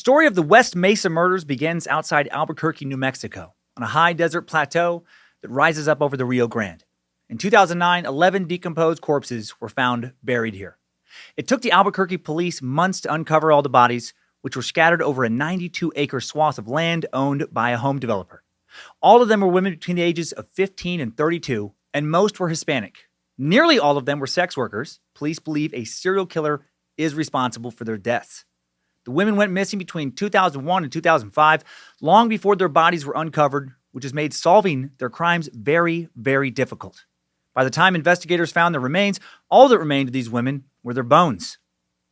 story of the West Mesa murders begins outside Albuquerque, New Mexico, on a high desert plateau that rises up over the Rio Grande. In 2009, 11 decomposed corpses were found buried here. It took the Albuquerque police months to uncover all the bodies, which were scattered over a 92-acre swath of land owned by a home developer. All of them were women between the ages of 15 and 32, and most were Hispanic. Nearly all of them were sex workers. Police believe a serial killer is responsible for their deaths. The women went missing between 2001 and 2005, long before their bodies were uncovered, which has made solving their crimes very, very difficult. By the time investigators found their remains, all that remained of these women were their bones.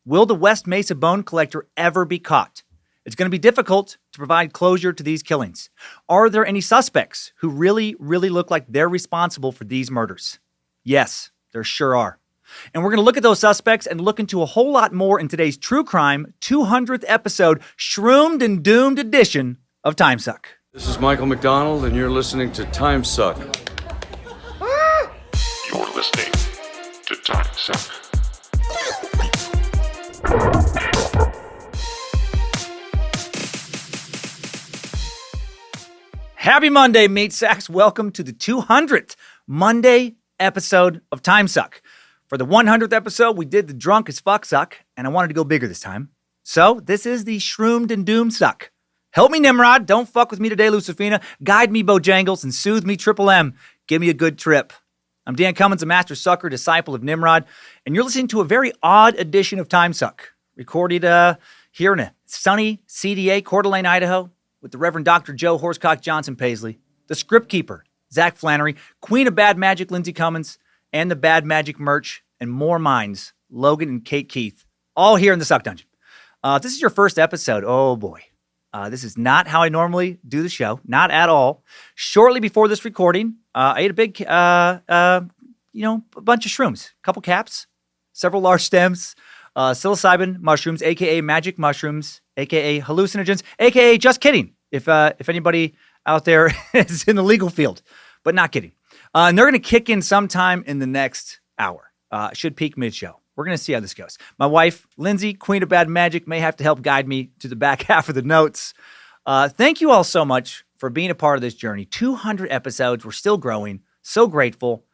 Will the West Mesa Bone Collector ever be caught? It's going to be difficult to provide closure to these killings. Are there any suspects who really look like they're responsible for these murders? Yes, there sure are. And we're going to look at those suspects and look into a whole lot more in today's True Crime 200th episode, Shroom'd and Doomed edition of Timesuck. This is Michael McDonald, and you're listening to Timesuck. You're listening to Timesuck. Happy Monday, Meatsacks. Welcome to the 200th Monday episode of Timesuck. For the 100th episode, we did the drunk as fuck suck, and I wanted to go bigger this time. So this is the Shroom'd and Doomed suck. Help me, Nimrod. Don't fuck with me today, Lucifina. Guide me, Bojangles, and soothe me, Triple M. Give me a good trip. I'm Dan Cummins, a master sucker, disciple of Nimrod, and you're listening to a very odd edition of Timesuck, recorded here in a sunny CDA, Coeur d'Alene, Idaho, with the Reverend Dr. Joe Horsecock Johnson Paisley, the script keeper, Zach Flannery, Queen of Bad Magic, Lindsay Cummins, and the Bad Magic merch, and more minds, Logan and Kate Keith, all here in the Suck Dungeon. This is your first episode. Oh, boy. This is not how I normally do the show. Not at all. Shortly before this recording, I ate a big, a bunch of shrooms. A couple caps, several large stems, psilocybin mushrooms, a.k.a. magic mushrooms, a.k.a. hallucinogens, a.k.a. just kidding, if anybody out there is in the legal field, but not kidding. And they're going to kick in sometime in the next hour. Should peak mid-show. We're going to see how this goes. My wife, Lindsay, Queen of Bad Magic, may have to help guide me to the back half of the notes. Thank you all so much for being a part of this journey. 200 episodes. We're still growing. So grateful.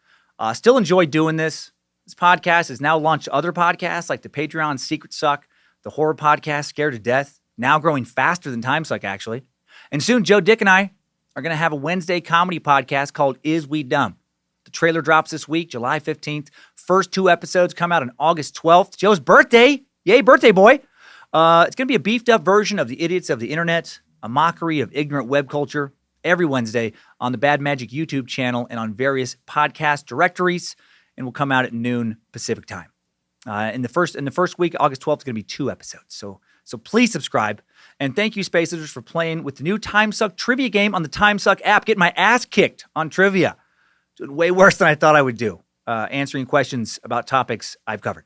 Still enjoy doing this. This podcast has now launched other podcasts like the Patreon Secret Suck, the horror podcast Scared to Death, now growing faster than Timesuck, actually. And soon, Joe Dick and I are going to have a Wednesday comedy podcast called Is We Dumb? The trailer drops this week, July 15th. First 2 episodes come out on August 12th. Joe's birthday. Yay, birthday boy. It's going to be a beefed up version of the idiots of the internet, a mockery of ignorant web culture, every Wednesday on the Bad Magic YouTube channel and on various podcast directories, and will come out at noon Pacific time. In the first week, August 12th, is going to be 2 episodes. So please subscribe. And thank you, Space Lizards, for playing with the new Timesuck trivia game on the Timesuck app. Getting my ass kicked on trivia. Doing way worse than I thought I would do. Answering questions about topics I've covered.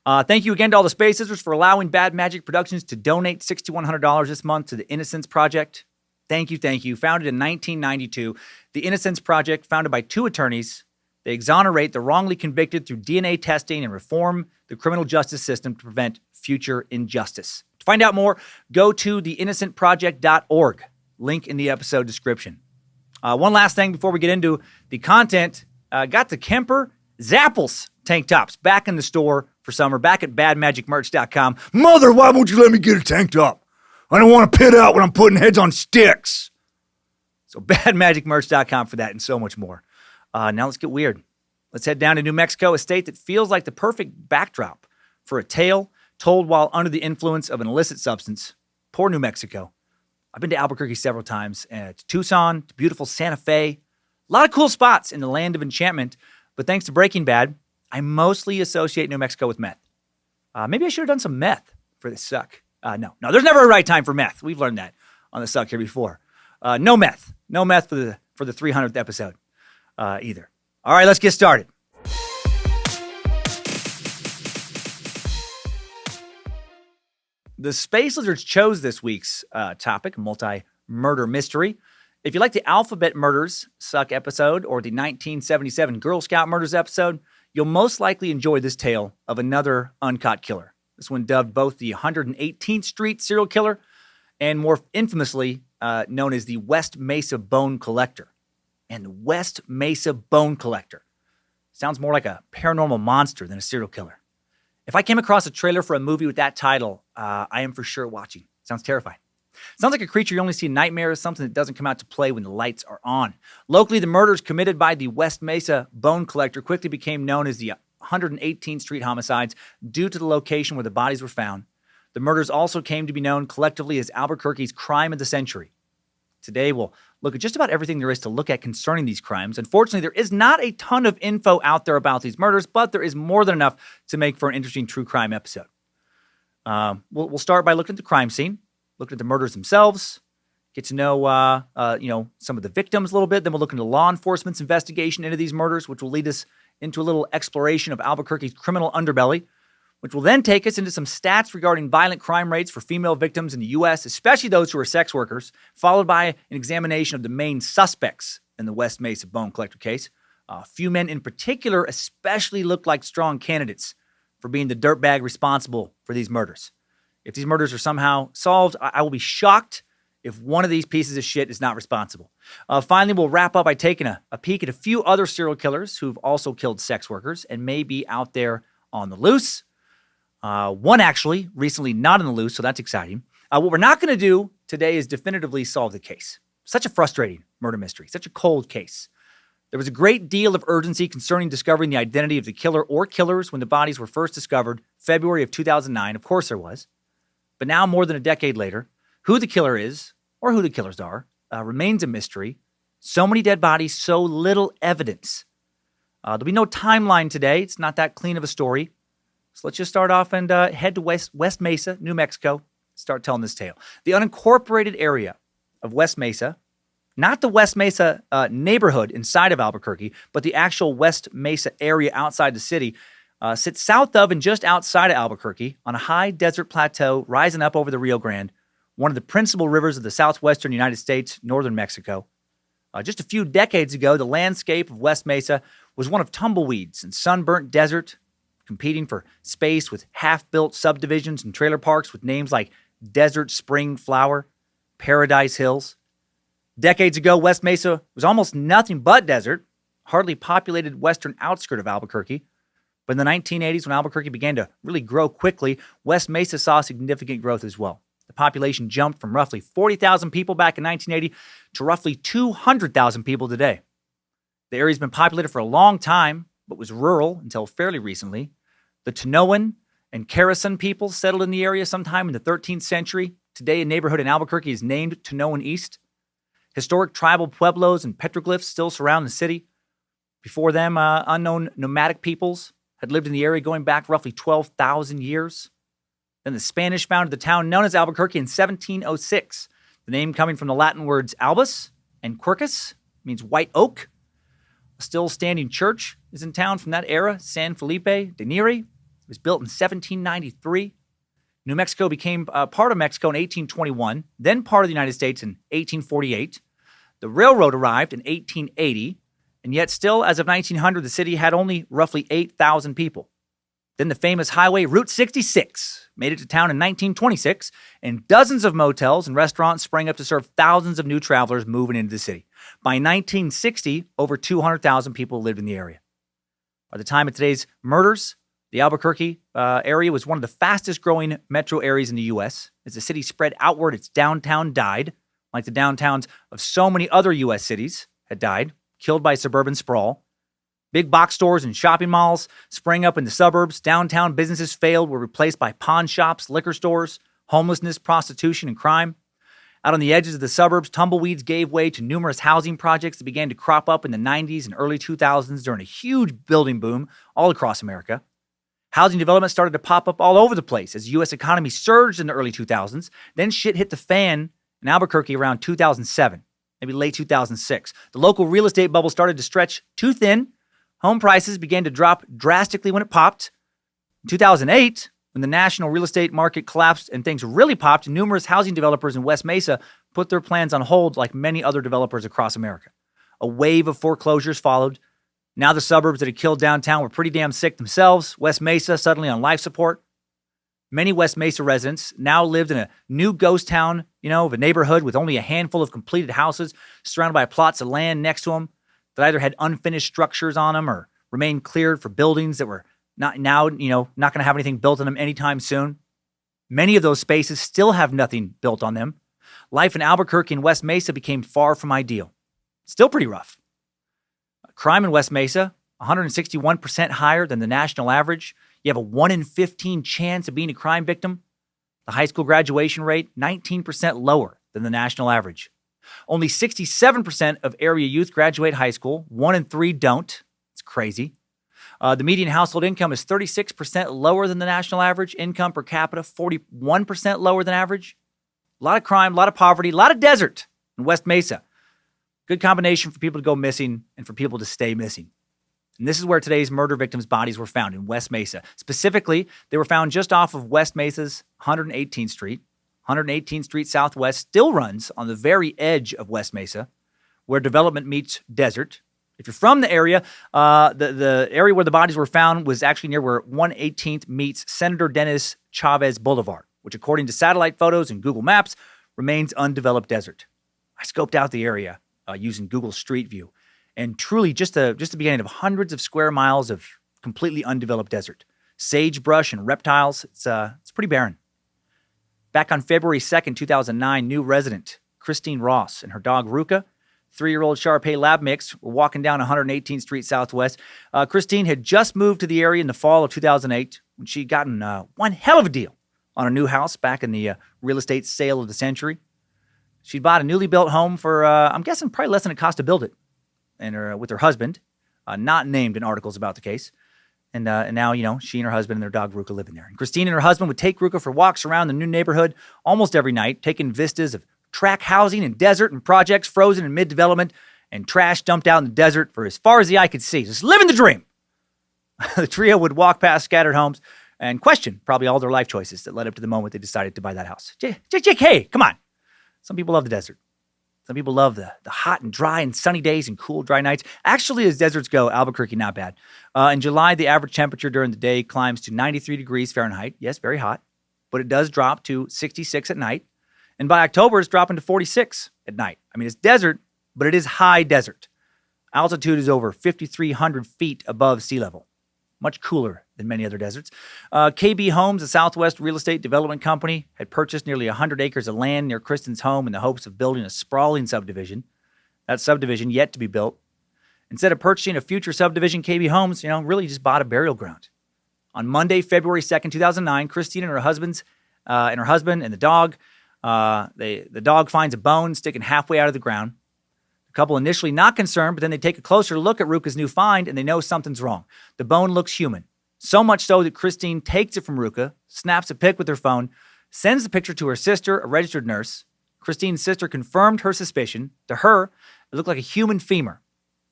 Thank you again to all the Space Lizards for allowing Bad Magic Productions to donate $6,100 this month to the Innocence Project. Thank you. Founded in 1992, the Innocence Project, founded by 2 attorneys, they exonerate the wrongly convicted through DNA testing and reform the criminal justice system to prevent future injustice. To find out more, go to theinnocentproject.org. Link in the episode description. One last thing before we get into the content. Got the Kemper Zapples tank tops back in the store for summer, back at badmagicmerch.com. Mother, why won't you let me get a tank top? I don't want to pit out when I'm putting heads on sticks. So badmagicmerch.com for that and so much more. Now let's get weird. Let's head down to New Mexico, a state that feels like the perfect backdrop for a tale told while under the influence of an illicit substance. Poor New Mexico. I've been to Albuquerque several times, to Tucson, to beautiful Santa Fe. A lot of cool spots in the land of enchantment, but thanks to Breaking Bad, I mostly associate New Mexico with meth. Maybe I should have done some meth for this suck. No, there's never a right time for meth. We've learned that on the suck here before. No meth for the 300th episode either. All right, let's get started. The Space Lizards chose this week's topic, multi-murder mystery. If you like the Alphabet Murders Suck episode or the 1977 Girl Scout Murders episode, you'll most likely enjoy this tale of another uncaught killer. This one dubbed both the 118th Street serial killer and more infamously known as the West Mesa Bone Collector. And the West Mesa Bone Collector sounds more like a paranormal monster than a serial killer. If I came across a trailer for a movie with that title, I am for sure watching. Sounds terrifying. Sounds like a creature you only see in nightmares, something that doesn't come out to play when the lights are on. Locally, the murders committed by the West Mesa Bone Collector quickly became known as the 118th Street homicides due to the location where the bodies were found. The murders also came to be known collectively as Albuquerque's crime of the century. Today, we'll look at just about everything there is to look at concerning these crimes. Unfortunately, there is not a ton of info out there about these murders, but there is more than enough to make for an interesting true crime episode. We'll start by looking at the crime scene, looking at the murders themselves, get to know some of the victims a little bit. Then we'll look into law enforcement's investigation into these murders, which will lead us into a little exploration of Albuquerque's criminal underbelly, which will then take us into some stats regarding violent crime rates for female victims in the U.S., especially those who are sex workers, followed by an examination of the main suspects in the West Mesa Bone Collector case. A few men in particular especially look like strong candidates for being the dirtbag responsible for these murders. If these murders are somehow solved, I will be shocked if one of these pieces of shit is not responsible. Finally, we'll wrap up by taking a peek at a few other serial killers who've also killed sex workers and may be out there on the loose. One actually recently not on the loose, so that's exciting. What we're not going to do today is definitively solve the case. Such a frustrating murder mystery, such a cold case. There was a great deal of urgency concerning discovering the identity of the killer or killers when the bodies were first discovered, February of 2009. Of course there was. But now, more than a decade later, who the killer is, or who the killers are, remains a mystery. So many dead bodies, so little evidence. There'll be no timeline today. It's not that clean of a story. So let's just start off and head to West Mesa, New Mexico, start telling this tale. The unincorporated area of West Mesa, not the West Mesa neighborhood inside of Albuquerque, but the actual West Mesa area outside the city, sits south of and just outside of Albuquerque on a high desert plateau rising up over the Rio Grande, one of the principal rivers of the southwestern United States, northern Mexico. Just a few decades ago, the landscape of West Mesa was one of tumbleweeds and sunburnt desert, competing for space with half-built subdivisions and trailer parks with names like Desert Spring Flower, Paradise Hills. Decades ago, West Mesa was almost nothing but desert, hardly populated western outskirt of Albuquerque. But in the 1980s, when Albuquerque began to really grow quickly, West Mesa saw significant growth as well. The population jumped from roughly 40,000 people back in 1980 to roughly 200,000 people today. The area's been populated for a long time, but was rural until fairly recently. The Tanoan and Carasan people settled in the area sometime in the 13th century. Today, a neighborhood in Albuquerque is named Tanoan East. Historic tribal pueblos and petroglyphs still surround the city. Before them, unknown nomadic peoples had lived in the area going back roughly 12,000 years. Then the Spanish founded the town known as Albuquerque in 1706. The name coming from the Latin words albus and quercus, means white oak. A still standing church is in town from that era, San Felipe de Neri. It was built in 1793. New Mexico became part of Mexico in 1821, then part of the United States in 1848. The railroad arrived in 1880, and yet still, as of 1900, the city had only roughly 8,000 people. Then the famous highway Route 66 made it to town in 1926, and dozens of motels and restaurants sprang up to serve thousands of new travelers moving into the city. By 1960, over 200,000 people lived in the area. By the time of today's murders, the Albuquerque area was one of the fastest growing metro areas in the U.S. As the city spread outward, its downtown died, like the downtowns of so many other U.S. cities had died, killed by suburban sprawl. Big box stores and shopping malls sprang up in the suburbs. Downtown businesses failed, were replaced by pawn shops, liquor stores, homelessness, prostitution, and crime. Out on the edges of the suburbs, tumbleweeds gave way to numerous housing projects that began to crop up in the 90s and early 2000s during a huge building boom all across America. Housing development started to pop up all over the place as the U.S. economy surged in the early 2000s. Then shit hit the fan in Albuquerque around 2007, maybe late 2006. The local real estate bubble started to stretch too thin. Home prices began to drop drastically when it popped. In 2008, when the national real estate market collapsed and things really popped, numerous housing developers in West Mesa put their plans on hold like many other developers across America. A wave of foreclosures followed. Now the suburbs that had killed downtown were pretty damn sick themselves. West Mesa suddenly on life support. Many West Mesa residents now lived in a new ghost town, of a neighborhood with only a handful of completed houses surrounded by plots of land next to them that either had unfinished structures on them or remained cleared for buildings that were not going to have anything built on them anytime soon. Many of those spaces still have nothing built on them. Life in Albuquerque and West Mesa became far from ideal. Still pretty rough. Crime in West Mesa, 161% higher than the national average. You have a 1 in 15 chance of being a crime victim. The high school graduation rate, 19% lower than the national average. Only 67% of area youth graduate high school. 1 in 3 don't. It's crazy. The median household income is 36% lower than the national average. Income per capita, 41% lower than average. A lot of crime, a lot of poverty, a lot of desert in West Mesa. Good combination for people to go missing and for people to stay missing. And this is where today's murder victims' bodies were found, in West Mesa. Specifically, they were found just off of West Mesa's 118th Street. 118th Street Southwest still runs on the very edge of West Mesa, where development meets desert. If you're from the area, the area where the bodies were found was actually near where 118th meets Senator Dennis Chavez Boulevard, which, according to satellite photos and Google Maps, remains undeveloped desert. I scoped out the area using Google Street View, and truly just the beginning of hundreds of square miles of completely undeveloped desert. Sagebrush and reptiles, it's pretty barren. Back on February 2nd, 2009, new resident Christine Ross and her dog Ruka, 3-year-old Shar-Pei Lab Mix, were walking down 118th Street Southwest. Christine had just moved to the area in the fall of 2008 when she'd gotten one hell of a deal on a new house back in the real estate sale of the century. She'd bought a newly built home for, I'm guessing, probably less than it cost to build it, and with her husband, not named in articles about the case. And now, she and her husband and their dog Ruka live in there. And Christine and her husband would take Ruka for walks around the new neighborhood almost every night, taking vistas of track housing and desert and projects frozen in mid-development and trash dumped out in the desert for as far as the eye could see. Just living the dream. The trio would walk past scattered homes and question probably all their life choices that led up to the moment they decided to buy that house. JK, come on. Some people love the desert. Some people love the hot and dry and sunny days and cool, dry nights. Actually, as deserts go, Albuquerque, not bad. In July, the average temperature during the day climbs to 93 degrees Fahrenheit. Yes, very hot. But it does drop to 66 at night. And by October, it's dropping to 46 at night. I mean, it's desert, but it is high desert. Altitude is over 5,300 feet above sea level. Much cooler than many other deserts. KB Homes, a Southwest real estate development company, had purchased nearly 100 acres of land near Kristen's home in the hopes of building a sprawling subdivision. That subdivision yet to be built. Instead of purchasing a future subdivision, KB Homes, really just bought a burial ground. On Monday, February 2nd, 2009, Christine and her husband and the dog, the dog finds a bone sticking halfway out of the ground. The couple initially not concerned, but then they take a closer look at Ruka's new find and they know something's wrong. The bone looks human. So much so that Christine takes it from Ruka, snaps a pic with her phone, sends the picture to her sister, a registered nurse. Christine's sister confirmed her suspicion. To her, it looked like a human femur,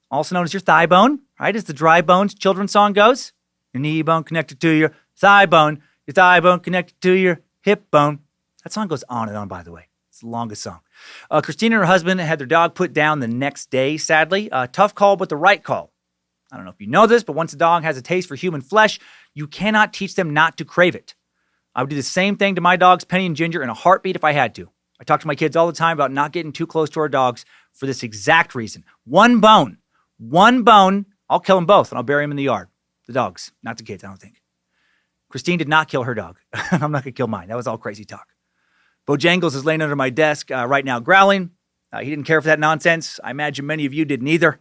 also known as your thigh bone, right? As the Dry Bones children's song goes. Your knee bone connected to your thigh bone connected to your hip bone. That song goes on and on, by the way. It's the longest song. Christine and her husband had their dog put down the next day, sadly. Tough call, but the right call. I don't know if you know this, but once a dog has a taste for human flesh, you cannot teach them not to crave it. I would do the same thing to my dogs, Penny and Ginger, in a heartbeat if I had to. I talk to my kids all the time about not getting too close to our dogs for this exact reason. One bone, I'll kill them both and I'll bury them in the yard. The dogs, not the kids, I don't think. Christine did not kill her dog. I'm not going to kill mine. That was all crazy talk. Bojangles is laying under my desk right now growling. He didn't care for that nonsense. I imagine many of you didn't either.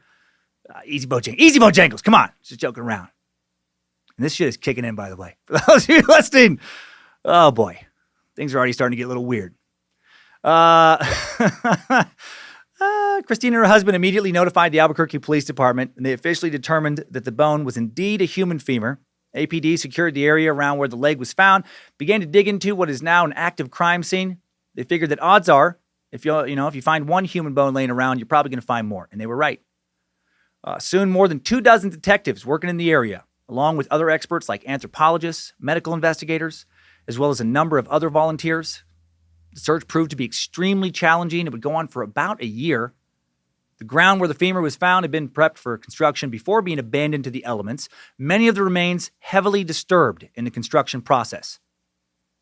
Easy Bojangles. Come on. Just joking around. And this shit is kicking in, by the way. For those of you listening, oh boy. Things are already starting to get a little weird. Christine and her husband immediately notified the Albuquerque Police Department, and they officially determined that the bone was indeed a human femur. APD secured the area around where the leg was found, began to dig into what is now an active crime scene. They figured that odds are, if you find one human bone laying around, you're probably going to find more. And they were right. Soon, more than 24 detectives working in the area, along with other experts like anthropologists, medical investigators, as well as a number of other volunteers. The search proved to be extremely challenging. It would go on for about a year. The ground where the femur was found had been prepped for construction before being abandoned to the elements, many of the remains heavily disturbed in the construction process.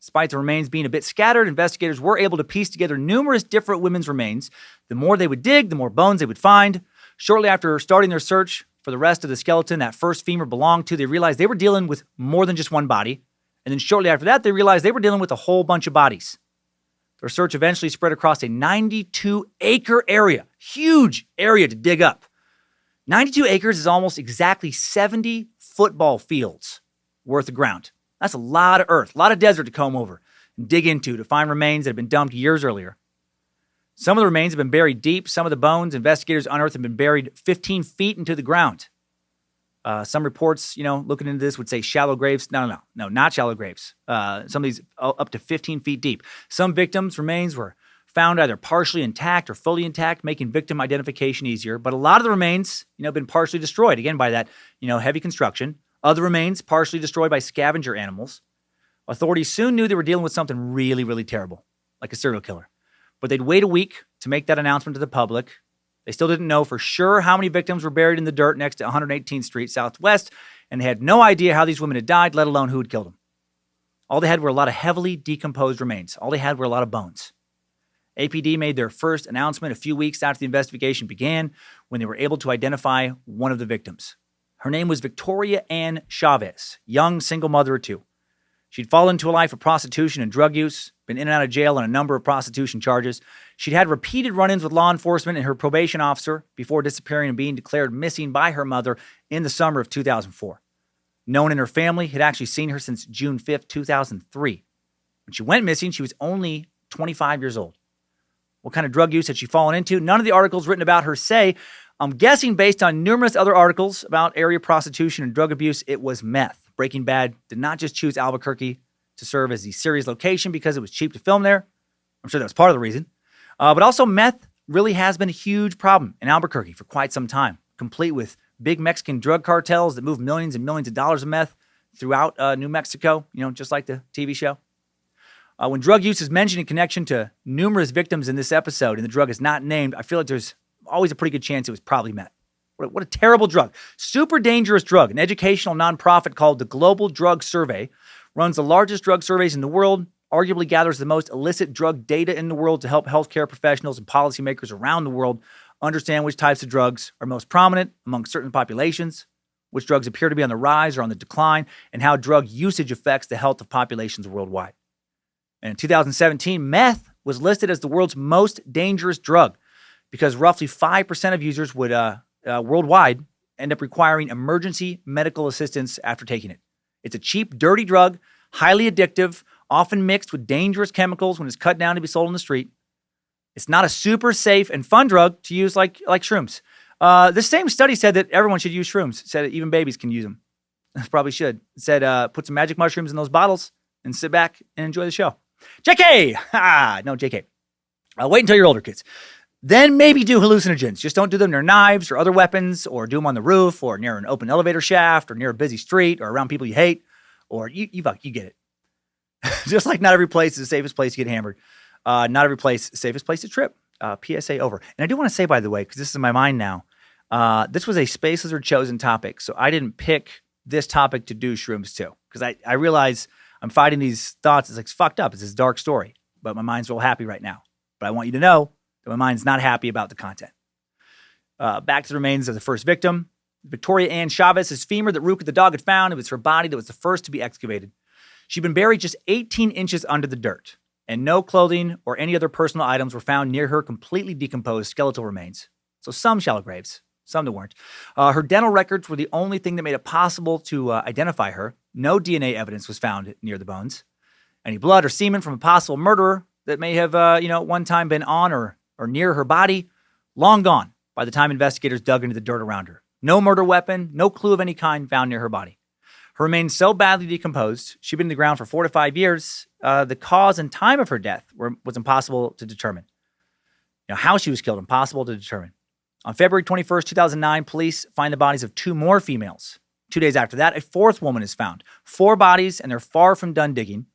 Despite the remains being a bit scattered, investigators were able to piece together numerous different women's remains. The more they would dig, the more bones they would find. Shortly after starting their search for the rest of the skeleton that first femur belonged to, they realized they were dealing with more than just one body. And then shortly after that, they realized they were dealing with a whole bunch of bodies. Their search eventually spread across a 92-acre area. Huge area to dig up. 92 acres is almost exactly 70 football fields worth of ground. That's a lot of earth, a lot of desert to comb over and dig into to find remains that had been dumped years earlier. Some of the remains have been buried deep. Some of the bones investigators unearthed have been buried 15 feet into the ground. Some reports, looking into this would say shallow graves. No, not shallow graves. Some of these up to 15 feet deep. Some victims' remains were found either partially intact or fully intact, making victim identification easier. But a lot of the remains, been partially destroyed, again, by that, heavy construction. Other remains partially destroyed by scavenger animals. Authorities soon knew they were dealing with something really, really terrible, like a serial killer. But they'd wait a week to make that announcement to the public. They still didn't know for sure how many victims were buried in the dirt next to 118th Street Southwest, and they had no idea how these women had died, let alone who had killed them. All they had were a lot of heavily decomposed remains. All they had were a lot of bones. APD made their first announcement a few weeks after the investigation began when they were able to identify one of the victims. Her name was Victoria Ann Chavez, young single mother of two. She'd fallen into a life of prostitution and drug use, been in and out of jail on a number of prostitution charges. She'd had repeated run-ins with law enforcement and her probation officer before disappearing and being declared missing by her mother in the summer of 2004. No one in her family had actually seen her since June 5th, 2003. When she went missing, she was only 25 years old. What kind of drug use had she fallen into? None of the articles written about her say. I'm guessing based on numerous other articles about area prostitution and drug abuse, it was meth. Breaking Bad did not just choose Albuquerque to serve as the series location because it was cheap to film there. I'm sure that was part of the reason. But also meth really has been a huge problem in Albuquerque for quite some time, complete with big Mexican drug cartels that move millions and millions of dollars of meth throughout New Mexico, just like the TV show. When drug use is mentioned in connection to numerous victims in this episode and the drug is not named, I feel like there's always a pretty good chance it was probably meth. What a terrible drug. Super dangerous drug. An educational nonprofit called the Global Drug Survey runs the largest drug surveys in the world, arguably gathers the most illicit drug data in the world to help healthcare professionals and policymakers around the world understand which types of drugs are most prominent among certain populations, which drugs appear to be on the rise or on the decline, and how drug usage affects the health of populations worldwide. And in 2017, meth was listed as the world's most dangerous drug because roughly 5% of users would worldwide end up requiring emergency medical assistance after taking it. It's a cheap, dirty drug, highly addictive, often mixed with dangerous chemicals when it's cut down to be sold on the street. It's not a super safe and fun drug to use like shrooms. This same study said that everyone should use shrooms. It said that even babies can use them. Probably should. It said put some magic mushrooms in those bottles and sit back and enjoy the show. JK! No, JK. Wait until you're older, kids. Then maybe do hallucinogens. Just don't do them near knives or other weapons, or do them on the roof or near an open elevator shaft or near a busy street or around people you hate, or you get it. Just like not every place is the safest place to get hammered. Not every place is the safest place to trip. PSA over. And I do want to say, by the way, because this is in my mind now, this was a Space Lizard chosen topic, so I didn't pick this topic to do shrooms to, because I realize I'm fighting these thoughts. It's like, it's fucked up. It's this dark story, but my mind's real happy right now. But I want you to know that my mind's not happy about the content. Back to the remains of the first victim. Victoria Ann Chavez's femur that Ruka the dog had found. It was her body that was the first to be excavated. She'd been buried just 18 inches under the dirt, and no clothing or any other personal items were found near her completely decomposed skeletal remains. So some shallow graves, some that weren't. Her dental records were the only thing that made it possible to identify her. No DNA evidence was found near the bones. Any blood or semen from a possible murderer that may have, one time been on or near her body, long gone by the time investigators dug into the dirt around her. No murder weapon, no clue of any kind found near her body. Her remains so badly decomposed, she'd been in the ground for 4 to 5 years. The cause and time of her death was impossible to determine. How she was killed, impossible to determine. On February 21st, 2009, police find the bodies of 2 more females. 2 days after that, a 4th woman is found. 4 bodies, and they're far from done digging.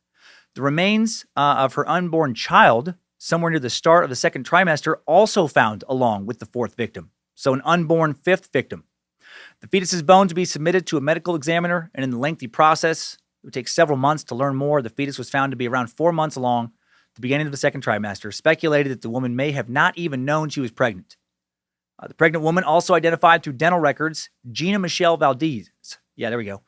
The remains of her unborn child, somewhere near the start of the 2nd trimester, also found along with the 4th victim. So an unborn 5th victim. The fetus's bones would be submitted to a medical examiner, and in the lengthy process, It would take several months to learn more. The fetus was found to be around 4 months along, the beginning of the second trimester. Speculated that the woman may have not even known she was pregnant. The pregnant woman also identified through dental records Gina Michelle Valdez. Yeah, there we go.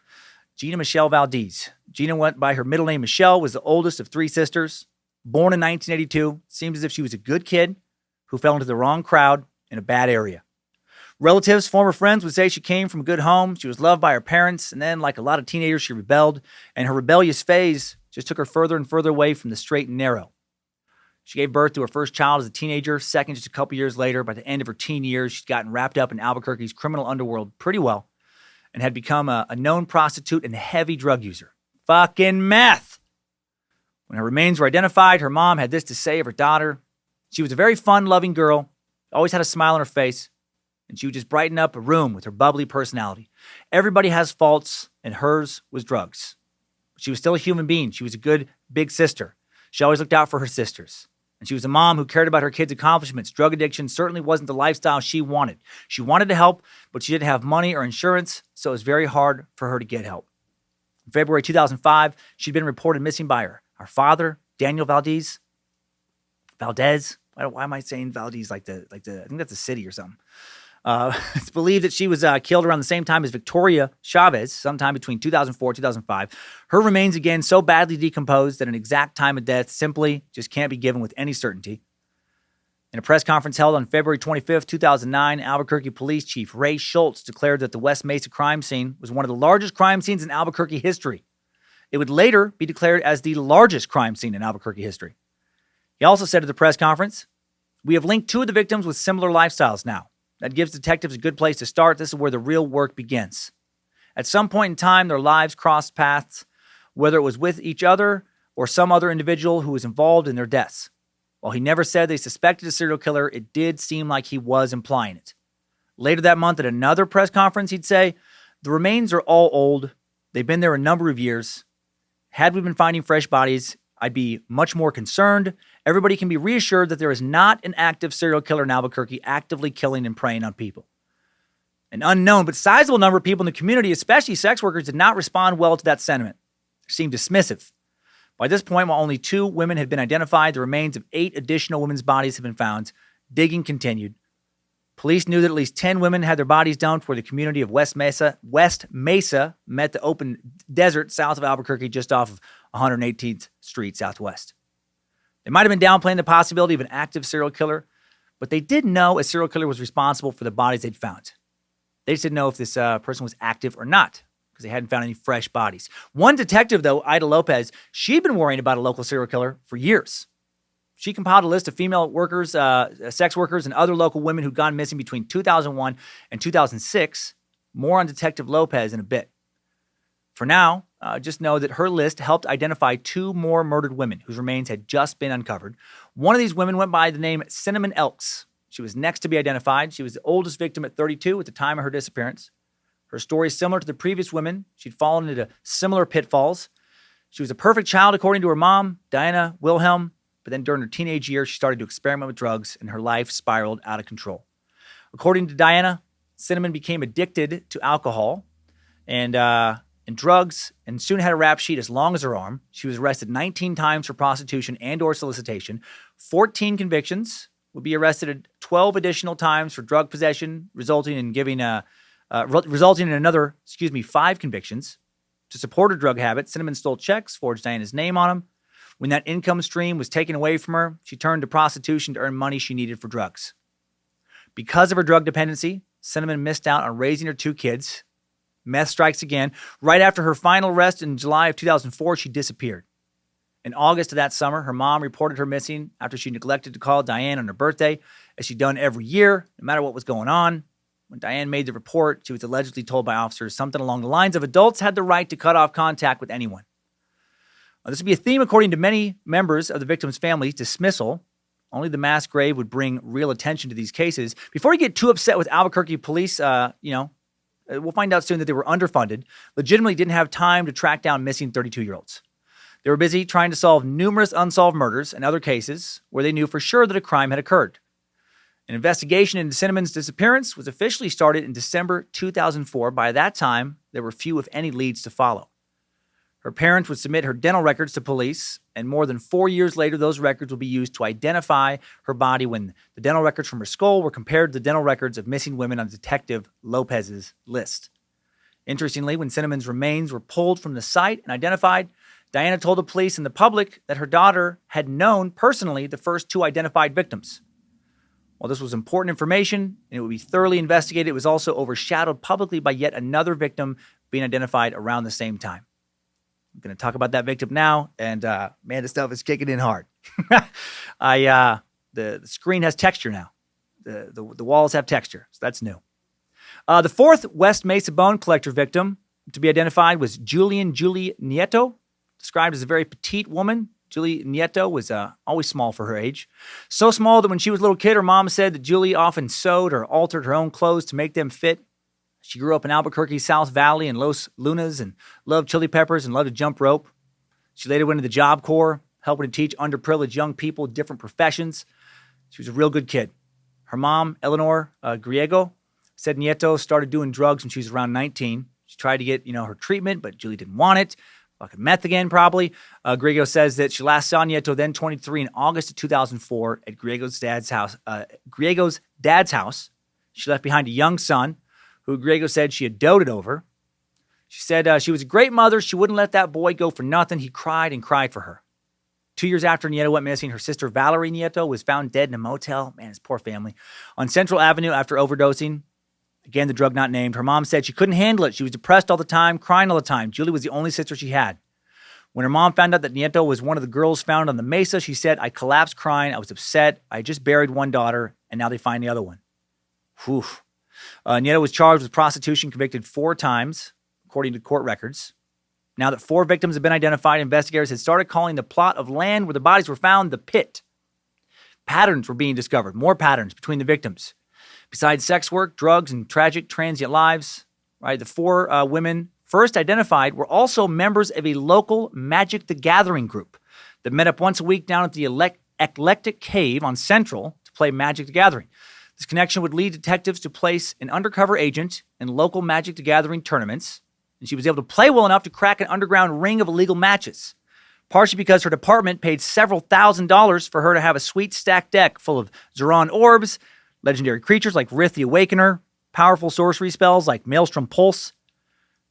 Gina Michelle Valdez. Gina went by her middle name Michelle, was the oldest of 3 sisters. Born in 1982, seems as if she was a good kid who fell into the wrong crowd in a bad area. Relatives, former friends would say she came from a good home. She was loved by her parents, and then, like a lot of teenagers, she rebelled, and her rebellious phase just took her further and further away from the straight and narrow. She gave birth to her first child as a teenager, second just a couple years later. By the end of her teen years, she'd gotten wrapped up in Albuquerque's criminal underworld pretty well and had become a known prostitute and heavy drug user. Fucking meth! When her remains were identified, her mom had this to say of her daughter. She was a very fun, loving girl, always had a smile on her face, and she would just brighten up a room with her bubbly personality. Everybody has faults, and hers was drugs. But she was still a human being. She was a good big sister. She always looked out for her sisters. And she was a mom who cared about her kids' accomplishments. Drug addiction certainly wasn't the lifestyle she wanted. She wanted to help, but she didn't have money or insurance, so it was very hard for her to get help. In February 2005, she'd been reported missing by her father, Daniel Valdez. Why am I saying Valdez like the? I think that's a city or something. It's believed that she was killed around the same time as Victoria Chavez, sometime between 2004 and 2005. Her remains, again, so badly decomposed that an exact time of death simply just can't be given with any certainty. In a press conference held on February 25th, 2009, Albuquerque Police Chief Ray Schultz declared that the West Mesa crime scene was one of the largest crime scenes in Albuquerque history. It would later be declared as the largest crime scene in Albuquerque history. He also said at the press conference, "We have linked 2 of the victims with similar lifestyles now. That gives detectives a good place to start. This is where the real work begins. At some point in time, their lives crossed paths, whether it was with each other or some other individual who was involved in their deaths. While he never said they suspected a serial killer, it did seem like he was implying it." Later that month at another press conference, he'd say, "The remains are all old. They've been there a number of years. Had we been finding fresh bodies, I'd be much more concerned. Everybody can be reassured that there is not an active serial killer in Albuquerque actively killing and preying on people." An unknown but sizable number of people in the community, especially sex workers, did not respond well to that sentiment. They seemed dismissive. By this point, while only 2 women had been identified, the remains of 8 additional women's bodies had been found. Digging continued. Police knew that at least 10 women had their bodies dumped where the community of West Mesa met the open desert south of Albuquerque, just off of 118th Street Southwest. They might have been downplaying the possibility of an active serial killer, but they did know a serial killer was responsible for the bodies they'd found. They just didn't know if this person was active or not, because they hadn't found any fresh bodies. One detective, though, Ida Lopez, she'd been worrying about a local serial killer for years. She compiled a list of female workers, sex workers, and other local women who'd gone missing between 2001 and 2006. More on Detective Lopez in a bit. For now, just know that her list helped identify 2 more murdered women whose remains had just been uncovered. One of these women went by the name Cinnamon Elks. She was next to be identified. She was the oldest victim at 32 at the time of her disappearance. Her story is similar to the previous women. She'd fallen into similar pitfalls. She was a perfect child, according to her mom, Diana Wilhelm. But then during her teenage years, she started to experiment with drugs, and her life spiraled out of control. According to Diana, Cinnamon became addicted to alcohol and drugs, and soon had a rap sheet as long as her arm. She was arrested 19 times for prostitution and or solicitation. 14 convictions. Would be arrested 12 additional times for drug possession, resulting in another 5 convictions. To support her drug habit, Cinnamon stole checks, forged Diana's name on them. When that income stream was taken away from her, she turned to prostitution to earn money she needed for drugs. Because of her drug dependency, Cinnamon missed out on raising her 2 kids. Meth strikes again. Right after her final arrest in July of 2004, she disappeared. In August of that summer, her mom reported her missing after she neglected to call Diane on her birthday, as she'd done every year, no matter what was going on. When Diane made the report, she was allegedly told by officers something along the lines of adults had the right to cut off contact with anyone. This would be a theme, according to many members of the victim's family, dismissal. Only the mass grave would bring real attention to these cases. Before you get too upset with Albuquerque police, we'll find out soon that they were underfunded, legitimately didn't have time to track down missing 32-year-olds. They were busy trying to solve numerous unsolved murders and other cases where they knew for sure that a crime had occurred. An investigation into Cinnamon's disappearance was officially started in December 2004. By that time, there were few, if any, leads to follow. Her parents would submit her dental records to police, and more than 4 years later, those records would be used to identify her body when the dental records from her skull were compared to the dental records of missing women on Detective Lopez's list. Interestingly, when Cinnamon's remains were pulled from the site and identified, Diana told the police and the public that her daughter had known personally the first 2 identified victims. While this was important information and it would be thoroughly investigated, it was also overshadowed publicly by yet another victim being identified around the same time. I'm going to talk about that victim now, and man, this stuff is kicking in hard. The screen has texture now. The walls have texture, so that's new. The 4th West Mesa Bone Collector victim to be identified was Julie Nieto, described as a very petite woman. Julie Nieto was always small for her age. So small that when she was a little kid, her mom said that Julie often sewed or altered her own clothes to make them fit. She grew up in Albuquerque, South Valley, and Los Lunas, and loved chili peppers and loved to jump rope. She later went into the Job Corps, helping to teach underprivileged young people different professions. She was a real good kid. Her mom, Eleanor Griego, said Nieto started doing drugs when she was around 19. She tried to get, her treatment, but Julie didn't want it. Fucking meth again, probably. Griego says that she last saw Nieto, then 23, in August of 2004 at Griego's dad's house. She left behind a young son, who Griego said she had doted over. She said she was a great mother. She wouldn't let that boy go for nothing. He cried and cried for her. 2 years after Nieto went missing, her sister Valerie Nieto was found dead in a motel. Man, his poor family. On Central Avenue after overdosing. Again, the drug not named. Her mom said she couldn't handle it. She was depressed all the time, crying all the time. Julie was the only sister she had. When her mom found out that Nieto was one of the girls found on the Mesa, she said, "I collapsed crying. I was upset. I just buried one daughter, and now they find the other one." Whew. Nieto was charged with prostitution, convicted 4 times, according to court records. Now that 4 victims have been identified, investigators had started calling the plot of land where the bodies were found the pit. Patterns were being discovered, more patterns between the victims. Besides sex work, drugs, and tragic transient lives, right? The 4 women first identified were also members of a local Magic the Gathering group that met up once a week down at the Eclectic Cave on Central to play Magic the Gathering. This connection would lead detectives to place an undercover agent in local Magic the Gathering tournaments, and she was able to play well enough to crack an underground ring of illegal matches, partially because her department paid several $1,000s for her to have a sweet stacked deck full of Zoran orbs, legendary creatures like Rith the Awakener, powerful sorcery spells like Maelstrom Pulse.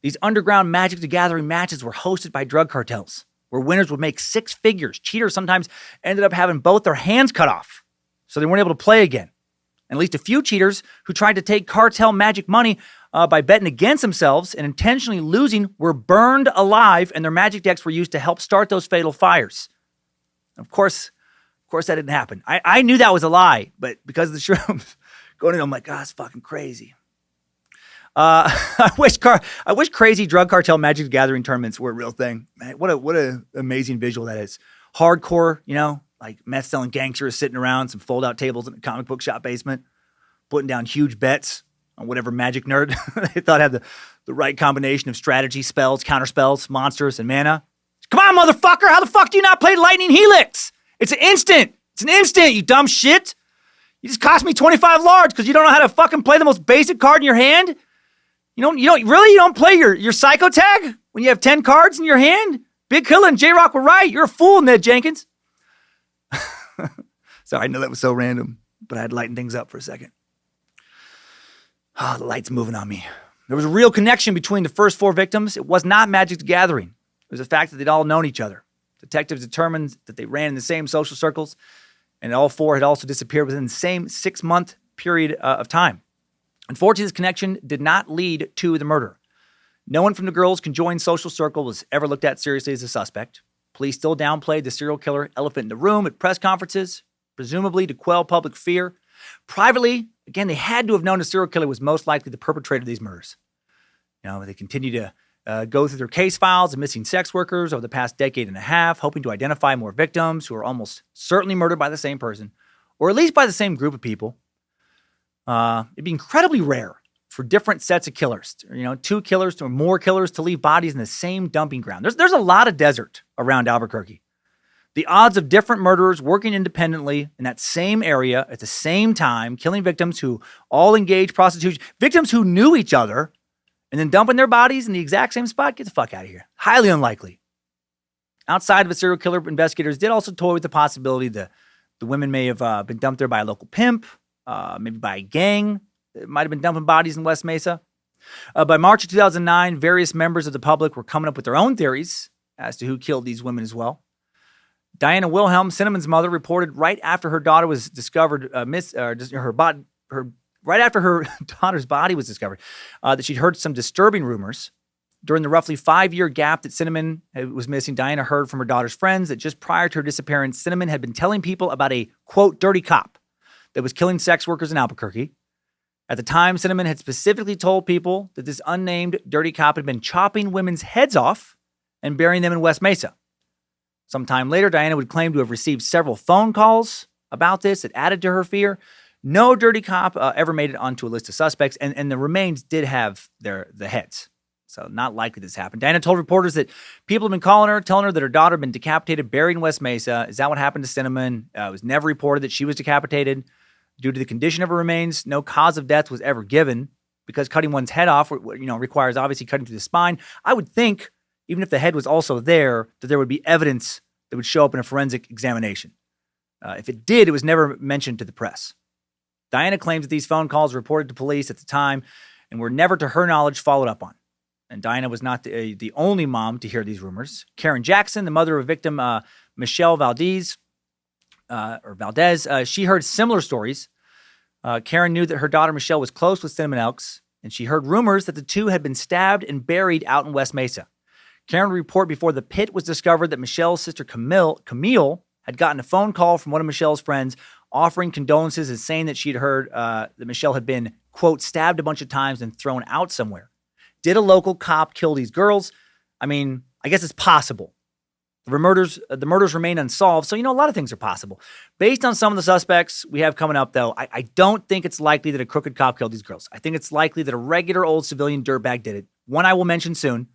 These underground Magic the Gathering matches were hosted by drug cartels, where winners would make 6 figures. Cheaters sometimes ended up having both their hands cut off, so they weren't able to play again. And at least a few cheaters who tried to take cartel magic money by betting against themselves and intentionally losing were burned alive, and their magic decks were used to help start those fatal fires. Of course, that didn't happen. I knew that was a lie, but because of the shrooms going in, I'm like, it's fucking crazy. I wish crazy drug cartel Magic the Gathering tournaments were a real thing. Man, what a amazing visual that is. Hardcore, like meth selling gangsters sitting around some fold out tables in a comic book shop basement, putting down huge bets on whatever magic nerd they thought had the right combination of strategy, spells, counter spells, monsters, and mana. Come on, motherfucker! How the fuck do you not play Lightning Helix? It's an instant, you dumb shit. You just cost me 25 large because you don't know how to fucking play the most basic card in your hand. You don't play your psycho tag when you have 10 cards in your hand? Big Killer and J-Rock were right. You're a fool, Ned Jenkins. Sorry, I know that was so random, but I had to lighten things up for a second. The light's moving on me. There was a real connection between the first 4 victims. It was not Magic the Gathering. It was the fact that they'd all known each other. Detectives determined that they ran in the same social circles, and all 4 had also disappeared within the same 6-month period of time. Unfortunately, this connection did not lead to the murder. No one from the girls' conjoined social circle was ever looked at seriously as a suspect. Police still downplayed the serial killer elephant in the room at press conferences, presumably to quell public fear. Privately, again, they had to have known the serial killer was most likely the perpetrator of these murders. They continue to go through their case files of missing sex workers over the past decade and a half, hoping to identify more victims who are almost certainly murdered by the same person, or at least by the same group of people. It'd be incredibly rare for different sets of killers, 2 killers or more killers to leave bodies in the same dumping ground. There's a lot of desert around Albuquerque. The odds of different murderers working independently in that same area at the same time, killing victims who all engaged prostitution, victims who knew each other, and then dumping their bodies in the exact same spot, get the fuck out of here. Highly unlikely. Outside of a serial killer, investigators did also toy with the possibility that the women may have been dumped there by a local pimp, maybe by a gang. It might have been dumping bodies in West Mesa. By March of 2009, various members of the public were coming up with their own theories as to who killed these women as well. Diana Wilhelm, Cinnamon's mother, reported right after her daughter was discovered, right after her daughter's body was discovered, that she'd heard some disturbing rumors. During the roughly 5-year gap that Cinnamon was missing, Diana heard from her daughter's friends that just prior to her disappearance, Cinnamon had been telling people about a, quote, dirty cop that was killing sex workers in Albuquerque. At the time, Cinnamon had specifically told people that this unnamed dirty cop had been chopping women's heads off and burying them in West Mesa. Sometime later, Diana would claim to have received several phone calls about this that added to her fear. No dirty cop ever made it onto a list of suspects, and the remains did have the heads. So not likely this happened. Diana told reporters that people had been calling her, telling her that her daughter had been decapitated, buried in West Mesa. Is that what happened to Cinnamon? It was never reported that she was decapitated. Due to the condition of her remains, no cause of death was ever given because cutting one's head off, requires obviously cutting through the spine. I would think, even if the head was also there, that there would be evidence that would show up in a forensic examination. If it did, it was never mentioned to the press. Diana claims that these phone calls were reported to police at the time and were never, to her knowledge, followed up on. And Diana was not the only mom to hear these rumors. Karen Jackson, the mother of victim Michelle Valdez, she heard similar stories. Karen knew that her daughter Michelle was close with Cinnamon Elks, and she heard rumors that the two had been stabbed and buried out in West Mesa. Karen would report before the pit was discovered that Michelle's sister Camille had gotten a phone call from one of Michelle's friends offering condolences and saying that she'd heard that Michelle had been, quote, stabbed a bunch of times and thrown out somewhere. Did a local cop kill these girls? I mean, I guess it's possible. The murders remain unsolved, so, a lot of things are possible. Based on some of the suspects we have coming up, though, I don't think it's likely that a crooked cop killed these girls. I think it's likely that a regular old civilian dirtbag did it. One I will mention soon.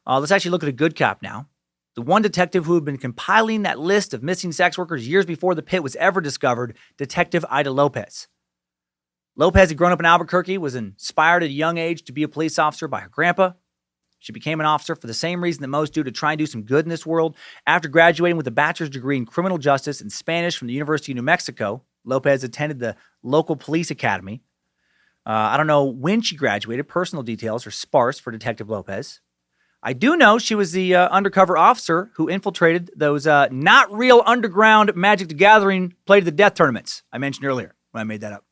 Let's actually look at a good cop now. The one detective who had been compiling that list of missing sex workers years before the pit was ever discovered, Detective Ida Lopez. Lopez had grown up in Albuquerque, was inspired at a young age to be a police officer by her grandpa. She became an officer for the same reason that most do, to try and do some good in this world. After graduating with a bachelor's degree in criminal justice and Spanish from the University of New Mexico, Lopez attended the local police academy. I don't know when she graduated. Personal details are sparse for Detective Lopez. I do know she was the undercover officer who infiltrated those not real underground Magic the Gathering Play to the Death tournaments I mentioned earlier when I made that up.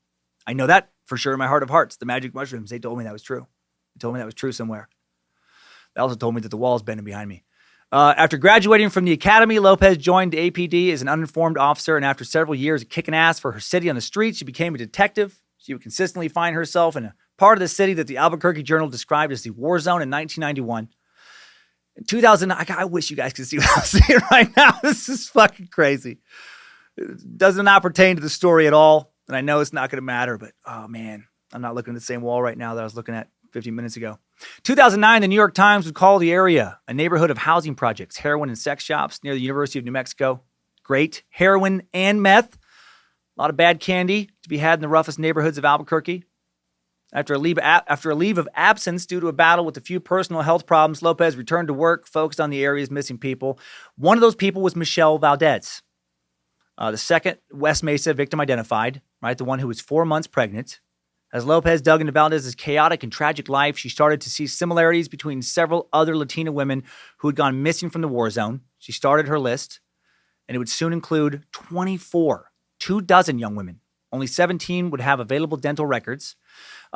I know that for sure in my heart of hearts. The magic mushrooms, they told me that was true. They told me that was true somewhere. They also told me that the wall's bending behind me. After graduating from the academy, Lopez joined the APD as an uninformed officer, and after several years of kicking ass for her city on the streets, she became a detective. She would consistently find herself in a part of the city that the Albuquerque Journal described as the war zone in 1991. In 2000, I wish you guys could see what I'm seeing right now. This is fucking crazy. It does not pertain to the story at all, and I know it's not going to matter, but, oh, man, I'm not looking at the same wall right now that I was looking at 15 minutes ago. 2009, the New York Times would call the area a neighborhood of housing projects, heroin and sex shops near the University of New Mexico. Great. Heroin and meth. A lot of bad candy to be had in the roughest neighborhoods of Albuquerque. After a leave of absence due to a battle with a few personal health problems, Lopez returned to work, focused on the area's missing people. One of those people was Michelle Valdez, the second West Mesa victim identified, right? The one who was 4 months pregnant. As Lopez dug into Valdez's chaotic and tragic life, she started to see similarities between several other Latina women who had gone missing from the war zone. She started her list, and it would soon include 24 young women. Only 17 would have available dental records.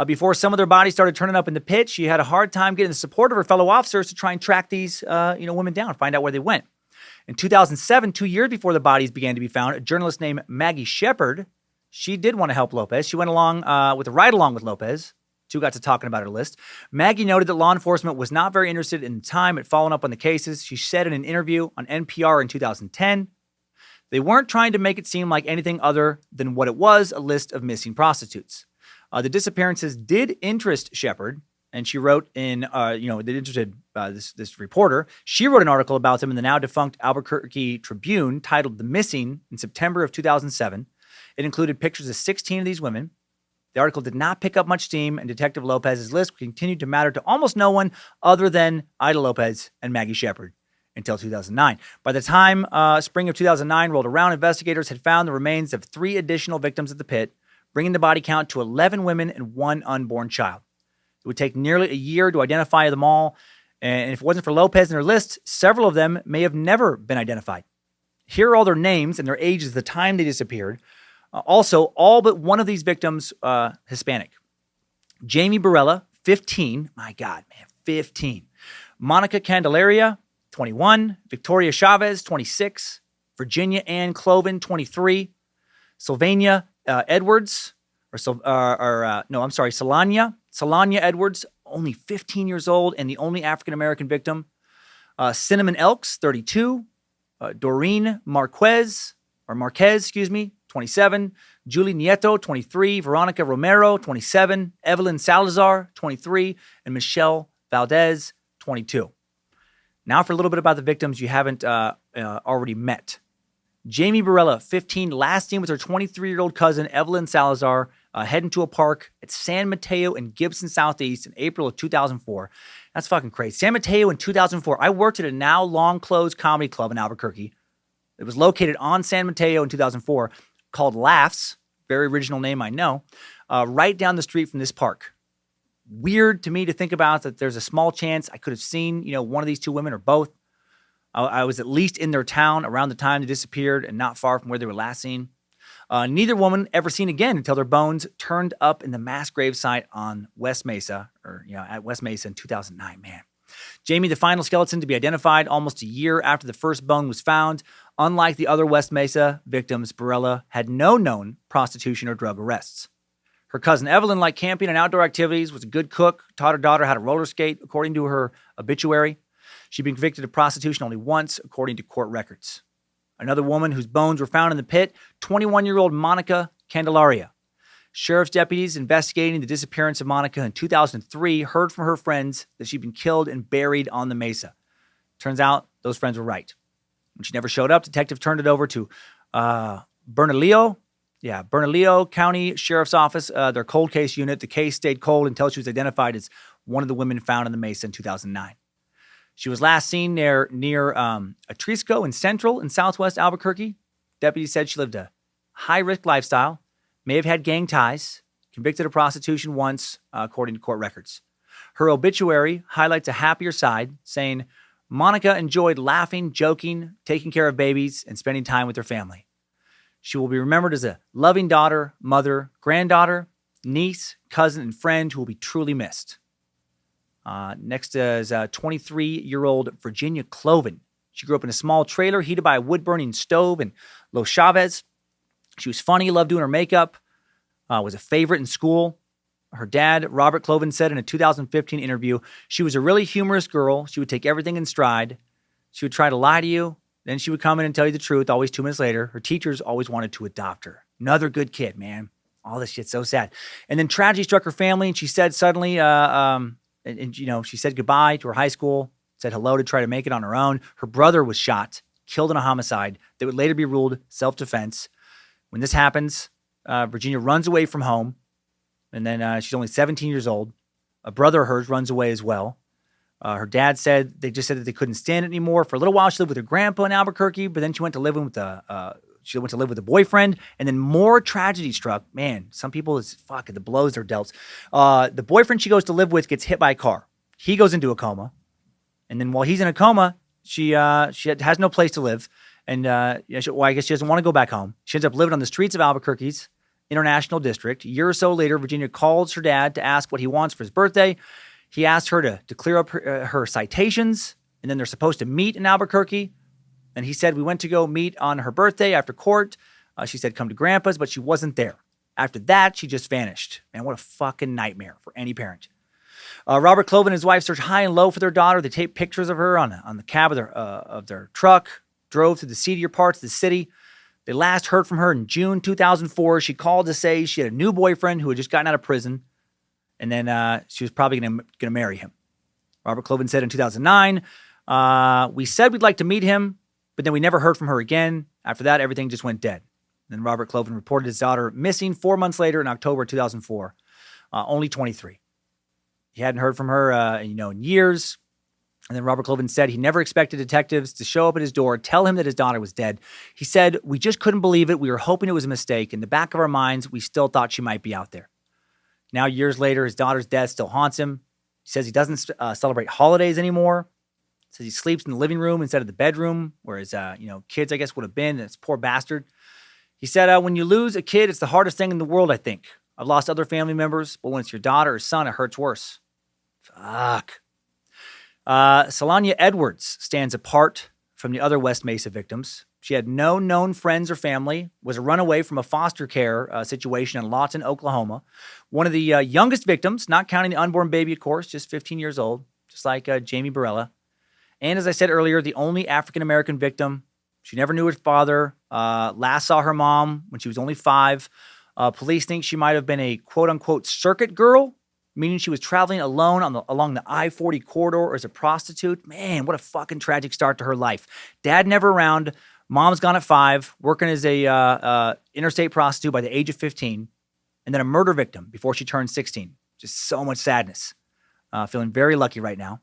Before some of their bodies started turning up in the pit, she had a hard time getting the support of her fellow officers to try and track these women down, find out where they went. In 2007, 2 years before the bodies began to be found, a journalist named Maggie Shepard, she did want to help Lopez. She went along with a ride-along with Lopez. Two got to talking about her list. Maggie noted that law enforcement was not very interested in the time at following up on the cases. She said in an interview on NPR in 2010, they weren't trying to make it seem like anything other than what it was, a list of missing prostitutes. The disappearances did interest Shepard, and she wrote in, it interested this reporter. She wrote an article about them in the now-defunct Albuquerque Tribune titled The Missing in September of 2007. It included pictures of 16 of these women. The article did not pick up much steam, and Detective Lopez's list continued to matter to almost no one other than Ida Lopez and Maggie Shepard. until 2009. By the time spring of 2009 rolled around, investigators had found the remains of 3 additional victims at the pit, bringing the body count to 11 women and 1 unborn child. It would take nearly a year to identify them all, and if it wasn't for Lopez and her list, several of them may have never been identified. Here are all their names and their ages at the time they disappeared. Also, all but one of these victims, Hispanic. Jamie Barella, 15. My God, man, 15. Monica Candelaria, 21. Victoria Chavez, 26. Virginia Ann Cloven, 23. Sylvania Edwards, Solania Edwards, only 15 years old and the only African-American victim. Cinnamon Elks, 32. Doreen Marquez, 27. Julie Nieto, 23. Veronica Romero, 27. Evelyn Salazar, 23. And Michelle Valdez, 22. Now for a little bit about the victims you haven't already met. Jamie Barella, 15, last seen with her 23-year-old cousin, Evelyn Salazar, heading to a park at San Mateo in Gibson Southeast in April of 2004. That's fucking crazy. San Mateo in 2004. I worked at a now long-closed comedy club in Albuquerque. It was located on San Mateo in 2004, called Laughs, very original name, I know, right down the street from this park. Weird to me to think about that there's a small chance I could have seen, one of these 2 women or both. I was at least in their town around the time they disappeared and not far from where they were last seen. Neither woman ever seen again until their bones turned up in the mass grave site on West Mesa, at West Mesa in 2009, man. Jamie, the final skeleton to be identified almost a year after the first bone was found. Unlike the other West Mesa victims, Barella had no known prostitution or drug arrests. Her cousin Evelyn liked camping and outdoor activities, was a good cook, taught her daughter how to roller skate, according to her obituary. She'd been convicted of prostitution only once, according to court records. Another woman whose bones were found in the pit, 21-year-old Monica Candelaria. Sheriff's deputies investigating the disappearance of Monica in 2003 heard from her friends that she'd been killed and buried on the mesa. Turns out those friends were right. When she never showed up, detective turned it over to Bernalillo County Sheriff's Office, their cold case unit. The case stayed cold until she was identified as one of the women found on the mesa in 2009. She was last seen near Atrisco and Central in southwest Albuquerque. Deputies said she lived a high-risk lifestyle, may have had gang ties, convicted of prostitution once, according to court records. Her obituary highlights a happier side, saying, Monica enjoyed laughing, joking, taking care of babies, and spending time with her family. She will be remembered as a loving daughter, mother, granddaughter, niece, cousin, and friend who will be truly missed. Next is 23-year-old Virginia Cloven. She grew up in a small trailer heated by a wood-burning stove in Los Chavez. She was funny, loved doing her makeup, was a favorite in school. Her dad, Robert Cloven, said in a 2015 interview, she was a really humorous girl. She would take everything in stride. She would try to lie to you. Then she would come in and tell you the truth, always 2 minutes later. Her teachers always wanted to adopt her. Another good kid, man. All this shit's so sad. And then tragedy struck her family, and she said suddenly, she said goodbye to her high school, said hello to try to make it on her own. Her brother was shot, killed in a homicide that would later be ruled self-defense. When this happens, Virginia runs away from home, and then she's only 17 years old. A brother of hers runs away as well. Her dad said that they couldn't stand it anymore. For a little while, she lived with her grandpa in Albuquerque, but then she went to live with a boyfriend, and then more tragedy struck. Man, some people the blows they're dealt. The boyfriend she goes to live with gets hit by a car. He goes into a coma, and then while he's in a coma, she has no place to live. And I guess she doesn't want to go back home. She ends up living on the streets of Albuquerque's International District. A year or so later, Virginia calls her dad to ask what he wants for his birthday. He asks her to clear up her citations, and then they're supposed to meet in Albuquerque. And he said, we went to go meet on her birthday after court. She said, come to Grandpa's, but she wasn't there. After that, she just vanished. Man, what a fucking nightmare for any parent. Robert Cloven and his wife searched high and low for their daughter. They taped pictures of her on the cab of their truck, drove through the seedier parts of the city. They last heard from her in June 2004. She called to say she had a new boyfriend who had just gotten out of prison, and then she was probably going to marry him. Robert Cloven said in 2009, we said we'd like to meet him, but then we never heard from her again. After that, everything just went dead. Then Robert Cloven reported his daughter missing 4 months later in October 2004, only 23. He hadn't heard from her, in years. And then Robert Cloven said he never expected detectives to show up at his door, tell him that his daughter was dead. He said, "We just couldn't believe it. We were hoping it was a mistake. In the back of our minds, we still thought she might be out there." Now, years later, his daughter's death still haunts him. He says he doesn't celebrate holidays anymore. He says he sleeps in the living room instead of the bedroom, where his kids, I guess, would have been. This poor bastard. He said, when you lose a kid, it's the hardest thing in the world, I think. I've lost other family members, but when it's your daughter or son, it hurts worse. Fuck. Solania Edwards stands apart from the other West Mesa victims. She had no known friends or family, was a runaway from a foster care situation in Lawton, Oklahoma. One of the youngest victims, not counting the unborn baby, of course, just 15 years old, just like Jamie Barella. And as I said earlier, the only African-American victim. She never knew her father, last saw her mom when she was only 5. Police think she might have been a quote-unquote circuit girl, meaning she was traveling alone along the I-40 corridor as a prostitute. Man, what a fucking tragic start to her life. Dad never around. Mom's gone at 5, working as a interstate prostitute by the age of 15, and then a murder victim before she turned 16. Just so much sadness. Feeling very lucky right now.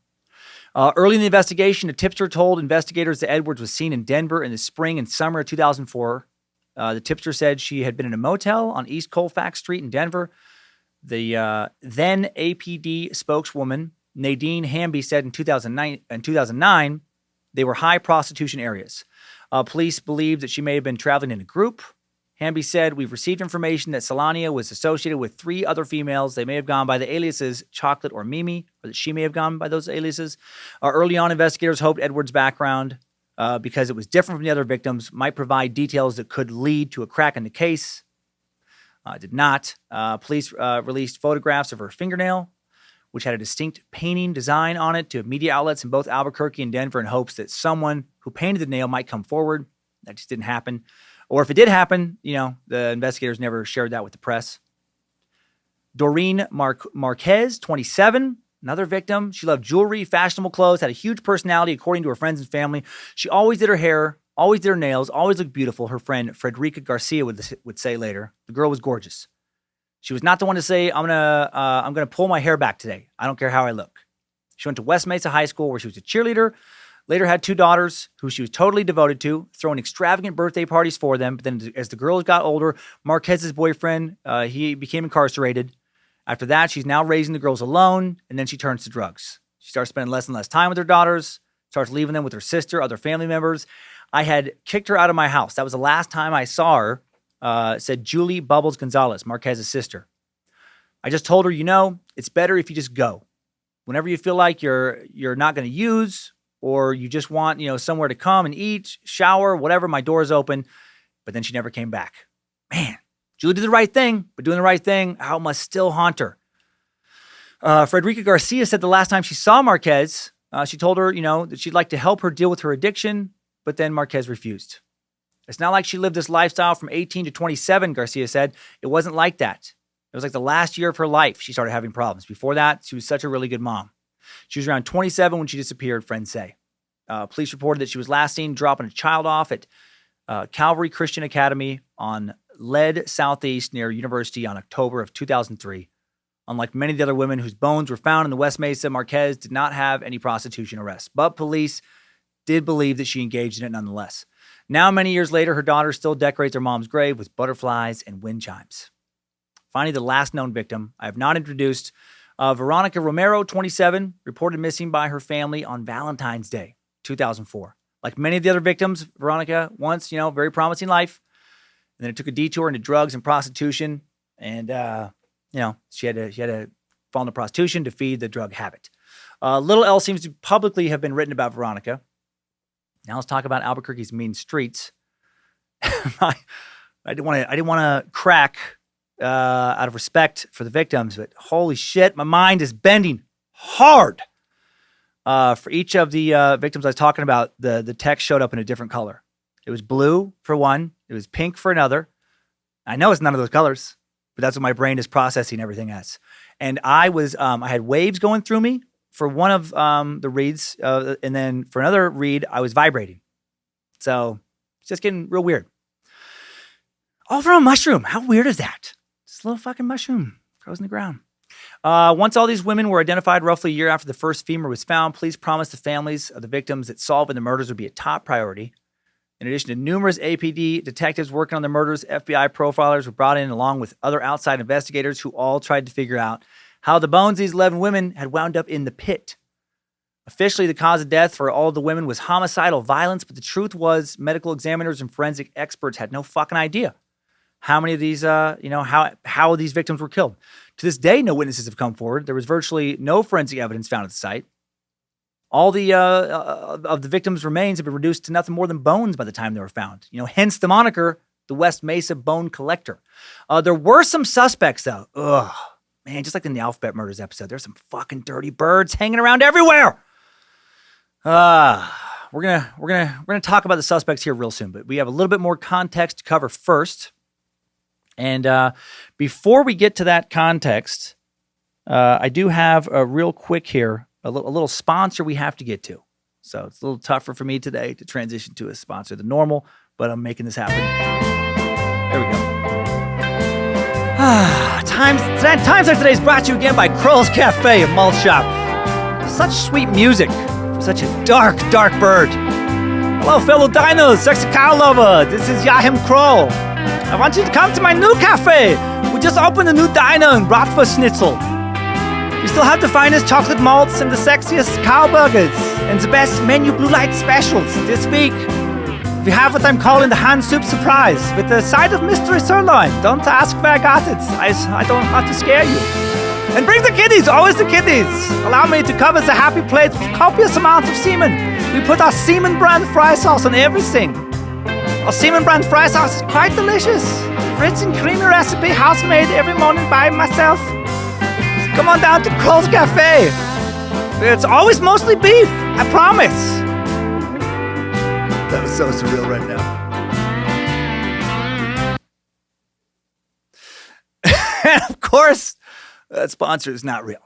Early in the investigation, a tipster told investigators that Edwards was seen in Denver in the spring and summer of 2004. The tipster said she had been in a motel on East Colfax Street in Denver. The then APD spokeswoman, Nadine Hamby, said in 2009 they were high prostitution areas. Police believed that she may have been traveling in a group. Hamby said, "We've received information that Solania was associated with 3 other females. They may have gone by the aliases Chocolate or Mimi, or that she may have gone by those aliases." Early on, investigators hoped Edwards' background, because it was different from the other victims, might provide details that could lead to a crack in the case. Did not. Police released photographs of her fingernail, which had a distinct painting design on it, to media outlets in both Albuquerque and Denver in hopes that someone who painted the nail might come forward. That just didn't happen. Or if it did happen, the investigators never shared that with the press. Doreen Marquez, 27, another victim. She loved jewelry, fashionable clothes, had a huge personality according to her friends and family. She always did her hair, always did her nails, always looked beautiful. Her friend Frederica Garcia would say later. The girl was gorgeous. She was not the one to say, I'm gonna pull my hair back today. I don't care how I look. She went to West Mesa High School, where she was a cheerleader. Later had 2 daughters who she was totally devoted to, throwing extravagant birthday parties for them. But then as the girls got older, Marquez's boyfriend, he became incarcerated. After that, she's now raising the girls alone, and then she turns to drugs. She starts spending less and less time with her daughters, starts leaving them with her sister, other family members. I had kicked her out of my house. That was the last time I saw her, said Julie Bubbles Gonzalez, Marquez's sister. I just told her, it's better if you just go. Whenever you feel like you're not going to use, or you just want, somewhere to come and eat, shower, whatever, my door's open. But then she never came back. Man, Julie did the right thing, but doing the right thing, how it must still haunt her. Frederica Garcia said the last time she saw Marquez, she told her, that she'd like to help her deal with her addiction, but then Marquez refused. It's not like she lived this lifestyle from 18 to 27, Garcia said. It wasn't like that. It was like the last year of her life she started having problems. Before that, she was such a really good mom. She was around 27 when she disappeared, friends say. Police reported that she was last seen dropping a child off at Calvary Christian Academy on Lead Southeast near University on October of 2003. Unlike many of the other women whose bones were found in the West Mesa, Marquez did not have any prostitution arrests, but police did believe that she engaged in it nonetheless. Now, many years later, her daughter still decorates her mom's grave with butterflies and wind chimes. Finally, the last known victim I have not introduced, Veronica Romero, 27, reported missing by her family on Valentine's Day, 2004. Like many of the other victims, Veronica once, very promising life. And then it took a detour into drugs and prostitution. And, she had to fall into prostitution to feed the drug habit. Little else seems to publicly have been written about Veronica. Now let's talk about Albuquerque's mean streets. I didn't want to crack out of respect for the victims, but holy shit, my mind is bending hard. For each of the victims I was talking about, the text showed up in a different color. It was blue for one. It was pink for another. I know it's none of those colors, but that's what my brain is processing everything as. And I had waves going through me for one of the reads, and then for another read, I was vibrating. So it's just getting real weird. All from a mushroom. How weird is that? Just a little fucking mushroom grows in the ground. Once all these women were identified roughly a year after the first femur was found, police promised the families of the victims that solving the murders would be a top priority. In addition to numerous APD detectives working on the murders, FBI profilers were brought in along with other outside investigators who all tried to figure out how the bones of these 11 women had wound up in the pit. Officially, the cause of death for all of the women was homicidal violence, but the truth was medical examiners and forensic experts had no fucking idea how many of these, how these victims were killed. To this day, no witnesses have come forward. There was virtually no forensic evidence found at the site. All the of the victims' remains have been reduced to nothing more than bones by the time they were found. Hence the moniker, the West Mesa Bone Collector. There were some suspects, though. Ugh, man, just like in the Alphabet Murders episode, there's some fucking dirty birds hanging around everywhere. We're gonna talk about the suspects here real soon, but we have a little bit more context to cover first. And before we get to that context, I do have a real quick here. A little sponsor we have to get to. So it's a little tougher for me today to transition to a sponsor than normal, but I'm making this happen. There we go. Timesuck today is brought to you again by Kroll's Cafe and Malt Shop. Such sweet music for such a dark, dark bird. Hello, fellow dinos, sexy cow lover. This is Yahim Kroll. I want you to come to my new cafe. We just opened a new diner in Bratwurst Schnitzel. We still have the finest chocolate malts and the sexiest cow burgers and the best menu blue light specials this week. We have what I'm calling the hand soup surprise with the side of mystery sirloin. Don't ask where I got it. I don't have to scare you. And bring the kiddies, always the kiddies. Allow me to cover the happy plate with copious amounts of semen. We put our semen brand fry sauce on everything. Our semen brand fry sauce is quite delicious. Rich and creamy recipe, house made every morning by myself. Come on down to Kroll's Cafe. It's always mostly beef, I promise. That was so surreal right now. And of course, that sponsor is not real.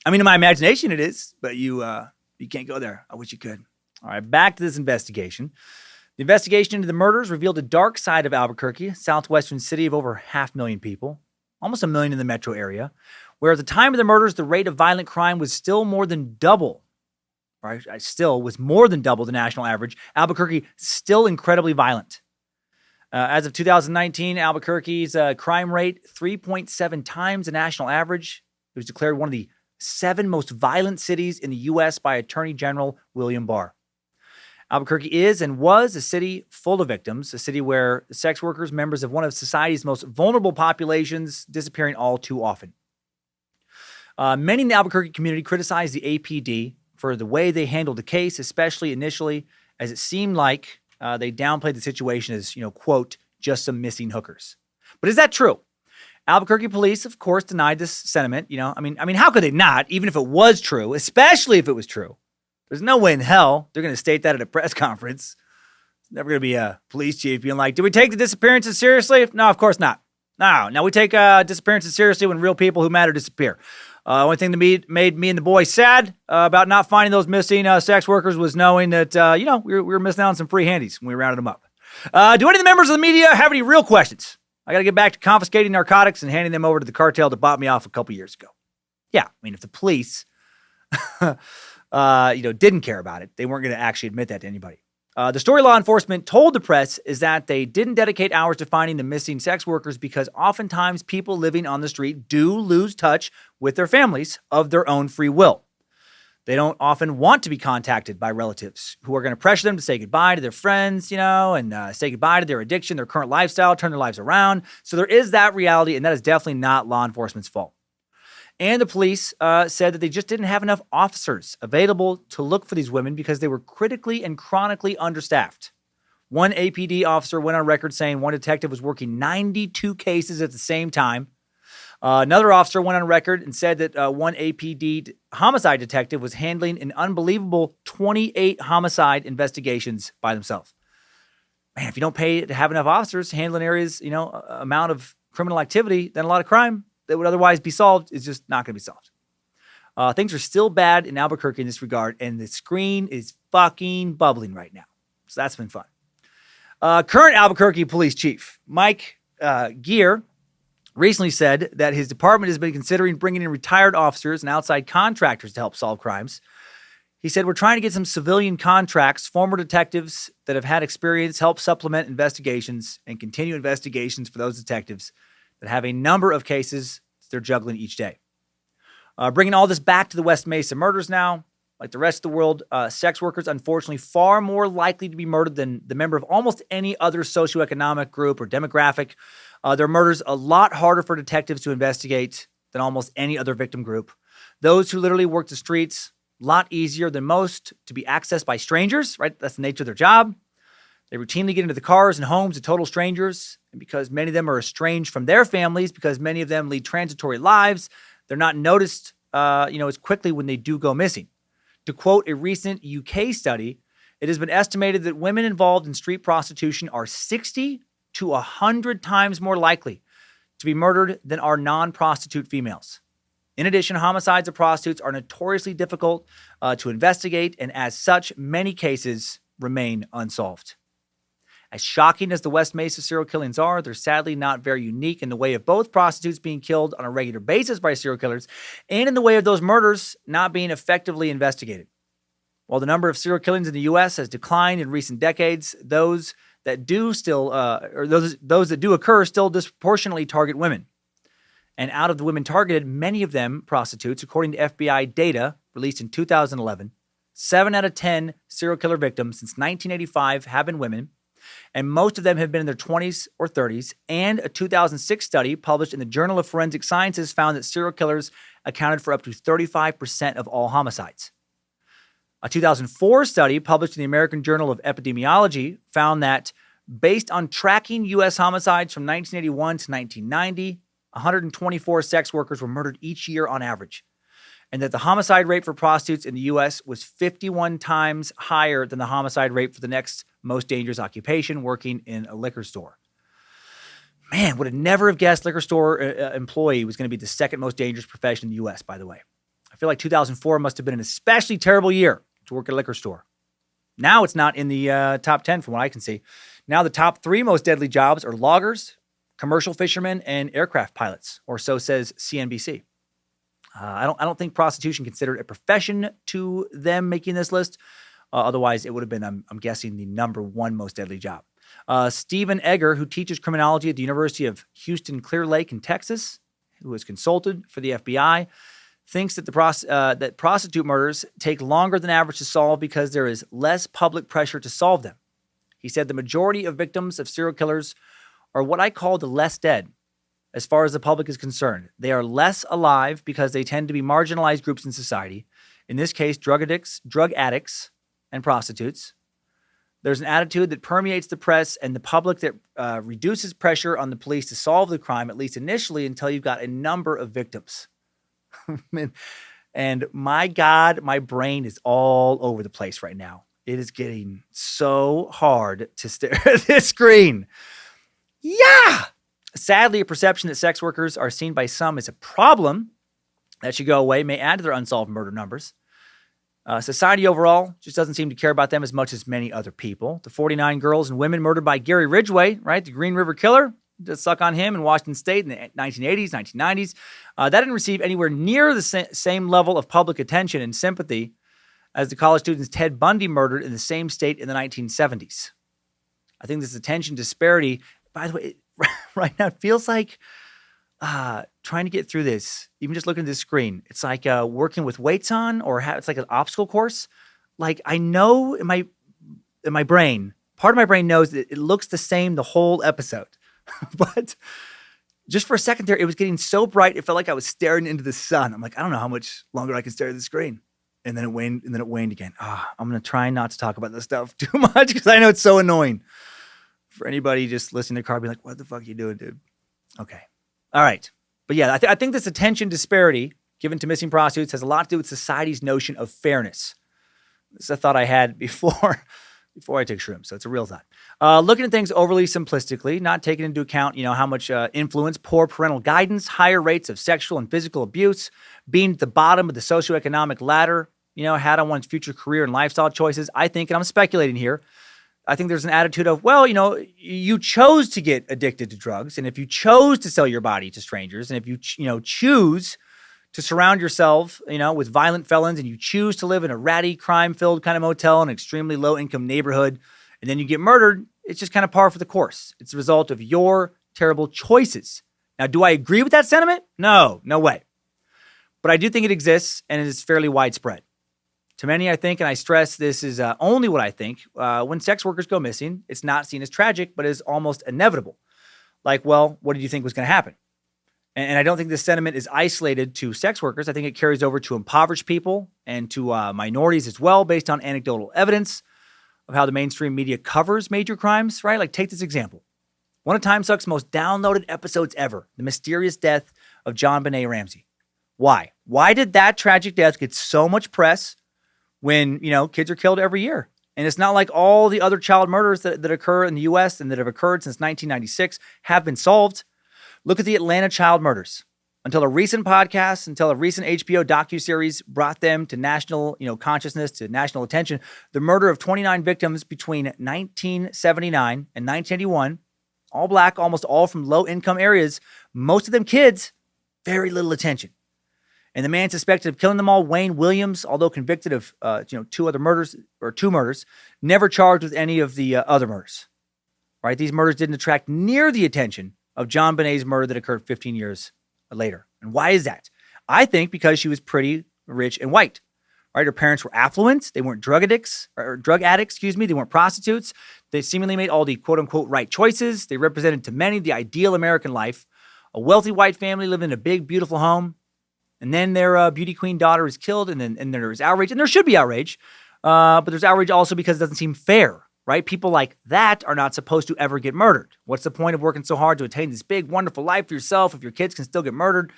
I mean, in my imagination it is, but you can't go there. I wish you could. All right, back to this investigation. The investigation into the murders revealed a dark side of Albuquerque, a southwestern city of over 500,000 people, almost 1 million in the metro area, where at the time of the murders, the rate of violent crime was still more than double. Right? Still was more than double the national average. Albuquerque still incredibly violent. As of 2019, Albuquerque's crime rate 3.7 times the national average. It was declared one of the 7 most violent cities in the U.S. by Attorney General William Barr. Albuquerque is and was a city full of victims, a city where sex workers, members of one of society's most vulnerable populations, disappearing all too often. Many in the Albuquerque community criticized the APD for the way they handled the case, especially initially, as it seemed like they downplayed the situation as, quote, just some missing hookers. But is that true? Albuquerque police, of course, denied this sentiment. I mean, how could they not, even if it was true, especially if it was true? There's no way in hell they're going to state that at a press conference. It's never going to be a police chief being like, did we take the disappearances seriously? No, of course not. No, we take disappearances seriously when real people who matter disappear. Only thing that made me and the boys sad about not finding those missing sex workers was knowing that, we were missing out on some free handies when we rounded them up. Do any of the members of the media have any real questions? I got to get back to confiscating narcotics and handing them over to the cartel that bought me off a couple years ago. Yeah, I mean, if the police, didn't care about it, they weren't going to actually admit that to anybody. The story law enforcement told the press is that they didn't dedicate hours to finding the missing sex workers because oftentimes people living on the street do lose touch with their families of their own free will. They don't often want to be contacted by relatives who are going to pressure them to say goodbye to their friends, and say goodbye to their addiction, their current lifestyle, turn their lives around. So there is that reality, and that is definitely not law enforcement's fault. And the police said that they just didn't have enough officers available to look for these women because they were critically and chronically understaffed. One APD officer went on record saying one detective was working 92 cases at the same time. Another officer went on record and said that one APD homicide detective was handling an unbelievable 28 homicide investigations by themselves. Man, if you don't pay to have enough officers handling areas, amount of criminal activity, then a lot of crime that would otherwise be solved is just not going to be solved. Things are still bad in Albuquerque in this regard, and the screen is fucking bubbling right now. So that's been fun. Current Albuquerque police chief, Mike Gear, recently said that his department has been considering bringing in retired officers and outside contractors to help solve crimes. He said, we're trying to get some civilian contracts, former detectives that have had experience help supplement investigations and continue investigations for those detectives that have a number of cases they're juggling each day. Bringing all this back to the West Mesa murders now, like the rest of the world, sex workers, unfortunately, far more likely to be murdered than the member of almost any other socioeconomic group or demographic. Their murders a lot harder for detectives to investigate than almost any other victim group. Those who literally work the streets, a lot easier than most to be accessed by strangers, right? That's the nature of their job. They routinely get into the cars and homes of total strangers. And because many of them are estranged from their families, because many of them lead transitory lives, they're not noticed, as quickly when they do go missing. To quote a recent UK study, it has been estimated that women involved in street prostitution are 60 to 100 times more likely to be murdered than are non-prostitute females. In addition, homicides of prostitutes are notoriously difficult to investigate, and as such, many cases remain unsolved. As shocking as the West Mesa serial killings are, they're sadly not very unique in the way of both prostitutes being killed on a regular basis by serial killers and in the way of those murders not being effectively investigated. While the number of serial killings in the U.S. has declined in recent decades, those that do occur still disproportionately target women. And out of the women targeted, many of them prostitutes, according to FBI data released in 2011. 7 out of 10 serial killer victims since 1985 have been women, and most of them have been in their 20s or 30s. And a 2006 study published in the Journal of Forensic Sciences found that serial killers accounted for up to 35% of all homicides. A 2004 study published in the American Journal of Epidemiology found that, based on tracking U.S. homicides from 1981 to 1990, 124 sex workers were murdered each year on average, and that the homicide rate for prostitutes in the U.S. was 51 times higher than the homicide rate for the next most dangerous occupation, working in a liquor store. Man, would have never have guessed liquor store employee was going to be the second most dangerous profession in the U.S., by the way. I feel like 2004 must have been an especially terrible year to work at a liquor store. Now it's not in the top 10 from what I can see. Now the top 3 most deadly jobs are loggers, commercial fishermen, and aircraft pilots, or so says CNBC. I don't think prostitution considered a profession to them making this list. Otherwise, it would have been, I'm guessing, the number 1 most deadly job. Stephen Egger, who teaches criminology at the University of Houston Clear Lake in Texas, who has consulted for the FBI, thinks that that prostitute murders take longer than average to solve because there is less public pressure to solve them. He said the majority of victims of serial killers are what I call the less dead. As far as the public is concerned, they are less alive because they tend to be marginalized groups in society. In this case, drug addicts, and prostitutes. There's an attitude that permeates the press and the public that reduces pressure on the police to solve the crime, at least initially, until you've got a number of victims. And my God, my brain is all over the place right now. It is getting so hard to stare at this screen. Yeah! Sadly, a perception that sex workers are seen by some as a problem that should go away may add to their unsolved murder numbers. Society overall just doesn't seem to care about them as much as many other people. The 49 girls and women murdered by Gary Ridgway, right, the Green River Killer, to suck on him in Washington State in the 1980s, 1990s, that didn't receive anywhere near the same level of public attention and sympathy as the college students Ted Bundy murdered in the same state in the 1970s. I think this attention disparity, by the way, right now it feels like trying to get through this, even just looking at this screen, it's like working with weights on, or it's like an obstacle course. Like, I know in my brain, part of my brain knows that it looks the same the whole episode. But just for a second there, it was getting so bright, it felt like I was staring into the sun. I'm like, I don't know how much longer I can stare at the screen. And then it waned again. I'm going to try not to talk about this stuff too much because I know it's so annoying. For anybody just listening to the car, be like, what the fuck are you doing, dude? Okay. All right. But yeah, I think this attention disparity given to missing prostitutes has a lot to do with society's notion of fairness. This is a thought I had before I took shrooms, so it's a real thought. Looking at things overly simplistically, not taking into account, how much influence poor parental guidance, higher rates of sexual and physical abuse, being at the bottom of the socioeconomic ladder, had on one's future career and lifestyle choices. I think, and I'm speculating here, I think there's an attitude of, well, you chose to get addicted to drugs. And if you chose to sell your body to strangers, and if you, choose to surround yourself, with violent felons, and you choose to live in a ratty, crime-filled kind of motel in an extremely low-income neighborhood, and then you get murdered, it's just kind of par for the course. It's the result of your terrible choices. Now, do I agree with that sentiment? No way. But I do think it exists, and it is fairly widespread. To many, I think, and I stress this is only what I think, when sex workers go missing, it's not seen as tragic, but is almost inevitable. Like, well, what did you think was going to happen? And I don't think this sentiment is isolated to sex workers. I think it carries over to impoverished people and to minorities as well, based on anecdotal evidence of how the mainstream media covers major crimes, right? Like, take this example. One of Timesuck's most downloaded episodes ever, the mysterious death of JonBenet Ramsey. Why? Why did that tragic death get so much press when, kids are killed every year? And it's not like all the other child murders that occur in the U.S. and that have occurred since 1996 have been solved. Look at the Atlanta child murders. Until a recent podcast, until a recent HBO docuseries brought them to national, consciousness, to national attention, the murder of 29 victims between 1979 and 1981, all black, almost all from low-income areas, most of them kids, very little attention. And the man suspected of killing them all, Wayne Williams, although convicted of, two murders, never charged with any of the other murders. Right? These murders didn't attract near the attention of JonBenet's murder that occurred 15 years later. And why is that? I think because she was pretty rich and white. Right? Her parents were affluent. They weren't drug addicts. They weren't prostitutes. They seemingly made all the quote-unquote right choices. They represented to many the ideal American life. A wealthy white family living in a big, beautiful home. And then their beauty queen daughter is killed, and there is outrage. And there should be outrage. But there's outrage also because it doesn't seem fair, right? People like that are not supposed to ever get murdered. What's the point of working so hard to attain this big, wonderful life for yourself if your kids can still get murdered?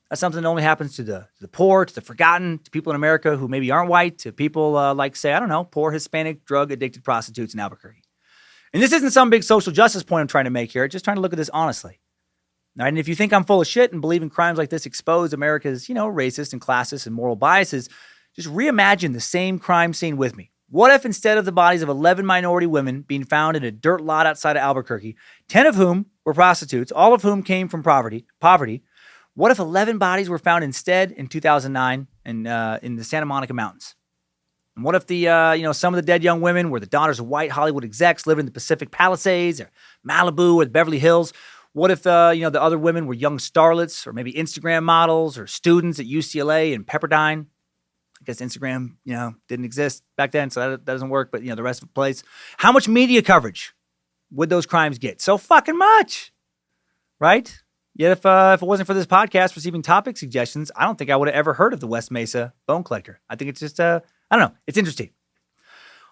That's something that only happens to the poor, to the forgotten, to people in America who maybe aren't white, to people like, say, poor Hispanic drug-addicted prostitutes in Albuquerque. And this isn't some big social justice point I'm trying to make here. Just trying to look at this honestly. All right, and if you think I'm full of shit and believe in crimes like this expose America's, racist and classist and moral biases, just reimagine the same crime scene with me. What if instead of the bodies of 11 minority women being found in a dirt lot outside of Albuquerque, 10 of whom were prostitutes, all of whom came from poverty, what if 11 bodies were found instead in 2009 in the Santa Monica Mountains? And what if some of the dead young women were the daughters of white Hollywood execs living in the Pacific Palisades or Malibu or the Beverly Hills? What if, the other women were young starlets or maybe Instagram models or students at UCLA and Pepperdine? I guess Instagram, didn't exist back then, so that doesn't work, but, the rest of the place. How much media coverage would those crimes get? So fucking much, right? Yet if it wasn't for this podcast receiving topic suggestions, I don't think I would have ever heard of the West Mesa Bone Collector. I think it's just, it's interesting.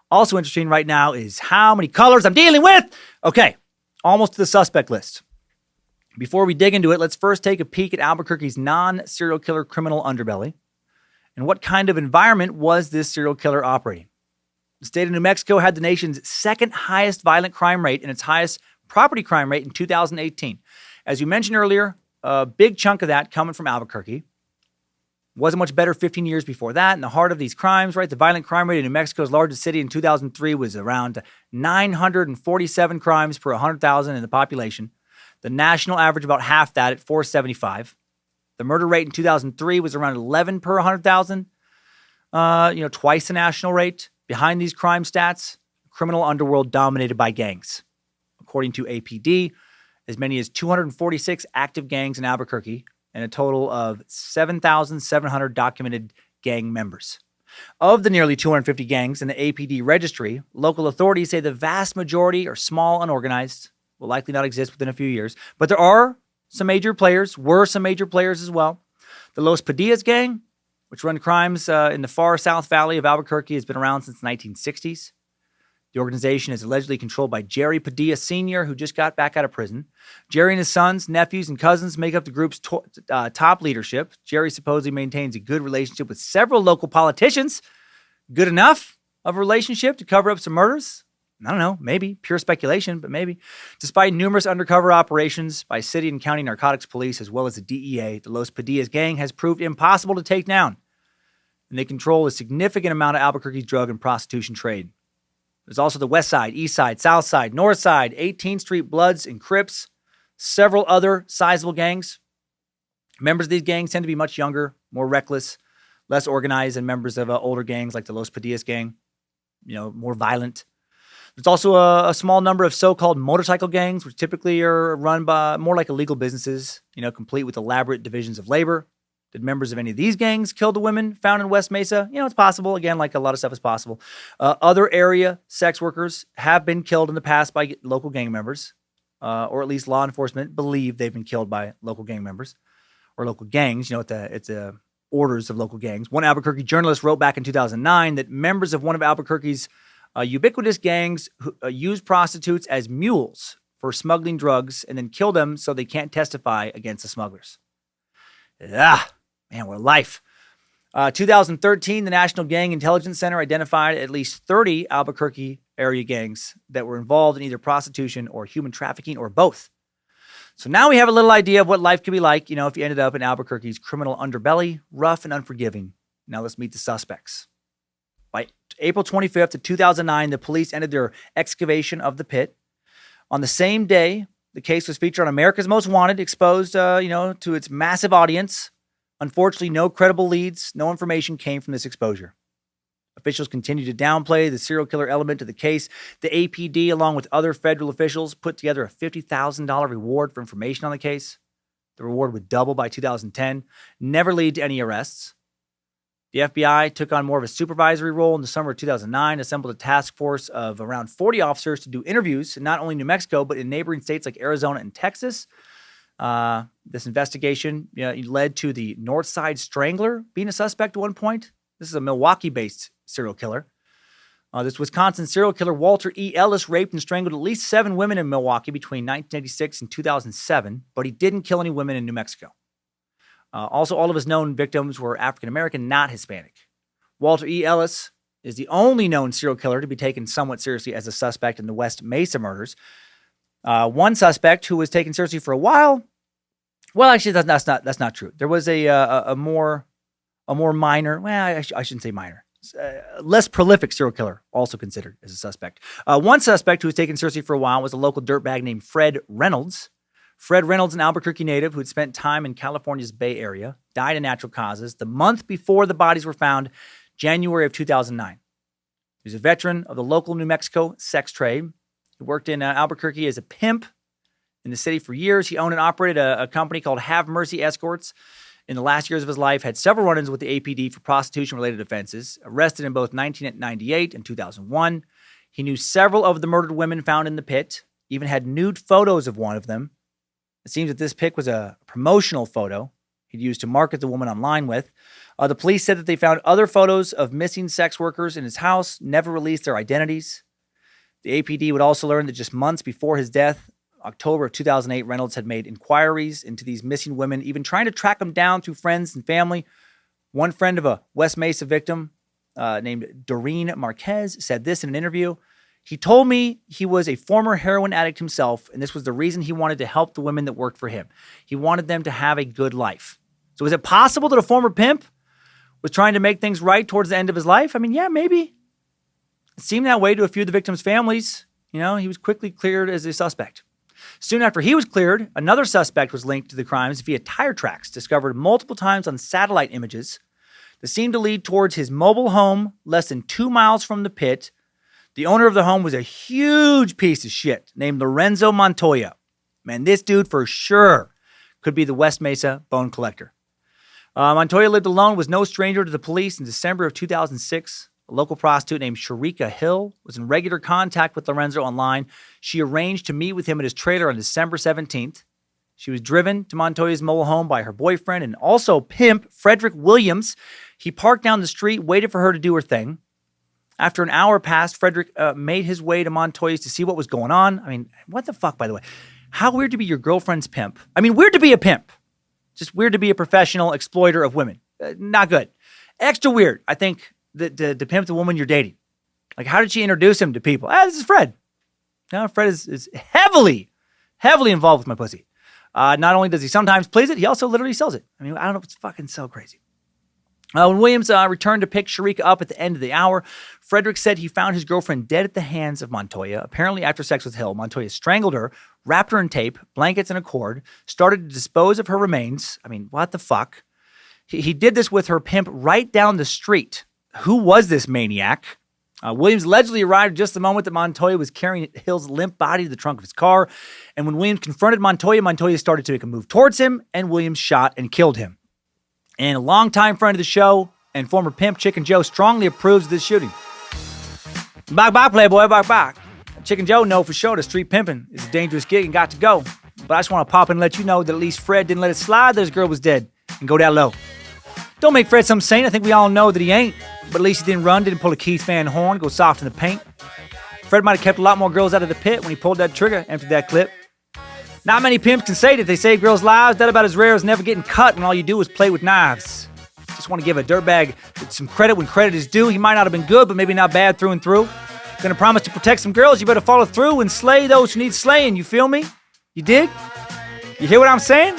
Also interesting right now is how many colors I'm dealing with. Okay, almost to the suspect list. Before we dig into it, let's first take a peek at Albuquerque's non-serial killer criminal underbelly. And what kind of environment was this serial killer operating? The state of New Mexico had the nation's second highest violent crime rate and its highest property crime rate in 2018. As you mentioned earlier, a big chunk of that coming from Albuquerque. Wasn't much better 15 years before that. In the heart of these crimes, right, the violent crime rate in New Mexico's largest city in 2003 was around 947 crimes per 100,000 in the population. The national average about half that at 475. The murder rate in 2003 was around 11 per 100,000. Twice the national rate. Behind these crime stats, criminal underworld dominated by gangs. According to APD, as many as 246 active gangs in Albuquerque and a total of 7,700 documented gang members. Of the nearly 250 gangs in the APD registry, local authorities say the vast majority are small, unorganized, will likely not exist within a few years. But there were some major players as well. The Los Padillas gang, which run crimes in the far South Valley of Albuquerque, has been around since the 1960s. The organization is allegedly controlled by Jerry Padilla Sr., who just got back out of prison. Jerry and his sons, nephews, and cousins make up the group's top leadership. Jerry supposedly maintains a good relationship with several local politicians. Good enough of a relationship to cover up some murders? I don't know, maybe. Pure speculation, but maybe. Despite numerous undercover operations by city and county narcotics police as well as the DEA, the Los Padillas gang has proved impossible to take down. And they control a significant amount of Albuquerque's drug and prostitution trade. There's also the West Side, East Side, South Side, North Side, 18th Street Bloods and Crips, several other sizable gangs. Members of these gangs tend to be much younger, more reckless, less organized than members of older gangs like the Los Padillas gang, more violent. There's also a small number of so-called motorcycle gangs, which typically are run by more like illegal businesses, complete with elaborate divisions of labor. Did members of any of these gangs kill the women found in West Mesa? It's possible. Again, like a lot of stuff is possible. Other area sex workers have been killed in the past by local gang members, or at least law enforcement believe they've been killed by local gang members or local gangs. It's orders of local gangs. One Albuquerque journalist wrote back in 2009 that members of one of Albuquerque's ubiquitous gangs use prostitutes as mules for smuggling drugs and then kill them so they can't testify against the smugglers. Man, what a life. 2013, the National Gang Intelligence Center identified at least 30 Albuquerque area gangs that were involved in either prostitution or human trafficking or both. So now we have a little idea of what life could be like, if you ended up in Albuquerque's criminal underbelly, rough and unforgiving. Now let's meet the suspects. By April 25th of 2009, the police ended their excavation of the pit. On the same day, the case was featured on America's Most Wanted, exposed, to its massive audience. Unfortunately, no credible leads, no information came from this exposure. Officials continue to downplay the serial killer element to the case. The APD, along with other federal officials, put together a $50,000 reward for information on the case. The reward would double by 2010, never lead to any arrests. The FBI took on more of a supervisory role in the summer of 2009, assembled a task force of around 40 officers to do interviews in not only New Mexico, but in neighboring states like Arizona and Texas. This investigation led to the North Side Strangler being a suspect at one point. This is a Milwaukee-based serial killer. This Wisconsin serial killer, Walter E. Ellis, raped and strangled at least 7 women in Milwaukee between 1986 and 2007, but he didn't kill any women in New Mexico. Also, all of his known victims were African-American, not Hispanic. Walter E. Ellis is the only known serial killer to be taken somewhat seriously as a suspect in the West Mesa murders. One suspect who was taken seriously for a while. Well, actually, that's not true. There was a more minor. Well, I shouldn't say minor. Less prolific serial killer also considered as a suspect. One suspect who was taken seriously for a while was a local dirtbag named Fred Reynolds. Fred Reynolds, an Albuquerque native who had spent time in California's Bay Area, died of natural causes the month before the bodies were found, January of 2009. He was a veteran of the local New Mexico sex trade. He worked in Albuquerque as a pimp in the city for years. He owned and operated a company called Have Mercy Escorts. In the last years of his life, had several run-ins with the APD for prostitution-related offenses, arrested in both 1998 and 2001. He knew several of the murdered women found in the pit, even had nude photos of one of them. It seems that this pic was a promotional photo he'd used to market the woman online with. The police said that they found other photos of missing sex workers in his house, never released their identities. The APD would also learn that just months before his death, October of 2008, Reynolds had made inquiries into these missing women, even trying to track them down through friends and family. One friend of a West Mesa victim named Doreen Marquez said this in an interview. He told me he was a former heroin addict himself, and this was the reason he wanted to help the women that worked for him. He wanted them to have a good life. So is it possible that a former pimp was trying to make things right towards the end of his life? I mean, yeah, maybe. It seemed that way to a few of the victims' families. He was quickly cleared as a suspect. Soon after he was cleared, another suspect was linked to the crimes via tire tracks discovered multiple times on satellite images that seemed to lead towards his mobile home less than 2 miles from the pit. The owner of the home was a huge piece of shit named Lorenzo Montoya. Man, this dude for sure could be the West Mesa Bone Collector. Montoya lived alone, was no stranger to the police. In December of 2006, a local prostitute named Sharika Hill was in regular contact with Lorenzo online. She arranged to meet with him at his trailer on December 17th. She was driven to Montoya's mobile home by her boyfriend and also pimp Frederick Williams. He parked down the street, waited for her to do her thing. After an hour passed, Frederick made his way to Montoya's to see what was going on. I mean, what the fuck, by the way? How weird to be your girlfriend's pimp. I mean, weird to be a pimp. Just weird to be a professional exploiter of women. Not good. Extra weird, I think, to pimp the woman you're dating. Like, how did she introduce him to people? This is Fred. No, Fred is heavily involved with my pussy. Not only does he sometimes please it, he also literally sells it. I mean, I don't know. It's fucking so crazy. When Williams returned to pick Sharika up at the end of the hour, Frederick said he found his girlfriend dead at the hands of Montoya. Apparently, after sex with Hill, Montoya strangled her, wrapped her in tape, blankets, and a cord, started to dispose of her remains. I mean, what the fuck? He did this with her pimp right down the street. Who was this maniac? Williams allegedly arrived just the moment that Montoya was carrying Hill's limp body to the trunk of his car. And when Williams confronted Montoya, Montoya started to make a move towards him, and Williams shot and killed him. And a longtime friend of the show and former pimp, Chicken Joe, strongly approves of this shooting. Bye, playboy, bye. Chicken Joe know for sure that street pimping is a dangerous gig and got to go. But I just want to pop in and let you know that at least Fred didn't let it slide that his girl was dead and go that low. Don't make Fred some saint. I think we all know that he ain't. But at least he didn't run, didn't pull a Keith Van Horn, go soft in the paint. Fred might have kept a lot more girls out of the pit when he pulled that trigger, emptied that clip. Not many pimps can say that they save girls' lives. That about as rare as never getting cut when all you do is play with knives. Just want to give a dirtbag some credit when credit is due. He might not have been good, but maybe not bad through and through. Gonna promise to protect some girls, you better follow through and slay those who need slaying. You feel me? You dig? You hear what I'm saying?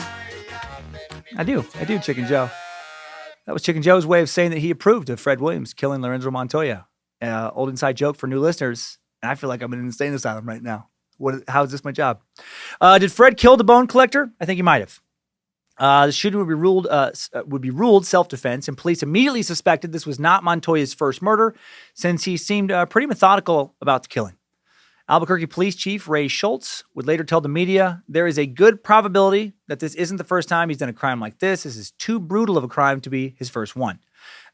I do, Chicken Joe. That was Chicken Joe's way of saying that he approved of Fred Williams killing Lorenzo Montoya. Old inside joke for new listeners. And I feel like I'm in an insane asylum right now. How is this my job? Did Fred kill the bone collector? I think he might have. The shooting would be ruled self-defense, and police immediately suspected this was not Montoya's first murder, since he seemed pretty methodical about the killing. Albuquerque Police Chief Ray Schultz would later tell the media, there is a good probability that this isn't the first time he's done a crime like this. This is too brutal of a crime to be his first one.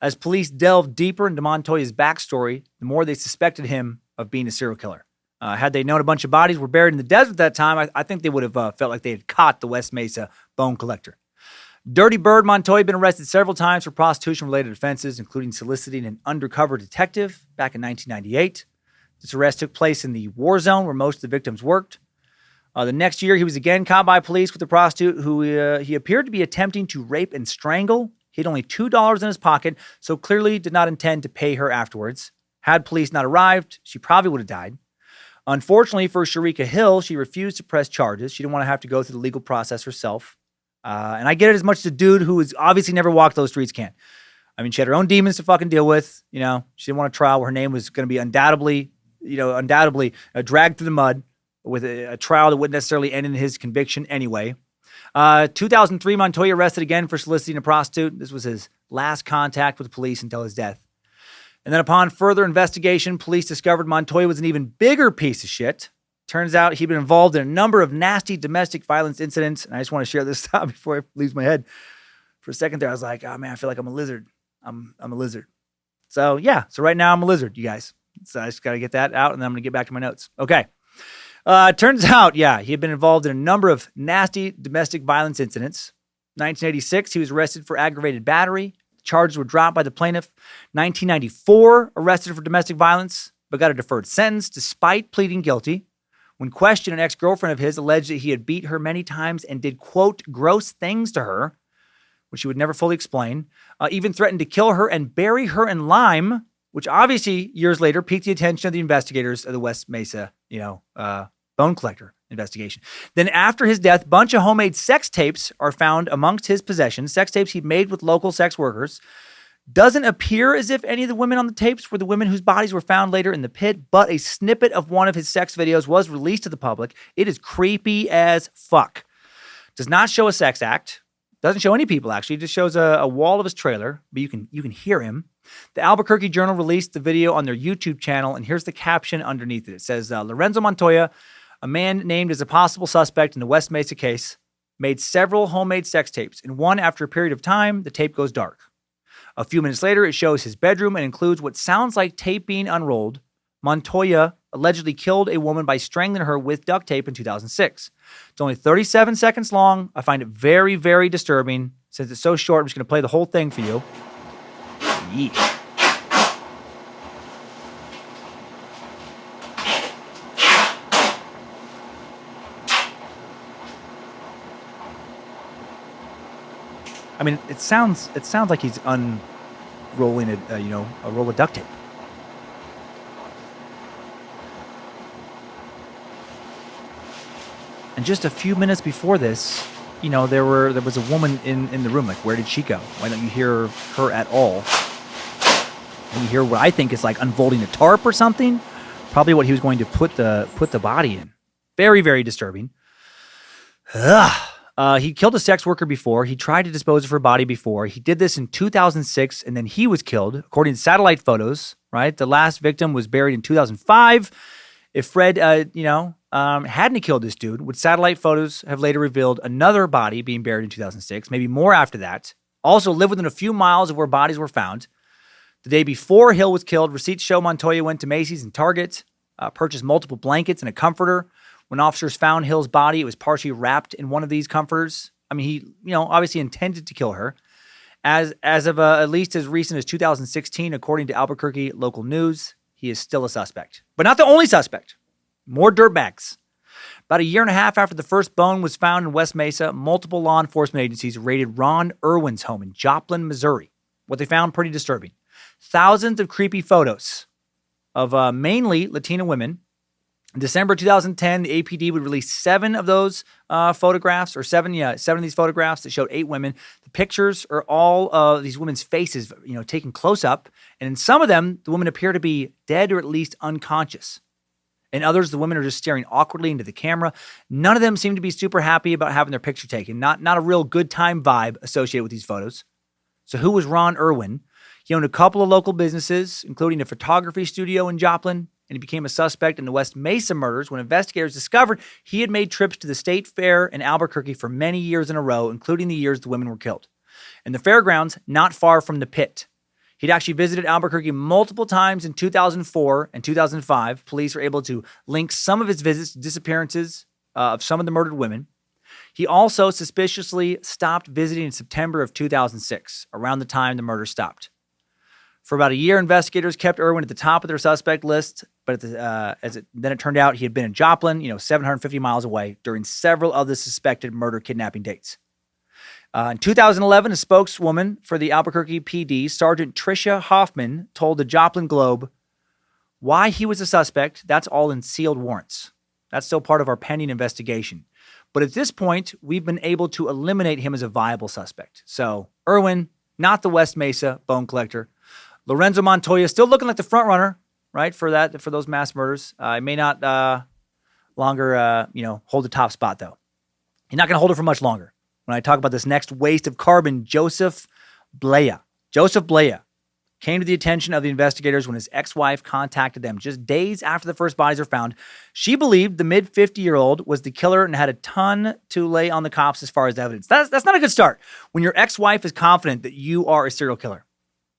As police delved deeper into Montoya's backstory, the more they suspected him of being a serial killer. Had they known a bunch of bodies were buried in the desert at that time, I think they would have felt like they had caught the West Mesa Bone Collector. Dirty Bird Montoya had been arrested several times for prostitution-related offenses, including soliciting an undercover detective back in 1998. This arrest took place in the war zone where most of the victims worked. The next year, he was again caught by police with a prostitute who he appeared to be attempting to rape and strangle. He had only $2 in his pocket, so clearly did not intend to pay her afterwards. Had police not arrived, she probably would have died. Unfortunately for Sharika Hill, she refused to press charges. She didn't want to have to go through the legal process herself. And I get it as much as a dude who has obviously never walked those streets can. I mean, she had her own demons to fucking deal with. You know, she didn't want a trial where her name was going to be undoubtedly dragged through the mud with a trial that wouldn't necessarily end in his conviction anyway. 2003, Montoya arrested again for soliciting a prostitute. This was his last contact with police until his death. And then upon further investigation, police discovered Montoya was an even bigger piece of shit. Turns out he'd been involved in a number of nasty domestic violence incidents. And I just want to share this thought before it leaves my head. For a second there, I was like, oh man, I feel like I'm a lizard. I'm a lizard. So yeah, so right now I'm a lizard, you guys. So I just got to get that out, and then I'm going to get back to my notes. Okay. Turns out, yeah, he had been involved in a number of nasty domestic violence incidents. 1986, he was arrested for aggravated battery. Charges were dropped by the plaintiff. 1994, arrested for domestic violence, but got a deferred sentence despite pleading guilty. When questioned, an ex-girlfriend of his alleged that he had beat her many times and did, quote, gross things to her, which he would never fully explain, even threatened to kill her and bury her in lime, which obviously years later piqued the attention of the investigators of the West Mesa, Bone Collector investigation. Then after his death, a bunch of homemade sex tapes are found amongst his possessions, sex tapes he made with local sex workers. Doesn't appear as if any of the women on the tapes were the women whose bodies were found later in the pit, but a snippet of one of his sex videos was released to the public. It is creepy as fuck. Does not show a sex act. Doesn't show any people, actually. It just shows a wall of his trailer, but you can hear him. The Albuquerque Journal released the video on their YouTube channel, and here's the caption underneath it. It says, Lorenzo Montoya, a man named as a possible suspect in the West Mesa case, made several homemade sex tapes. In one, after a period of time, the tape goes dark. A few minutes later, it shows his bedroom and includes what sounds like tape being unrolled. Montoya allegedly killed a woman by strangling her with duct tape in 2006. It's only 37 seconds long. I find it very, very disturbing. Since it's so short, I'm just going to play the whole thing for you. Yeah. I mean, it sounds like he's unrolling a roll of duct tape. And just a few minutes before this, there was a woman in the room. Like, where did she go? Why don't you hear her at all? And you hear what I think is like unfolding a tarp or something. Probably what he was going to put the body in. Very, very disturbing. He killed a sex worker before. He tried to dispose of her body before. He did this in 2006, and then he was killed, according to satellite photos, right? The last victim was buried in 2005. If Fred, hadn't killed this dude, would satellite photos have later revealed another body being buried in 2006, maybe more after that? Also lived within a few miles of where bodies were found. The day before Hill was killed, receipts show Montoya went to Macy's and Target, purchased multiple blankets and a comforter. When officers found Hill's body, it was partially wrapped in one of these comforters. I mean, he, obviously intended to kill her. As of at least as recent as 2016, according to Albuquerque local news, he is still a suspect. But not the only suspect. More dirtbags. About a year and a half after the first bone was found in West Mesa, multiple law enforcement agencies raided Ron Irwin's home in Joplin, Missouri. What they found, pretty disturbing. Thousands of creepy photos of mainly Latina women. In December 2010, the APD would release 7 of those photographs, or 7 of these photographs that showed 8 women. The pictures are all of these women's faces, taken close up. And in some of them, the women appear to be dead or at least unconscious. In others, the women are just staring awkwardly into the camera. None of them seem to be super happy about having their picture taken. Not a real good time vibe associated with these photos. So who was Ron Irwin? He owned a couple of local businesses, including a photography studio in Joplin, and he became a suspect in the West Mesa murders when investigators discovered he had made trips to the state fair in Albuquerque for many years in a row, including the years the women were killed. And the fairgrounds, not far from the pit. He'd actually visited Albuquerque multiple times in 2004 and 2005. Police were able to link some of his visits to disappearances of some of the murdered women. He also suspiciously stopped visiting in September of 2006, around the time the murder stopped. For about a year, investigators kept Irwin at the top of their suspect list, but then it turned out he had been in Joplin, 750 miles away, during several of the suspected murder kidnapping dates. In 2011, a spokeswoman for the Albuquerque PD, Sergeant Tricia Hoffman, told the Joplin Globe why he was a suspect. That's all in sealed warrants. That's still part of our pending investigation. But at this point, we've been able to eliminate him as a viable suspect. So Irwin, not the West Mesa Bone Collector. Lorenzo Montoya still looking like the front runner, right, for those mass murders. He may not longer, hold the top spot, though. He's not going to hold it for much longer. When I talk about this next waste of carbon, Joseph Blea came to the attention of the investigators when his ex-wife contacted them just days after the first bodies were found. She believed the mid-50-year-old was the killer and had a ton to lay on the cops as far as evidence. That's not a good start when your ex-wife is confident that you are a serial killer.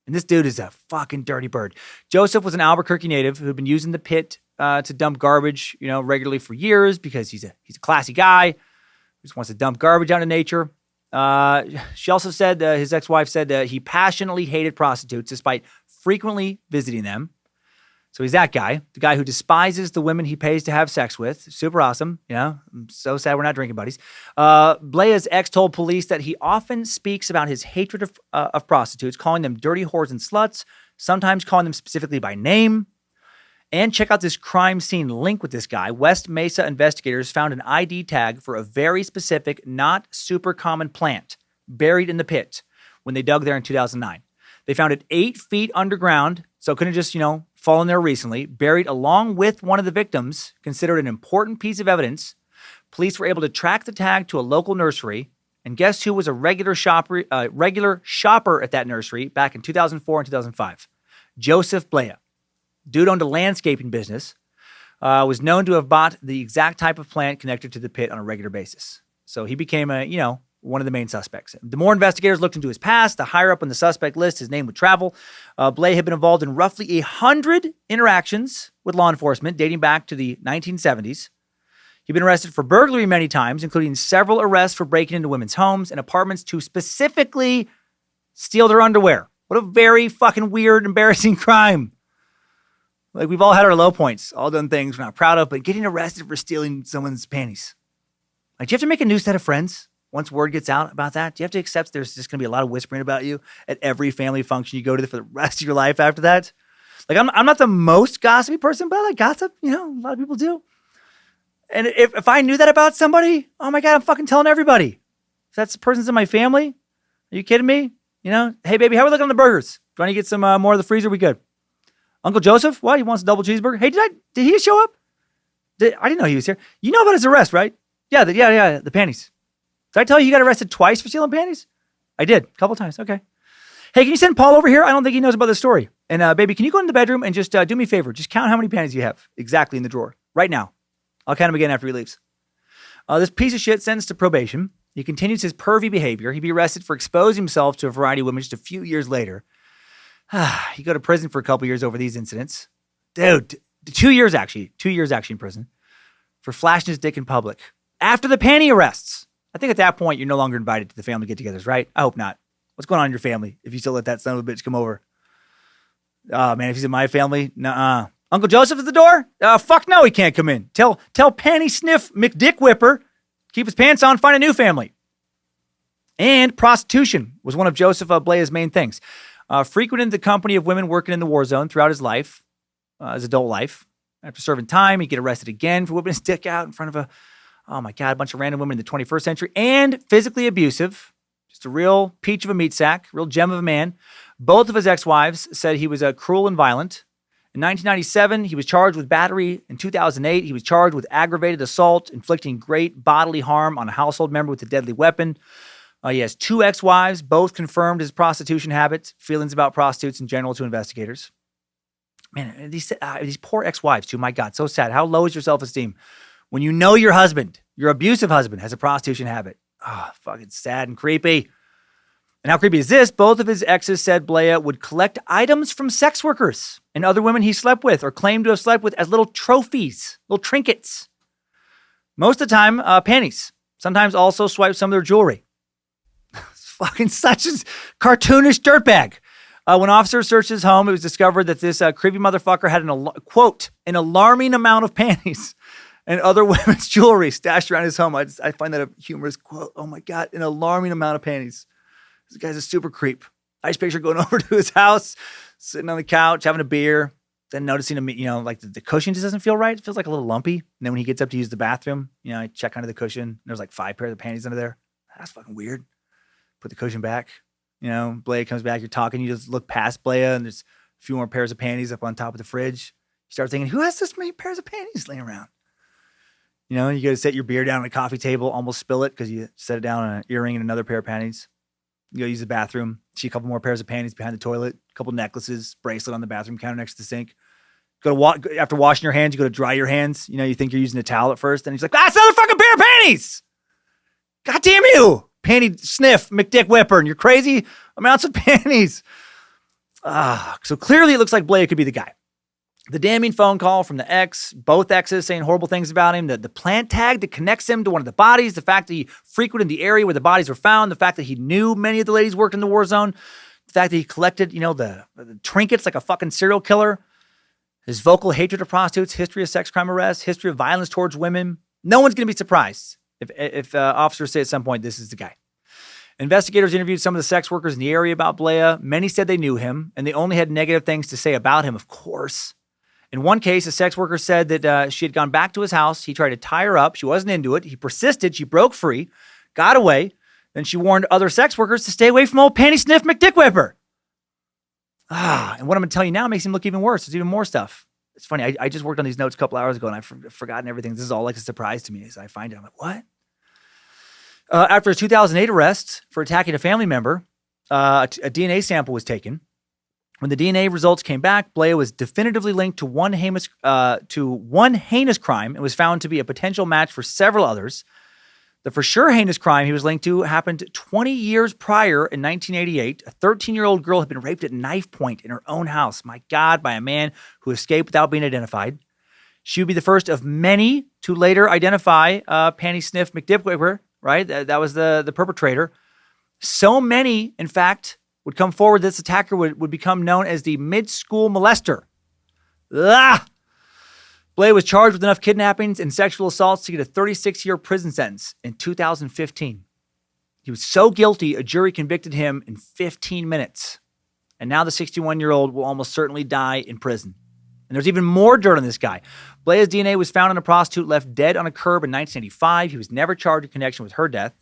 And this dude is a fucking dirty bird. Joseph was an Albuquerque native who had been using the pit to dump garbage, regularly for years because he's a classy guy who just wants to dump garbage out in nature. She also said, his ex-wife said that he passionately hated prostitutes despite frequently visiting them. So he's that guy, the guy who despises the women he pays to have sex with. Super awesome. I'm so sad we're not drinking buddies. Blea's ex told police that he often speaks about his hatred of prostitutes, calling them dirty whores and sluts, sometimes calling them specifically by name. And check out this crime scene link with this guy. West Mesa investigators found an ID tag for a very specific, not super common plant buried in the pit when they dug there in 2009. They found it 8 feet underground, so it couldn't just, fallen there recently, buried along with one of the victims, considered an important piece of evidence. Police were able to track the tag to a local nursery, and guess who was a regular shopper at that nursery back in 2004 and 2005? Joseph Blea. Dude owned a landscaping business, was known to have bought the exact type of plant connected to the pit on a regular basis. So he became one of the main suspects. The more investigators looked into his past, the higher up on the suspect list his name would travel. Blea had been involved in roughly 100 interactions with law enforcement dating back to the 1970s. He'd been arrested for burglary many times, including several arrests for breaking into women's homes and apartments to specifically steal their underwear. What a very fucking weird, embarrassing crime. Like, we've all had our low points, all done things we're not proud of, but getting arrested for stealing someone's panties. Like, do you have to make a new set of friends once word gets out about that? Do you have to accept there's just going to be a lot of whispering about you at every family function you go to for the rest of your life after that? Like, I'm not the most gossipy person, but I like gossip. A lot of people do. And if I knew that about somebody, oh my God, I'm fucking telling everybody. If that's the person's in my family, are you kidding me? You know, hey, baby, how are we looking on the burgers? Do I need to get some more of the freezer? We good? Uncle Joseph, what? He wants a double cheeseburger? Hey, did he show up? I didn't know he was here. You know about his arrest, right? Yeah, the panties. Did I tell you he got arrested twice for stealing panties? I did, a couple times. Okay. Hey, can you send Paul over here? I don't think he knows about this story. And baby, can you go in the bedroom and just do me a favor? Just count how many panties you have exactly in the drawer right now. I'll count them again after he leaves. This piece of shit sentenced to probation. He continues his pervy behavior. He'd be arrested for exposing himself to a variety of women just a few years later. He'd go to prison for a couple years over these incidents. Dude, 2 years actually. 2 years actually in prison for flashing his dick in public. After the panty arrests. I think at that point, you're no longer invited to the family get-togethers, right? I hope not. What's going on in your family if you still let that son of a bitch come over? Oh, man, if he's in my family, nuh-uh. Uncle Joseph at the door? Fuck no, he can't come in. Tell Panty Sniff McDick Whipper, keep his pants on, find a new family. And prostitution was one of Joseph Blea's main things. Frequented the company of women working in the war zone throughout his life, his adult life. After serving time, he'd get arrested again for whipping his dick out in front of a bunch of random women in the 21st century. And physically abusive. Just a real peach of a meat sack, real gem of a man. Both of his ex-wives said he was cruel and violent. In 1997, he was charged with battery. In 2008, he was charged with aggravated assault, inflicting great bodily harm on a household member with a deadly weapon. He has 2 ex-wives, both confirmed his prostitution habits, feelings about prostitutes in general to investigators. Man, these poor ex-wives too, my God, so sad. How low is your self-esteem when you know your husband, your abusive husband, has a prostitution habit? Fucking sad and creepy. And how creepy is this? Both of his exes said Blea would collect items from sex workers and other women he slept with or claimed to have slept with as little trophies, little trinkets. Most of the time, panties. Sometimes also swipe some of their jewelry. It's fucking such a cartoonish dirtbag. When officers searched his home, it was discovered that this creepy motherfucker had an alarming amount of panties and other women's jewelry stashed around his home. I find that a humorous quote. Oh my God, an alarming amount of panties. This guy's a super creep. I just picture going over to his house, sitting on the couch, having a beer, then noticing him, like the cushion just doesn't feel right. It feels like a little lumpy. And then when he gets up to use the bathroom, I check under the cushion. And there's like 5 pairs of panties under there. That's fucking weird. Put the cushion back. Blea comes back, you're talking, you just look past Blea, and there's a few more pairs of panties up on top of the fridge. You start thinking, who has this many pairs of panties laying around? You got to set your beer down on a coffee table, almost spill it because you set it down on an earring and another pair of panties. You go use the bathroom, see a couple more pairs of panties behind the toilet, a couple necklaces, bracelet on the bathroom counter next to the sink. After washing your hands, you go to dry your hands. You think you're using a towel at first, and he's like, that's another fucking pair of panties! God damn you! Panty Sniff McDick Whipper, and your crazy amounts of panties. So clearly it looks like Blea could be the guy. The damning phone call from the ex, both exes saying horrible things about him, the plant tag that connects him to one of the bodies, the fact that he frequented the area where the bodies were found, the fact that he knew many of the ladies worked in the war zone, the fact that he collected, the trinkets like a fucking serial killer, his vocal hatred of prostitutes, history of sex crime arrests, history of violence towards women. No one's going to be surprised if officers say at some point, this is the guy. Investigators interviewed some of the sex workers in the area about Blea. Many said they knew him, and they only had negative things to say about him, of course. In one case, a sex worker said that she had gone back to his house. He tried to tie her up. She wasn't into it. He persisted. She broke free, got away. Then she warned other sex workers to stay away from old Panty Sniff McDick Whipper. And what I'm going to tell you now makes him look even worse. There's even more stuff. It's funny. I just worked on these notes a couple hours ago, and I've forgotten everything. This is all like a surprise to me as I find it. I'm like, what? After his 2008 arrest for attacking a family member, a DNA sample was taken. When the DNA results came back, Blea was definitively linked to one heinous crime and was found to be a potential match for several others. The for sure heinous crime he was linked to happened 20 years prior in 1988. A 13-year-old girl had been raped at knife point in her own house, my God, by a man who escaped without being identified. She would be the first of many to later identify Panty Sniff McDick Whipper, right? That was the perpetrator. So many, in fact, would come forward, this attacker would become known as the mid-school molester. Blea was charged with enough kidnappings and sexual assaults to get a 36-year prison sentence in 2015. He was so guilty, a jury convicted him in 15 minutes. And now the 61-year-old will almost certainly die in prison. And there's even more dirt on this guy. Blea's DNA was found on a prostitute left dead on a curb in 1985. He was never charged in connection with her death.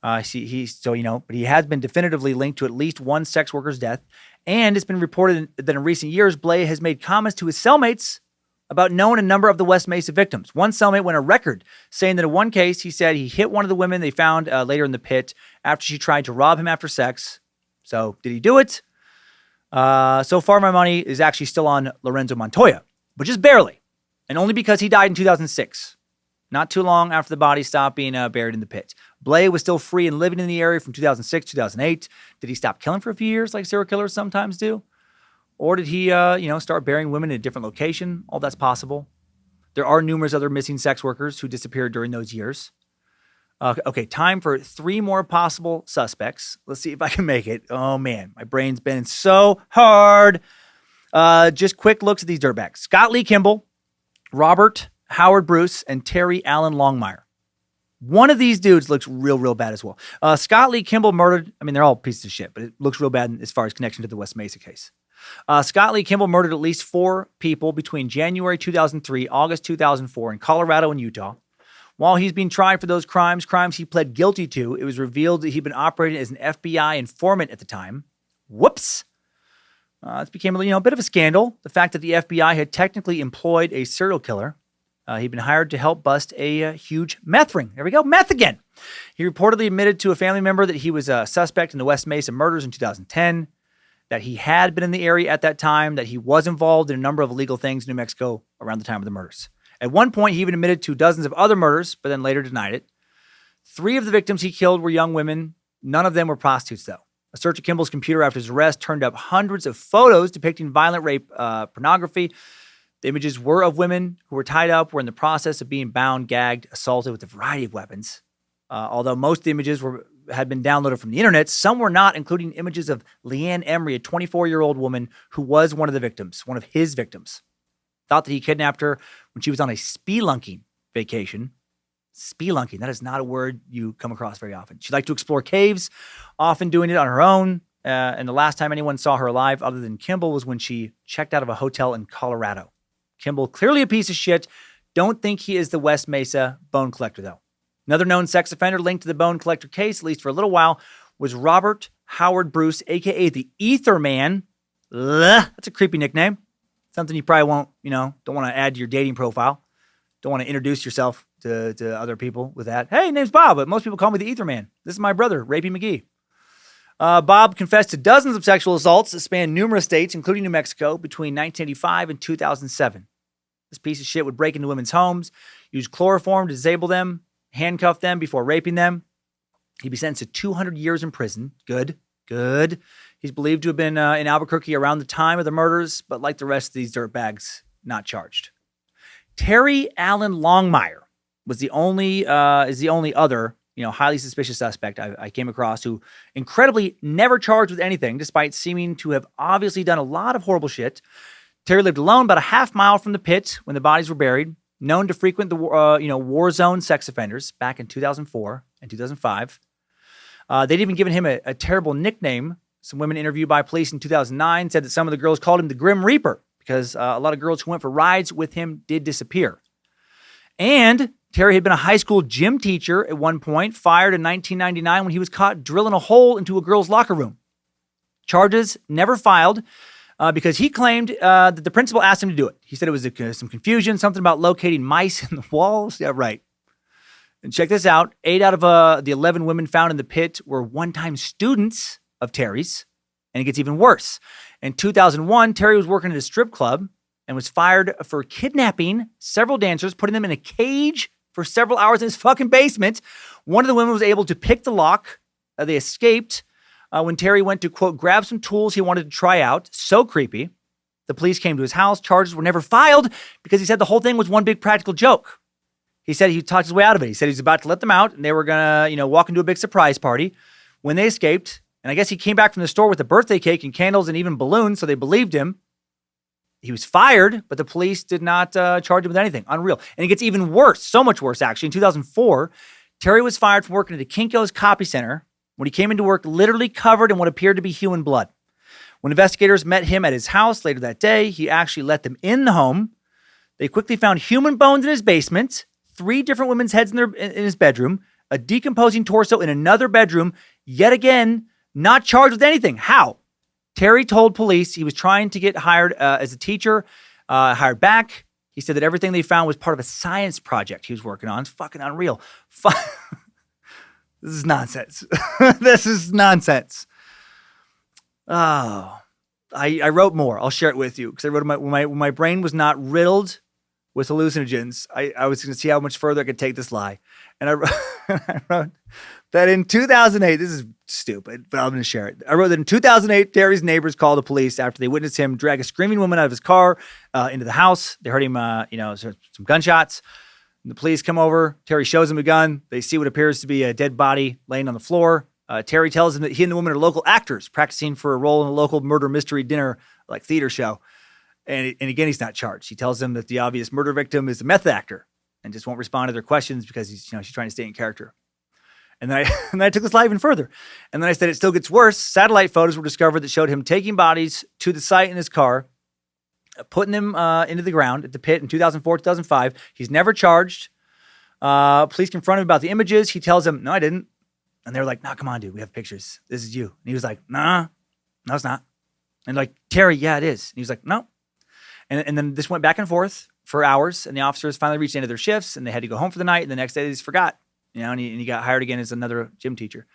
But he has been definitively linked to at least one sex worker's death. And it's been reported that in recent years, Blea has made comments to his cellmates about knowing a number of the West Mesa victims. One cellmate went on record saying that in one case, he said he hit one of the women they found later in the pit after she tried to rob him after sex. So did he do it? So far, my money is actually still on Lorenzo Montoya, but just barely. And only because he died in 2006. Not too long after the body stopped being buried in the pit. Blea was still free and living in the area from 2006, 2008. Did he stop killing for a few years like serial killers sometimes do? Or did he, start burying women in a different location? All that's possible. There are numerous other missing sex workers who disappeared during those years. Okay, time for 3 more possible suspects. Let's see if I can make it. Oh, man, my brain's been so hard. Just quick looks at these dirtbags. Scott Lee Kimball, Robert Howard Bruce, and Terry Allen Longmire. One of these dudes looks real bad as well. Scott Lee Kimball murdered, they're all pieces of shit, but it looks real bad as far as connection to the West Mesa case. Scott Lee Kimball murdered at least 4 people between January 2003, August 2004 in Colorado and Utah. While he's being tried for those crimes he pled guilty to, it was revealed that he'd been operating as an FBI informant at the time. Whoops. This became a bit of a scandal. The fact that the FBI had technically employed a serial killer. He'd been hired to help bust a huge meth ring. There we go, meth again. He reportedly admitted to a family member that he was a suspect in the West Mesa murders in 2010, that he had been in the area at that time, that he was involved in a number of illegal things in New Mexico around the time of the murders. At one point, he even admitted to dozens of other murders, but then later denied it. 3 of the victims he killed were young women. None of them were prostitutes, though. A search of Kimball's computer after his arrest turned up hundreds of photos depicting violent rape pornography. The images were of women who were tied up, were in the process of being bound, gagged, assaulted with a variety of weapons. Although most of the images had been downloaded from the internet, some were not, including images of Leanne Emery, a 24-year-old woman who was one of his victims. Thought that he kidnapped her when she was on a spelunking vacation. Spelunking, that is not a word you come across very often. She liked to explore caves, often doing it on her own. And the last time anyone saw her alive other than Kimball was when she checked out of a hotel in Colorado. Kimball, clearly a piece of shit. Don't think he is the West Mesa Bone Collector, though. Another known sex offender linked to the Bone Collector case, at least for a little while, was Robert Howard Bruce, a.k.a. the Ether Man. That's a creepy nickname. Something you probably won't, don't want to add to your dating profile. Don't want to introduce yourself to other people with that. Hey, name's Bob, but most people call me the Ether Man. This is my brother, Rapey McGee. Bob confessed to dozens of sexual assaults that spanned numerous states, including New Mexico, between 1985 and 2007. This piece of shit would break into women's homes, use chloroform to disable them, handcuff them before raping them. He'd be sentenced to 200 years in prison. Good. He's believed to have been in Albuquerque around the time of the murders, but like the rest of these dirtbags, not charged. Terry Allen Longmire is the only other highly suspicious suspect I came across who incredibly never charged with anything, despite seeming to have obviously done a lot of horrible shit. Terry lived alone about a half mile from the pit when the bodies were buried, known to frequent the war zone sex offenders back in 2004 and 2005. They'd even given him a terrible nickname. Some women interviewed by police in 2009 said that some of the girls called him the Grim Reaper because a lot of girls who went for rides with him did disappear. And Terry had been a high school gym teacher at one point, fired in 1999 when he was caught drilling a hole into a girl's locker room. Charges never filed because he claimed that the principal asked him to do it. He said it was some confusion, something about locating mice in the walls. Yeah, right. And check this out. 8 out of the 11 women found in the pit were one-time students of Terry's. And it gets even worse. In 2001, Terry was working at a strip club and was fired for kidnapping several dancers, putting them in a cage for several hours in his fucking basement. One of the women was able to pick the lock. They escaped when Terry went to, quote, grab some tools he wanted to try out. So creepy. The police came to his house. Charges were never filed because he said the whole thing was one big practical joke. He said he talked his way out of it. He said he was about to let them out and they were going to, walk into a big surprise party. When they escaped, and I guess he came back from the store with a birthday cake and candles and even balloons, so they believed him. He was fired, but the police did not charge him with anything. Unreal. And it gets even worse, so much worse, actually. In 2004, Terry was fired from working at a Kinko's Copy Center when he came into work literally covered in what appeared to be human blood. When investigators met him at his house later that day, he actually let them in the home. They quickly found human bones in his basement, 3 different women's heads in his bedroom, a decomposing torso in another bedroom, yet again, not charged with anything. How? Terry told police he was trying to get hired as a teacher, hired back. He said that everything they found was part of a science project he was working on. It's fucking unreal. This is nonsense. This is nonsense. Oh, I wrote more. I'll share it with you because I wrote when my brain was not riddled with hallucinogens. I was going to see how much further I could take this lie. And I wrote that in 2008, this is stupid, but I'm going to share it. I wrote that in 2008, Terry's neighbors called the police after they witnessed him drag a screaming woman out of his car into the house. They heard him, some gunshots. And the police come over. Terry shows them a gun. They see what appears to be a dead body laying on the floor. Terry tells them that he and the woman are local actors practicing for a role in a local murder mystery dinner, like theater show. And again, he's not charged. He tells them that the obvious murder victim is a meth actor and just won't respond to their questions because she's trying to stay in character. And then I took this lie even further. And then I said it still gets worse. Satellite photos were discovered that showed him taking bodies to the site in his car, putting them into the ground at the pit in 2004, 2005. He's never charged. Police confront him about the images. He tells them, no, I didn't. And they were like, no, come on, dude. We have pictures. This is you. And he was like, nah, no, it's not. And like, Terry, yeah, it is. And he was like, no. And then this went back and forth for hours. And the officers finally reached the end of their shifts and they had to go home for the night. And the next day they just forgot, and he got hired again as another gym teacher.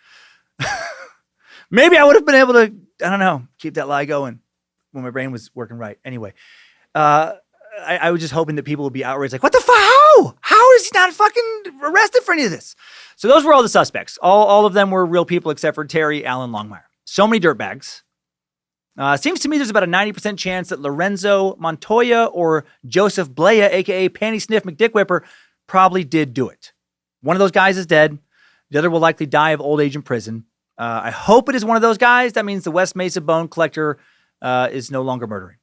Maybe I would have been able to, I don't know, keep that lie going when my brain was working right. Anyway, I was just hoping that people would be outraged. Like, what the fuck? How is he not fucking arrested for any of this? So those were all the suspects. All of them were real people except for Terry, Allen, Longmire. So many dirtbags. Seems to me there's about a 90% chance that Lorenzo, Montoya, or Joseph Blea, a.k.a. Panty Sniff McDick Whipper, probably did do it. One of those guys is dead. The other will likely die of old age in prison. I hope it is one of those guys. That means the West Mesa Bone Collector is no longer murdering.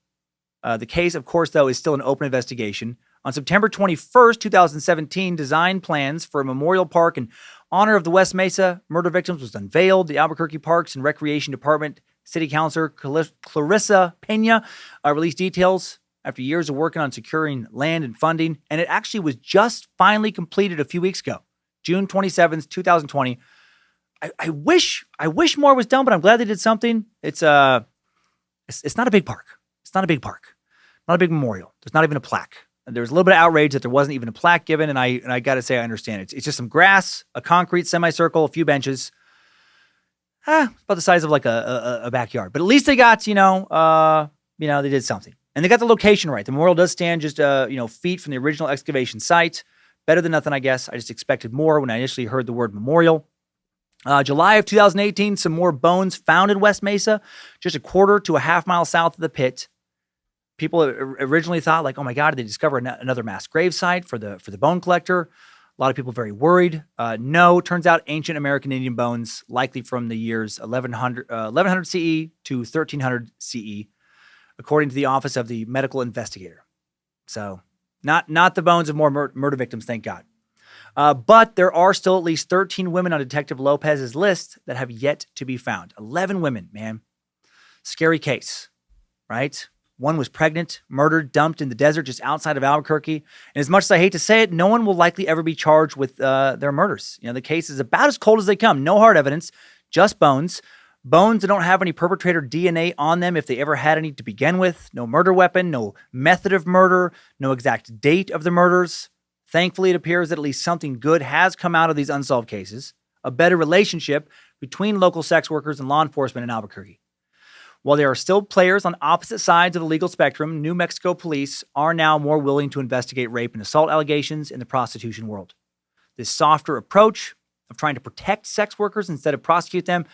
The case, of course, though, is still an open investigation. On September 21st, 2017, design plans for a memorial park in honor of the West Mesa murder victims was unveiled. The Albuquerque Parks and Recreation Department City Councilor Clarissa Pena released details after years of working on securing land and funding, and it actually was just finally completed a few weeks ago, June 27th, 2020. I wish more was done, but I'm glad they did something. It's not a big park. It's not a big park, not a big memorial. There's not even a plaque. There was a little bit of outrage that there wasn't even a plaque given, and I got to say I understand it. It's just some grass, a concrete semicircle, a few benches. About the size of like a backyard. But at least they got, they did something. And they got the location right. The memorial does stand just, feet from the original excavation site. Better than nothing, I guess. I just expected more when I initially heard the word memorial. July of 2018, some more bones found in West Mesa, just a quarter to a half mile south of the pit. People originally thought like, oh my God, did they discover another mass grave site for the bone collector? A lot of people very worried. No, turns out ancient American Indian bones, likely from the years 1100 CE to 1300 CE, according to the Office of the Medical Investigator. So not the bones of more murder victims, thank God. But there are still at least 13 women on Detective Lopez's list that have yet to be found. 11 women, man. Scary case, right? One was pregnant, murdered, dumped in the desert just outside of Albuquerque. And as much as I hate to say it, no one will likely ever be charged with their murders. The case is about as cold as they come. No hard evidence, just bones. Bones that don't have any perpetrator DNA on them if they ever had any to begin with. No murder weapon, no method of murder, no exact date of the murders. Thankfully, it appears that at least something good has come out of these unsolved cases. A better relationship between local sex workers and law enforcement in Albuquerque. While there are still players on opposite sides of the legal spectrum, New Mexico police are now more willing to investigate rape and assault allegations in the prostitution world. This softer approach of trying to protect sex workers instead of prosecute them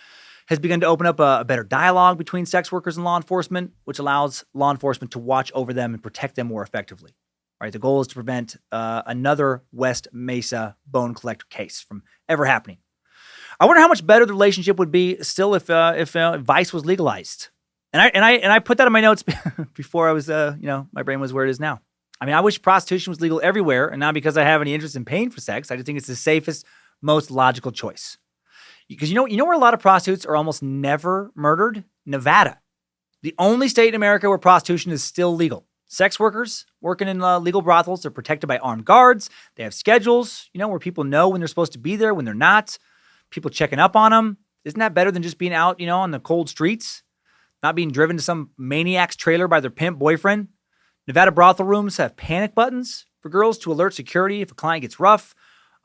has begun to open up a better dialogue between sex workers and law enforcement, which allows law enforcement to watch over them and protect them more effectively. Right? The goal is to prevent another West Mesa Bone Collector case from ever happening. I wonder how much better the relationship would be still if vice was legalized. And I put that in my notes before I was, my brain was where it is now. I mean, I wish prostitution was legal everywhere, and not because I have any interest in paying for sex. I just think it's the safest, most logical choice. Because you know where a lot of prostitutes are almost never murdered? Nevada. The only state in America where prostitution is still legal. Sex workers working in legal brothels are protected by armed guards. They have schedules, where people know when they're supposed to be there, when they're not. People checking up on them. Isn't that better than just being out, on the cold streets? Not being driven to some maniac's trailer by their pimp boyfriend. Nevada brothel rooms have panic buttons for girls to alert security if a client gets rough.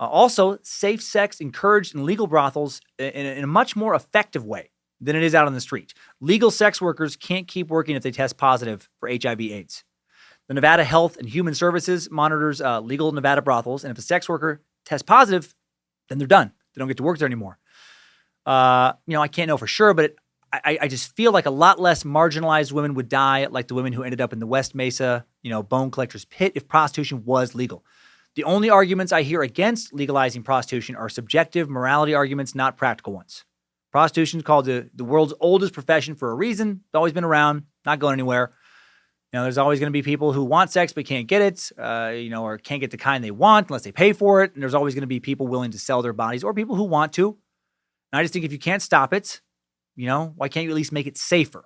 Also, safe sex encouraged in legal brothels in a much more effective way than it is out on the street. Legal sex workers can't keep working if they test positive for HIV/AIDS. The Nevada Health and Human Services monitors legal Nevada brothels, and if a sex worker tests positive, then they're done. They don't get to work there anymore. I can't know for sure, but I just feel like a lot less marginalized women would die like the women who ended up in the West Mesa, bone collector's pit if prostitution was legal. The only arguments I hear against legalizing prostitution are subjective morality arguments, not practical ones. Prostitution is called the world's oldest profession for a reason. It's always been around, not going anywhere. There's always going to be people who want sex but can't get it, or can't get the kind they want unless they pay for it. And there's always going to be people willing to sell their bodies or people who want to. And I just think if you can't stop it, why can't you at least make it safer?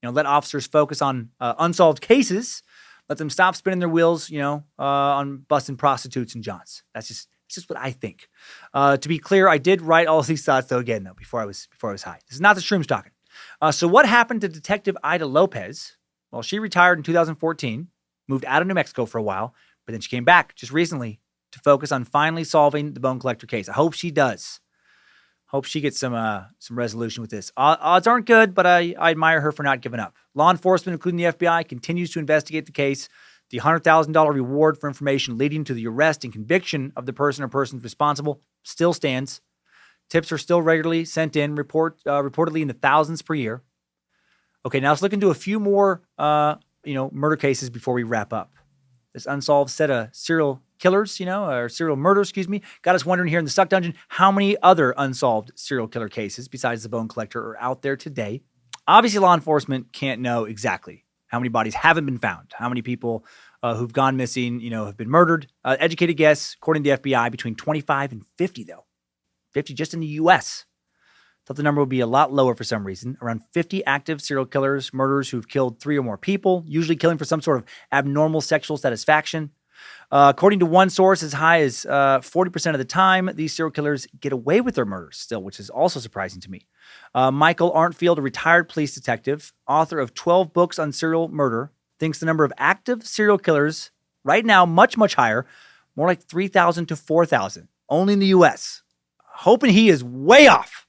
Let officers focus on unsolved cases. Let them stop spinning their wheels, on busting prostitutes and johns. It's just what I think. To be clear, I did write all of these thoughts before I was high. This is not the Shroom'd talking. So what happened to Detective Ida Lopez? Well, she retired in 2014, moved out of New Mexico for a while, but then she came back just recently to focus on finally solving the bone collector case. I hope she does. Hope she gets some resolution with this. Odds aren't good, but I admire her for not giving up. Law enforcement, including the FBI, continues to investigate the case. The $100,000 reward for information leading to the arrest and conviction of the person or persons responsible still stands. Tips are still regularly sent in, reportedly in the thousands per year. Okay, now let's look into a few more, murder cases before we wrap up. This unsolved set of serial killers, or serial murders, got us wondering here in the Suck Dungeon, how many other unsolved serial killer cases besides the bone collector are out there today? Obviously, law enforcement can't know exactly how many bodies haven't been found, how many people who've gone missing, have been murdered. Educated guess, according to the FBI, between 25 and 50, though. 50 just in the U.S. Thought the number would be a lot lower for some reason. Around 50 active serial killers, murderers who've killed 3 or more people, usually killing for some sort of abnormal sexual satisfaction. According to one source, as high as 40% of the time, these serial killers get away with their murders still, which is also surprising to me. Michael Arntfield, a retired police detective, author of 12 books on serial murder, thinks the number of active serial killers right now much, much higher, more like 3,000 to 4,000, only in the U.S. Hoping he is way off.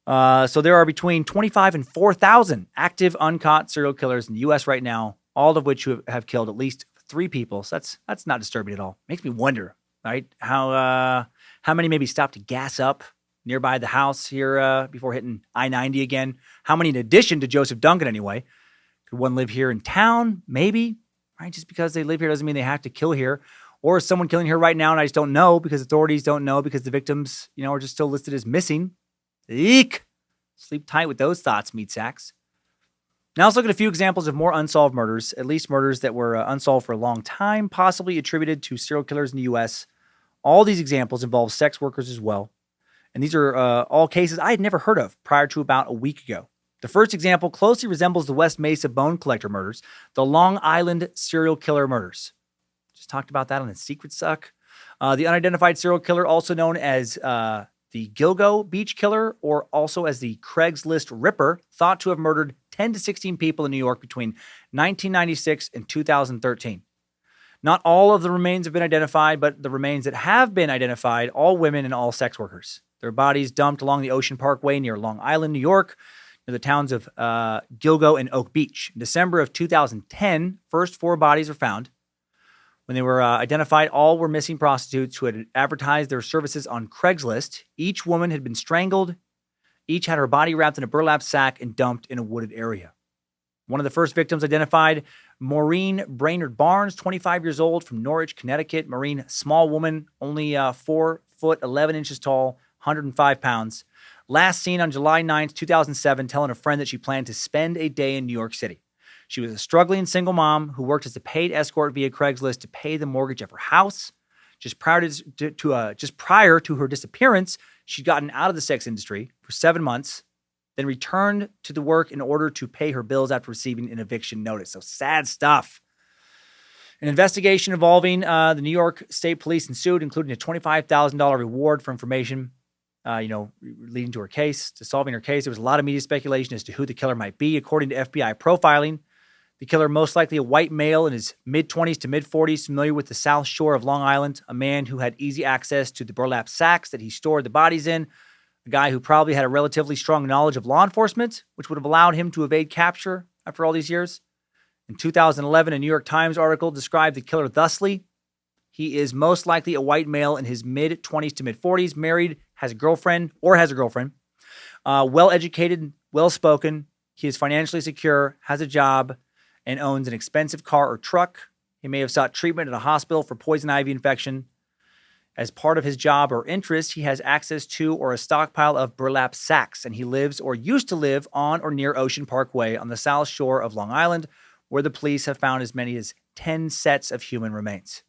So there are between 25 and 4,000 active uncaught serial killers in the U.S. right now, all of which have killed at least 3 people. So that's not disturbing at all. Makes me wonder, right? How many maybe stop to gas up nearby the house here before hitting I-90 again? How many in addition to Joseph Duncan anyway? Could one live here in town? Maybe, right? Just because they live here doesn't mean they have to kill here. Or is someone killing here right now and I just don't know because authorities don't know because the victims, are just still listed as missing? Eek! Sleep tight with those thoughts, Meatsacks. Now let's look at a few examples of more unsolved murders, at least murders that were unsolved for a long time, possibly attributed to serial killers in the U.S. All these examples involve sex workers as well. And these are all cases I had never heard of prior to about a week ago. The first example closely resembles the West Mesa Bone Collector murders, the Long Island serial killer murders. Just talked about that on the Secret Suck. The unidentified serial killer, also known as the Gilgo Beach Killer, or also as the Craigslist Ripper, thought to have murdered 10 to 16 people in New York between 1996 and 2013. Not all of the remains have been identified, but the remains that have been identified, all women and all sex workers. Their bodies dumped along the Ocean Parkway near Long Island, New York, near the towns of Gilgo and Oak Beach. In December of 2010, first 4 bodies were found. When they were identified, all were missing prostitutes who had advertised their services on Craigslist. Each woman had been strangled. Each had her body wrapped in a burlap sack and dumped in a wooded area. One of the first victims identified, Maureen Brainerd Barnes, 25 years old, from Norwich, Connecticut. Maureen, small woman, only 4 foot 11 inches tall, 105 pounds. Last seen on July 9th, 2007, telling a friend that she planned to spend a day in New York City. She was a struggling single mom who worked as a paid escort via Craigslist to pay the mortgage of her house. Just prior to her disappearance, she'd gotten out of the sex industry for 7 months. then returned to the work in order to pay her bills after receiving an eviction notice. So sad stuff. An investigation involving the New York State Police ensued, including a $25,000 reward for information, leading to her case, to solving her case. There was a lot of media speculation as to who the killer might be. According to FBI profiling, the killer most likely a white male in his mid-20s to mid-40s, familiar with the South Shore of Long Island, a man who had easy access to the burlap sacks that he stored the bodies in, a guy who probably had a relatively strong knowledge of law enforcement, which would have allowed him to evade capture after all these years. In 2011, a New York Times article described the killer thusly: he is most likely a white male in his mid-20s to mid-40s, married, has a girlfriend, well-educated, well-spoken. He is financially secure, has a job, and owns an expensive car or truck. He may have sought treatment at a hospital for poison ivy infection. As part of his job or interest, he has access to or a stockpile of burlap sacks, and he lives or used to live on or near Ocean Parkway on the South Shore of Long Island, where the police have found as many as 10 sets of human remains.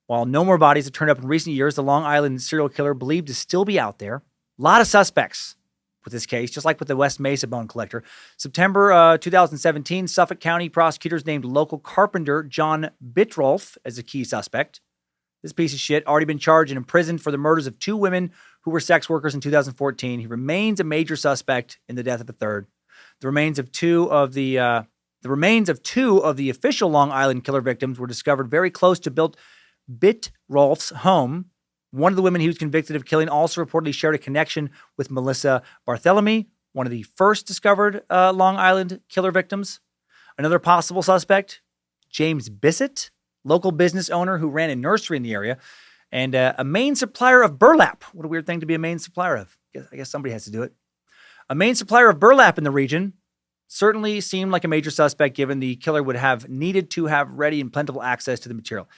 While no more bodies have turned up in recent years, the Long Island serial killer believed to still be out there. A lot of suspects with this case, just like with the West Mesa Bone Collector. September 2017, Suffolk County prosecutors named local carpenter John Bitrolf as a key suspect. This piece of shit already been charged and imprisoned for the murders of 2 women who were sex workers in 2014. He remains a major suspect in the death of a third. The remains of two of the official Long Island killer victims were discovered very close to Bitrolf's home. One of the women he was convicted of killing also reportedly shared a connection with Melissa Barthélemy, one of the first discovered Long Island killer victims. Another possible suspect, James Bissett, local business owner who ran a nursery in the area, and a main supplier of burlap. What a weird thing to be a main supplier of. I guess somebody has to do it. A main supplier of burlap in the region. Certainly seemed like a major suspect given the killer would have needed to have ready and plentiful access to the material.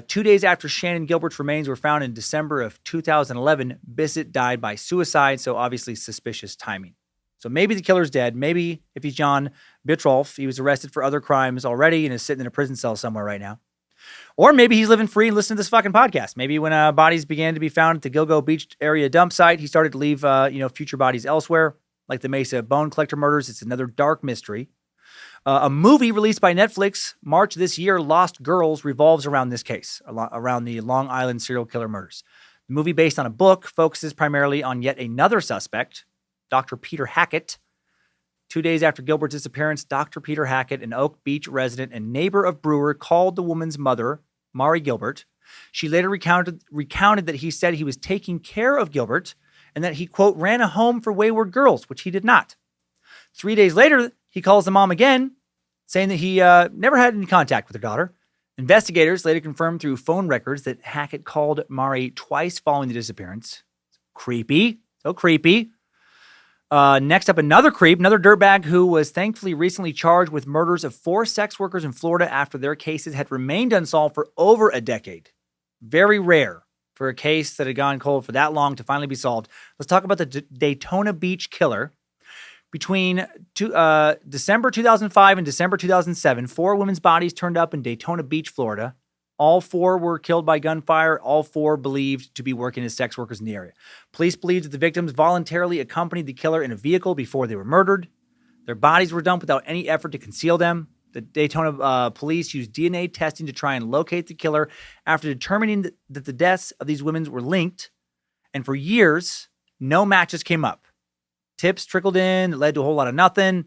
2 days after Shannon Gilbert's remains were found in December of 2011, Bissett died by suicide, so obviously suspicious timing. So maybe the killer's dead. Maybe if he's John Bitrolf, he was arrested for other crimes already and is sitting in a prison cell somewhere right now. Or maybe he's living free and listening to this fucking podcast. Maybe when bodies began to be found at the Gilgo Beach area dump site, he started to leave future bodies elsewhere. Like the Mesa Bone Collector murders, it's another dark mystery. A movie released by Netflix March this year, Lost Girls, revolves around this case, around the Long Island serial killer murders. The movie, based on a book, focuses primarily on yet another suspect, Dr. Peter Hackett. 2 days after Gilbert's disappearance, Dr. Peter Hackett, an Oak Beach resident and neighbor of Brewer, called the woman's mother, Mari Gilbert. She later recounted that he said he was taking care of Gilbert and that he, quote, ran a home for wayward girls, which he did not. 3 days later, he calls the mom again, saying that he never had any contact with her daughter. Investigators later confirmed through phone records that Hackett called Mari twice following the disappearance. Creepy. So creepy. Next up, another dirtbag who was thankfully recently charged with murders of 4 sex workers in Florida after their cases had remained unsolved for over a decade. Very rare for a case that had gone cold for that long to finally be solved. Let's talk about the Daytona Beach killer. Between December 2005 and December 2007, 4 women's bodies turned up in Daytona Beach, Florida. All 4 were killed by gunfire. All 4 believed to be working as sex workers in the area. Police believed that the victims voluntarily accompanied the killer in a vehicle before they were murdered. Their bodies were dumped without any effort to conceal them. The Daytona police used DNA testing to try and locate the killer after determining that the deaths of these women were linked. And for years, no matches came up. Tips trickled in that led to a whole lot of nothing.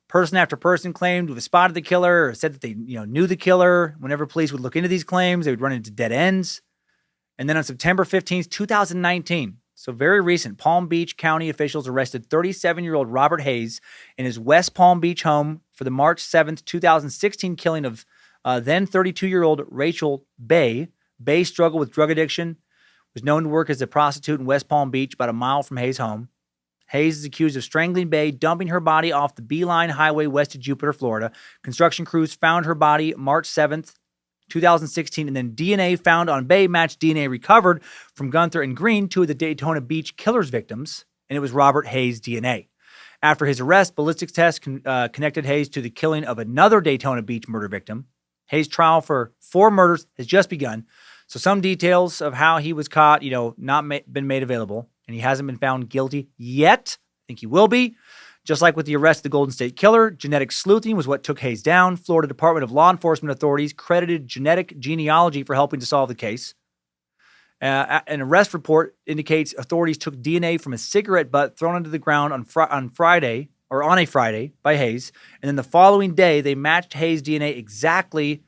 Person after person claimed to have spotted the killer or said that they knew the killer. Whenever police would look into these claims, they would run into dead ends. And then on September 15th, 2019, so very recent, Palm Beach County officials arrested 37-year-old Robert Hayes in his West Palm Beach home for the March 7th, 2016 killing of then 32-year-old Rachel Bay. Bay struggled with drug addiction, was known to work as a prostitute in West Palm Beach, about a mile from Hayes' home. Hayes is accused of strangling Bay, dumping her body off the Beeline Highway west of Jupiter, Florida. Construction crews found her body March 7th, 2016, and then DNA found on Bay matched DNA recovered from Gunther and Green, 2 of the Daytona Beach killer's victims, and it was Robert Hayes' DNA. After his arrest, ballistics tests connected Hayes to the killing of another Daytona Beach murder victim. Hayes' trial for 4 murders has just begun, so some details of how he was caught, not been made available. And he hasn't been found guilty yet. think he will be. Just like with the arrest of the Golden State Killer, genetic sleuthing was what took Hayes down. Florida Department of Law Enforcement authorities credited genetic genealogy for helping to solve the case. An arrest report indicates authorities took DNA from a cigarette butt thrown into the ground on a Friday by Hayes, and then the following day they matched Hayes' DNA exactly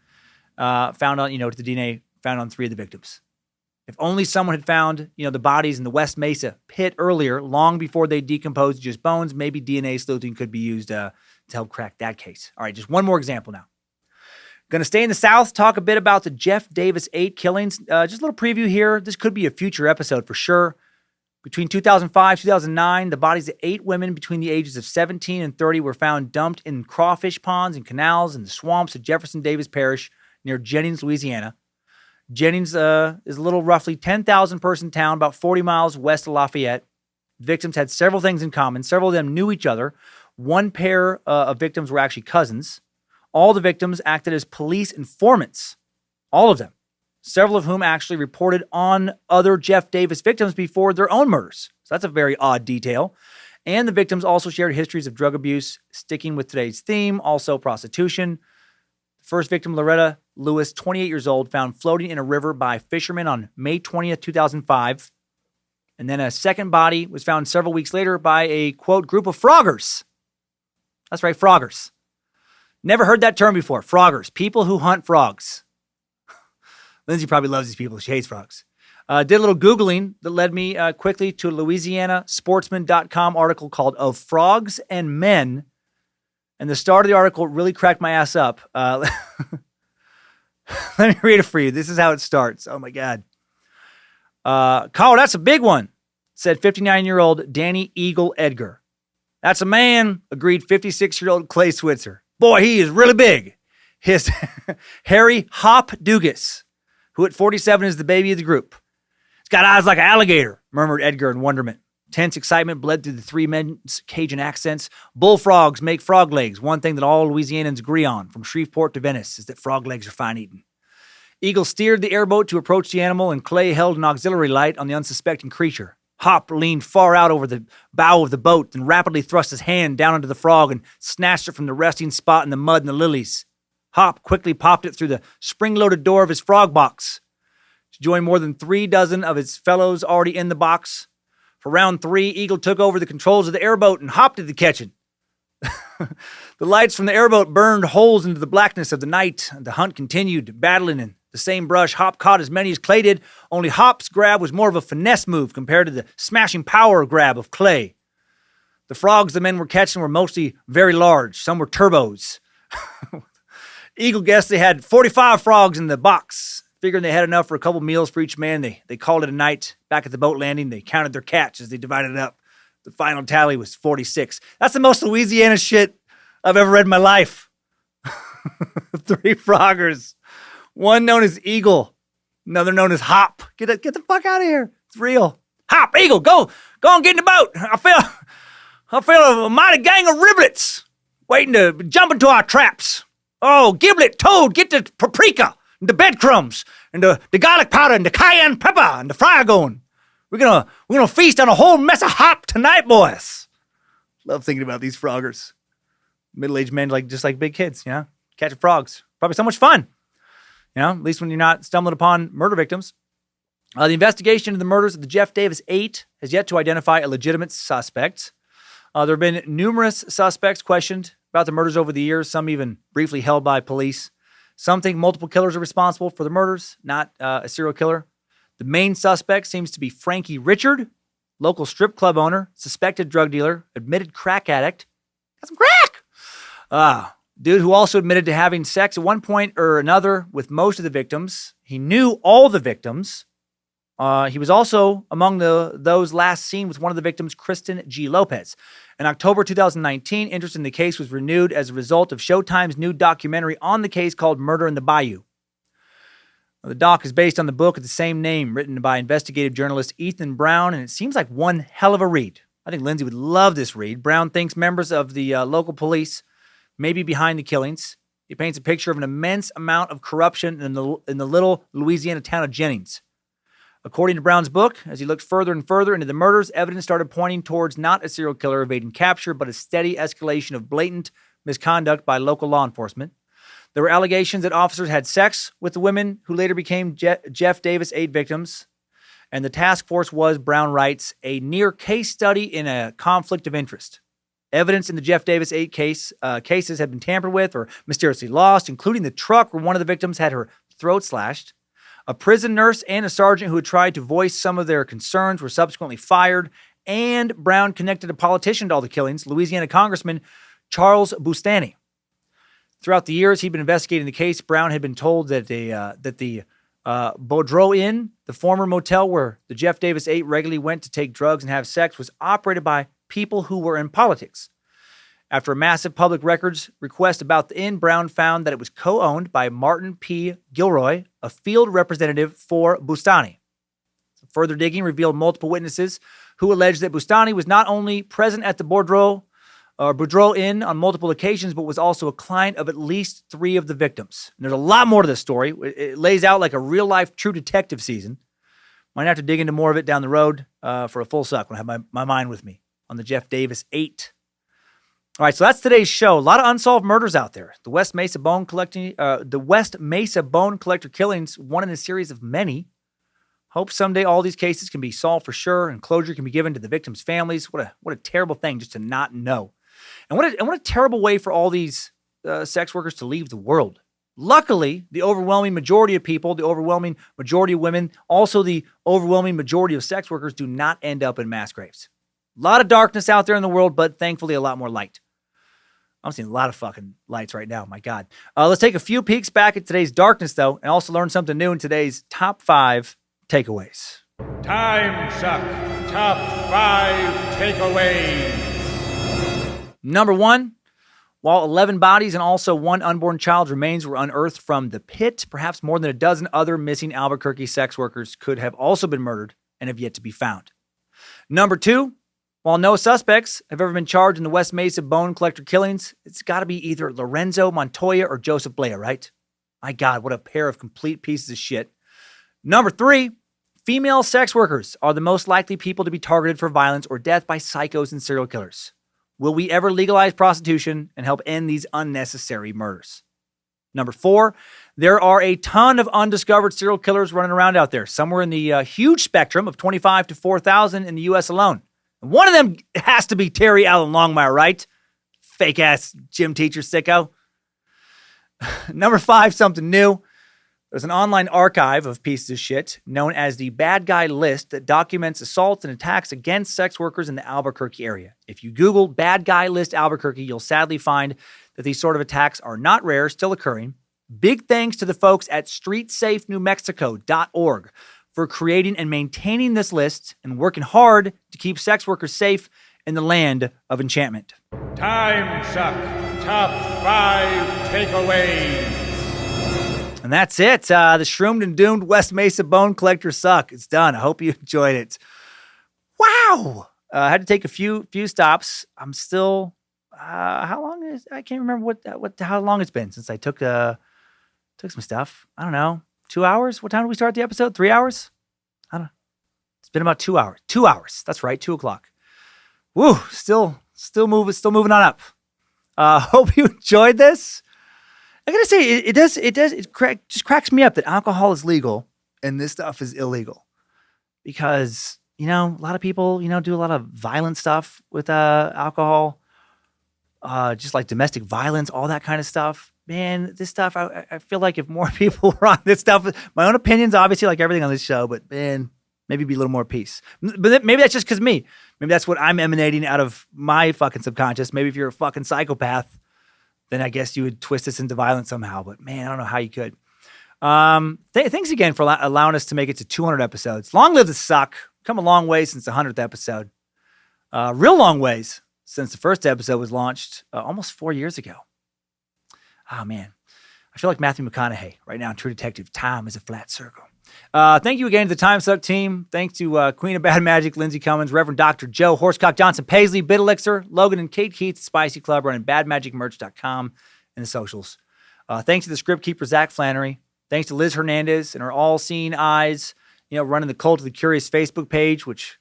found on to the DNA found on 3 of the victims. If only someone had found the bodies in the West Mesa pit earlier, long before they decomposed just bones, maybe DNA sleuthing could be used to help crack that case. All right, just one more example now. Going to stay in the South, talk a bit about the Jeff Davis 8 killings. Just a little preview here. This could be a future episode for sure. Between 2005 and 2009, the bodies of 8 women between the ages of 17 and 30 were found dumped in crawfish ponds and canals in the swamps of Jefferson Davis Parish near Jennings, Louisiana. Jennings is a little roughly 10,000 person town about 40 miles west of Lafayette. Victims had several things in common. Several of them knew each other. One pair of victims were actually cousins. All the victims acted as police informants. All of them. Several of whom actually reported on other Jeff Davis victims before their own murders. So that's a very odd detail. And the victims also shared histories of drug abuse, sticking with today's theme, also prostitution. The first victim, Loretta Lewis, 28 years old, found floating in a river by fishermen on May 20th, 2005. And then a second body was found several weeks later by a, quote, group of froggers. That's right, froggers. Never heard that term before. Froggers. People who hunt frogs. Lindsay probably loves these people. She hates frogs. Did a little Googling that led me quickly to a LouisianaSportsman.com article called Of Frogs and Men. And the start of the article really cracked my ass up. Let me read it for you. This is how it starts. Oh, my God. Carl, that's a big one, said 59-year-old Danny Eagle Edgar. That's a man, agreed 56-year-old Clay Switzer. Boy, he is really big. His Harry Hop Dugas, who at 47 is the baby of the group. He's got eyes like an alligator, murmured Edgar in wonderment. Tense excitement bled through the 3 men's Cajun accents. Bullfrogs make frog legs. One thing that all Louisianans agree on, from Shreveport to Venice, is that frog legs are fine eating. Eagle steered the airboat to approach the animal, and Clay held an auxiliary light on the unsuspecting creature. Hop leaned far out over the bow of the boat and rapidly thrust his hand down into the frog and snatched it from the resting spot in the mud and the lilies. Hop quickly popped it through the spring-loaded door of his frog box. To join more than 3 dozen of his fellows already in the box. For round 3, Eagle took over the controls of the airboat and hopped to the catching. The lights from the airboat burned holes into the blackness of the night. The hunt continued, battling in the same brush. Hop caught as many as Clay did, only Hop's grab was more of a finesse move compared to the smashing power grab of Clay. The frogs the men were catching were mostly very large. Some were turbos. Eagle guessed they had 45 frogs in the box. Figuring they had enough for a couple meals for each man, they called it a night. Back at the boat landing, they counted their catch as they divided it up. The final tally was 46. That's the most Louisiana shit I've ever read in my life. 3 froggers. One known as Eagle. Another known as Hop. Get the fuck out of here. It's real. Hop, Eagle, go and get in the boat. I feel a mighty gang of riblets waiting to jump into our traps. Oh, Giblet, Toad, get the paprika and the breadcrumbs and the garlic powder and the cayenne pepper and the fryer going. We're gonna feast on a whole mess of hop tonight, boys. Love thinking about these froggers. Middle-aged men just like big kids, catching frogs. Probably so much fun. At least when you're not stumbling upon murder victims. The investigation into the murders of the Jeff Davis 8 has yet to identify a legitimate suspect. There have been numerous suspects questioned about the murders over the years, some even briefly held by police. Some think multiple killers are responsible for the murders, not a serial killer. The main suspect seems to be Frankie Richard, local strip club owner, suspected drug dealer, admitted crack addict. Got some crack! Dude who also admitted to having sex at one point or another with most of the victims. He knew all the victims. He was also among those last seen with one of the victims, Kristen G. Lopez. In October 2019, interest in the case was renewed as a result of Showtime's new documentary on the case called Murder in the Bayou. The doc is based on the book of the same name, written by investigative journalist Ethan Brown, and it seems like one hell of a read. I think Lindsay would love this read. Brown thinks members of the local police may be behind the killings. He paints a picture of an immense amount of corruption in the little Louisiana town of Jennings. According to Brown's book, as he looked further and further into the murders, evidence started pointing towards not a serial killer evading capture, but a steady escalation of blatant misconduct by local law enforcement. There were allegations that officers had sex with the women who later became Jeff Davis 8 victims. And the task force was, Brown writes, a near case study in a conflict of interest. Evidence in the Jeff Davis 8 cases had been tampered with or mysteriously lost, including the truck where one of the victims had her throat slashed. A prison nurse and a sergeant who had tried to voice some of their concerns were subsequently fired. And Brown connected a politician to all the killings, Louisiana Congressman Charles Bustani. Throughout the years he'd been investigating the case, Brown had been told that the Boudreaux Inn, the former motel where the Jeff Davis 8 regularly went to take drugs and have sex, was operated by people who were in politics. After a massive public records request about the inn, Brown found that it was co-owned by Martin P. Gilroy, a field representative for Bustani. Further digging revealed multiple witnesses who alleged that Bustani was not only present at the Boudreaux Inn on multiple occasions, but was also a client of at least 3 of the victims. And there's a lot more to this story. It lays out like a real-life True Detective season. Might have to dig into more of it down the road for a full suck when I have my mind with me on the Jeff Davis 8. All right, so that's today's show. A lot of unsolved murders out there. The West Mesa Bone Collector killings, one in a series of many. Hope someday all these cases can be solved for sure and closure can be given to the victims' families. What a terrible thing just to not know. And what a terrible way for all these sex workers to leave the world. Luckily, the overwhelming majority of people, the overwhelming majority of women, also the overwhelming majority of sex workers do not end up in mass graves. A lot of darkness out there in the world, but thankfully a lot more light. I'm seeing a lot of fucking lights right now. My God. Let's take a few peeks back at today's darkness, though, and also learn something new in today's top 5 takeaways. Timesuck Top 5 Takeaways. Number 1, while 11 bodies and also 1 unborn child's remains were unearthed from the pit, perhaps more than a dozen other missing Albuquerque sex workers could have also been murdered and have yet to be found. Number 2, while no suspects have ever been charged in the West Mesa Bone Collector killings, it's got to be either Lorenzo, Montoya, or Joseph Blea, right? My God, what a pair of complete pieces of shit. Number 3, female sex workers are the most likely people to be targeted for violence or death by psychos and serial killers. Will we ever legalize prostitution and help end these unnecessary murders? Number 4, there are a ton of undiscovered serial killers running around out there, somewhere in the huge spectrum of 25 to 4,000 in the U.S. alone. And one of them has to be Terry Allen Longmire, right? Fake-ass gym teacher sicko. Number 5, something new. There's an online archive of pieces of shit known as the Bad Guy List that documents assaults and attacks against sex workers in the Albuquerque area. If you Google Bad Guy List Albuquerque, you'll sadly find that these sort of attacks are not rare, still occurring. Big thanks to the folks at StreetSafeNewMexico.org for creating and maintaining this list and working hard to keep sex workers safe in the land of enchantment. Timesuck Top 5 Takeaways. And that's it. The Shroom'd and Doomed West Mesa Bone Collector suck. It's done. I hope you enjoyed it. Wow. I had to take a few stops. I'm still, how long is, I can't remember how long it's been since I took some stuff. I don't know. 2 hours? What time did we start the episode? 3 hours? I don't know. It's been about 2 hours. 2 hours. That's right. 2:00. Woo. Still moving on up. Hope you enjoyed this. I gotta say, it just cracks me up that alcohol is legal and this stuff is illegal. Because, a lot of people, do a lot of violent stuff with alcohol. Just like domestic violence, all that kind of stuff. Man, this stuff, I feel like if more people were on this stuff, my own opinions, obviously, like everything on this show, but man, maybe be a little more peace. But maybe that's just because me. Maybe that's what I'm emanating out of my fucking subconscious. Maybe if you're a fucking psychopath, then I guess you would twist this into violence somehow. But man, I don't know how you could. Thanks again for allowing us to make it to 200 episodes. Long live the suck. Come a long way since the 100th episode. Real long ways since the first episode was launched almost 4 years ago. Oh, man. I feel like Matthew McConaughey right now in True Detective. Time is a flat circle. Thank you again to the Timesuck team. Thanks to Queen of Bad Magic, Lindsay Cummins, Reverend Dr. Joe, Horsecock Johnson, Paisley, Bit Elixir, Logan and Kate Keats, Spicy Club, running badmagicmerch.com and the socials. Thanks to the script keeper, Zach Flannery. Thanks to Liz Hernandez and her all-seeing eyes running the Cult of the Curious Facebook page, which,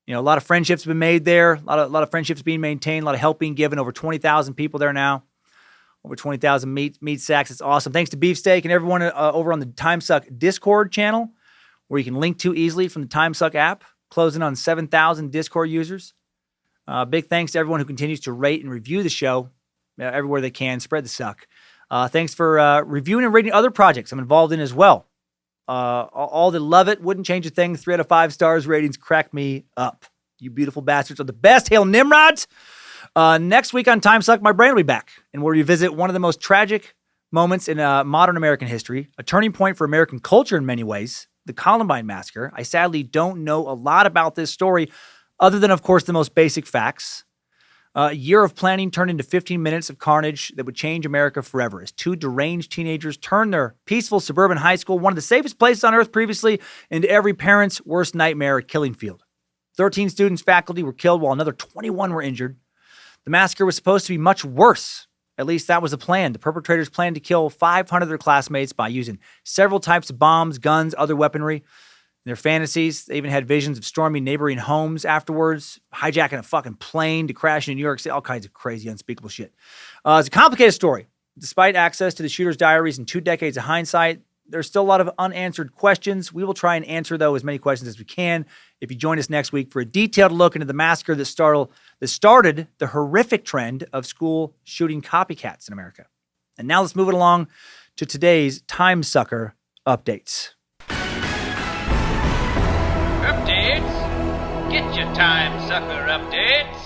a lot of friendships have been made there. A lot of friendships being maintained. A lot of help being given. Over 20,000 people there now. Over 20,000 Meatsacks. It's awesome. Thanks to Beefsteak and everyone over on the Timesuck Discord channel, where you can link to easily from the Timesuck app. Closing on 7,000 Discord users. Big thanks to everyone who continues to rate and review the show everywhere they can. Spread the suck. Thanks for reviewing and rating other projects I'm involved in as well. All that love it, wouldn't change a thing. 3 out of 5 stars ratings crack me up. You beautiful bastards are the best. Hail Nimrods! Next week on Timesuck, my brain will be back, and we'll revisit one of the most tragic moments in modern American history, a turning point for American culture in many ways, the Columbine Massacre. I sadly don't know a lot about this story, other than, of course, the most basic facts. A year of planning turned into 15 minutes of carnage that would change America forever as 2 deranged teenagers turned their peaceful suburban high school, one of the safest places on earth previously, into every parent's worst nightmare, a killing field. 13 students, faculty were killed while another 21 were injured. The massacre was supposed to be much worse. At least that was the plan. The perpetrators planned to kill 500 of their classmates by using several types of bombs, guns, other weaponry. In their fantasies, they even had visions of storming neighboring homes afterwards, hijacking a fucking plane to crash in New York City, all kinds of crazy, unspeakable shit. It's a complicated story. Despite access to the shooter's diaries and 2 decades of hindsight, there's still a lot of unanswered questions. We will try and answer, though, as many questions as we can if you join us next week for a detailed look into the massacre that started the horrific trend of school shooting copycats in America. And now let's move it along to today's Timesucker updates. Updates? Get your Timesucker updates.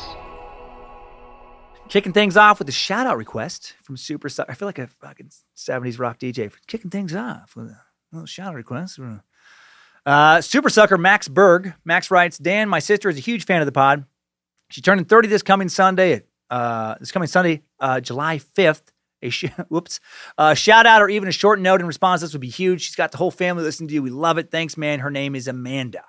Kicking things off with a shout-out request from Super Sucker. I feel like a fucking 70s rock DJ for kicking things off with a little shout-out request. Super Sucker Max Berg. Max writes, Dan, my sister is a huge fan of the pod. She's turning 30 this coming Sunday, July 5th. Shout-out or even a short note in response to this would be huge. She's got the whole family listening to you. We love it. Thanks, man. Her name is Amanda.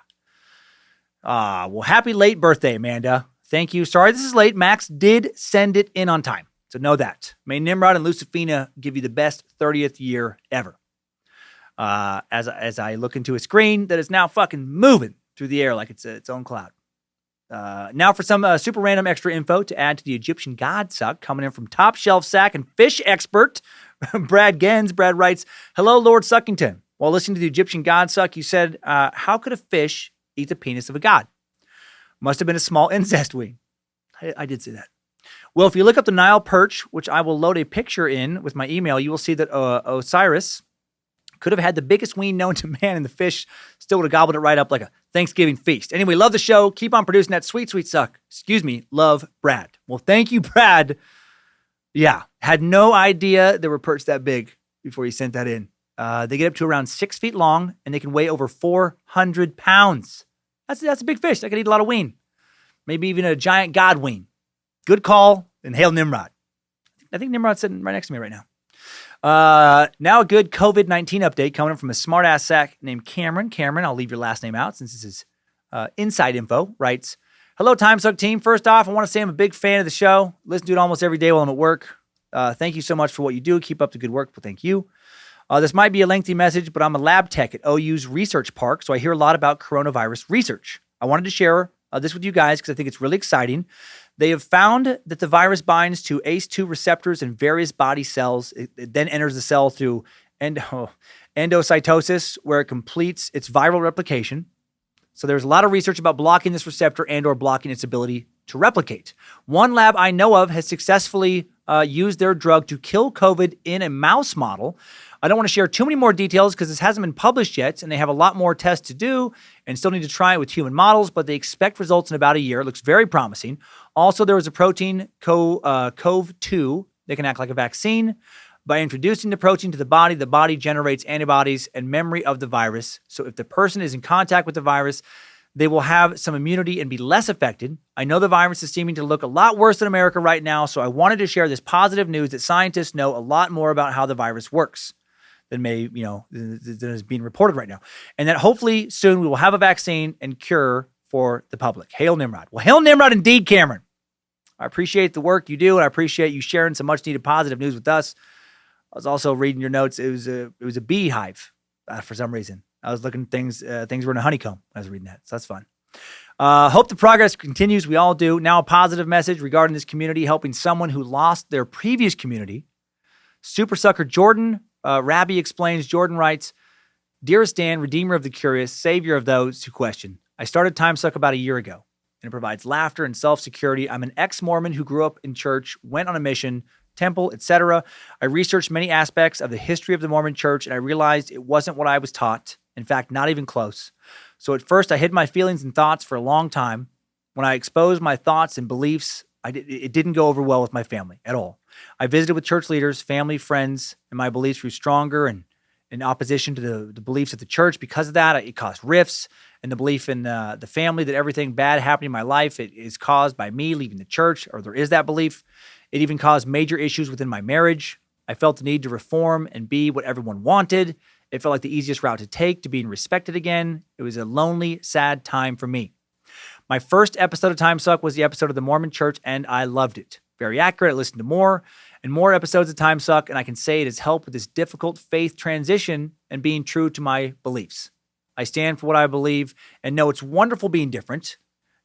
Well, happy late birthday, Amanda. Thank you. Sorry this is late. Max did send it in on time. So know that. May Nimrod and Lucifina give you the best 30th year ever. As I look into a screen that is now fucking moving through the air like it's its own cloud. Now for some super random extra info to add to the Egyptian God Suck, coming in from top shelf sack and fish expert, Brad Gens. Brad writes, hello, Lord Suckington. While listening to the Egyptian God Suck, you said, how could a fish eat the penis of a god? Must have been a small incest wing. I did say that. Well, if you look up the Nile perch, which I will load a picture in with my email, you will see that Osiris could have had the biggest ween known to man, and the fish still would have gobbled it right up like a Thanksgiving feast. Anyway, love the show. Keep on producing that sweet, sweet suck. Excuse me. Love, Brad. Well, thank you, Brad. Yeah, had no idea they were perched that big before you sent that in. They get up to around 6 feet long, and they can weigh over 400 pounds. That's a big fish. That could eat a lot of ween. Maybe even a giant god ween. Good call, and hail Nimrod. I think Nimrod's sitting right next to me right now. Now a good COVID-19 update coming from a smart-ass sack named Cameron. Cameron, I'll leave your last name out since this is inside info, writes, hello, Timesuck team. First off, I want to say I'm a big fan of the show. Listen to it almost every day while I'm at work. Thank you so much for what you do. Keep up the good work. Well, thank you. This might be a lengthy message, but I'm a lab tech at OU's research park, so I hear a lot about coronavirus research. I wanted to share this with you guys because I think it's really exciting. They have found that the virus binds to ACE2 receptors in various body cells. It then enters the cell through endocytosis, where it completes its viral replication. So there's a lot of research about blocking this receptor and or blocking its ability to replicate. One lab I know of has successfully used their drug to kill COVID in a mouse model. I don't want to share too many more details because this hasn't been published yet, and they have a lot more tests to do and still need to try it with human models, but they expect results in about a year. It looks very promising. Also, there was a protein, COV2, that can act like a vaccine. By introducing the protein to the body generates antibodies and memory of the virus. So if the person is in contact with the virus, they will have some immunity and be less affected. I know the virus is seeming to look a lot worse in America right now, so I wanted to share this positive news that scientists know a lot more about how the virus works than is being reported right now. And that hopefully soon we will have a vaccine and cure for the public. Hail Nimrod. Well, hail Nimrod indeed, Cameron. I appreciate the work you do, and I appreciate you sharing some much needed positive news with us. I was also reading your notes. It was a beehive for some reason. I was looking at things were in a honeycomb. I was reading that, so that's fun. Hope the progress continues. We all do. Now a positive message regarding this community, helping someone who lost their previous community. Super Sucker Jordan, Rabbi explains, Jordan writes, Dearest Dan, Redeemer of the Curious, Savior of those who question. I started Timesuck about a year ago, and it provides laughter and self-security. I'm an ex-Mormon who grew up in church, went on a mission, temple, etc. I researched many aspects of the history of the Mormon church, and I realized it wasn't what I was taught. In fact, not even close. So at first, I hid my feelings and thoughts for a long time. When I exposed my thoughts and beliefs, it didn't go over well with my family at all. I visited with church leaders, family, friends, and my beliefs grew stronger and in opposition to the beliefs of the church. Because of that, it caused rifts, and the belief in the family that everything bad happening in my life it is caused by me leaving the church, or there is that belief. It even caused major issues within my marriage. I felt the need to reform and be what everyone wanted. It felt like the easiest route to take to being respected again. It was a lonely, sad time for me. My first episode of Timesuck was the episode of the Mormon Church, and I loved it. Very accurate. I listened to more and more episodes of Timesuck, and I can say it has helped with this difficult faith transition and being true to my beliefs. I stand for what I believe and know it's wonderful being different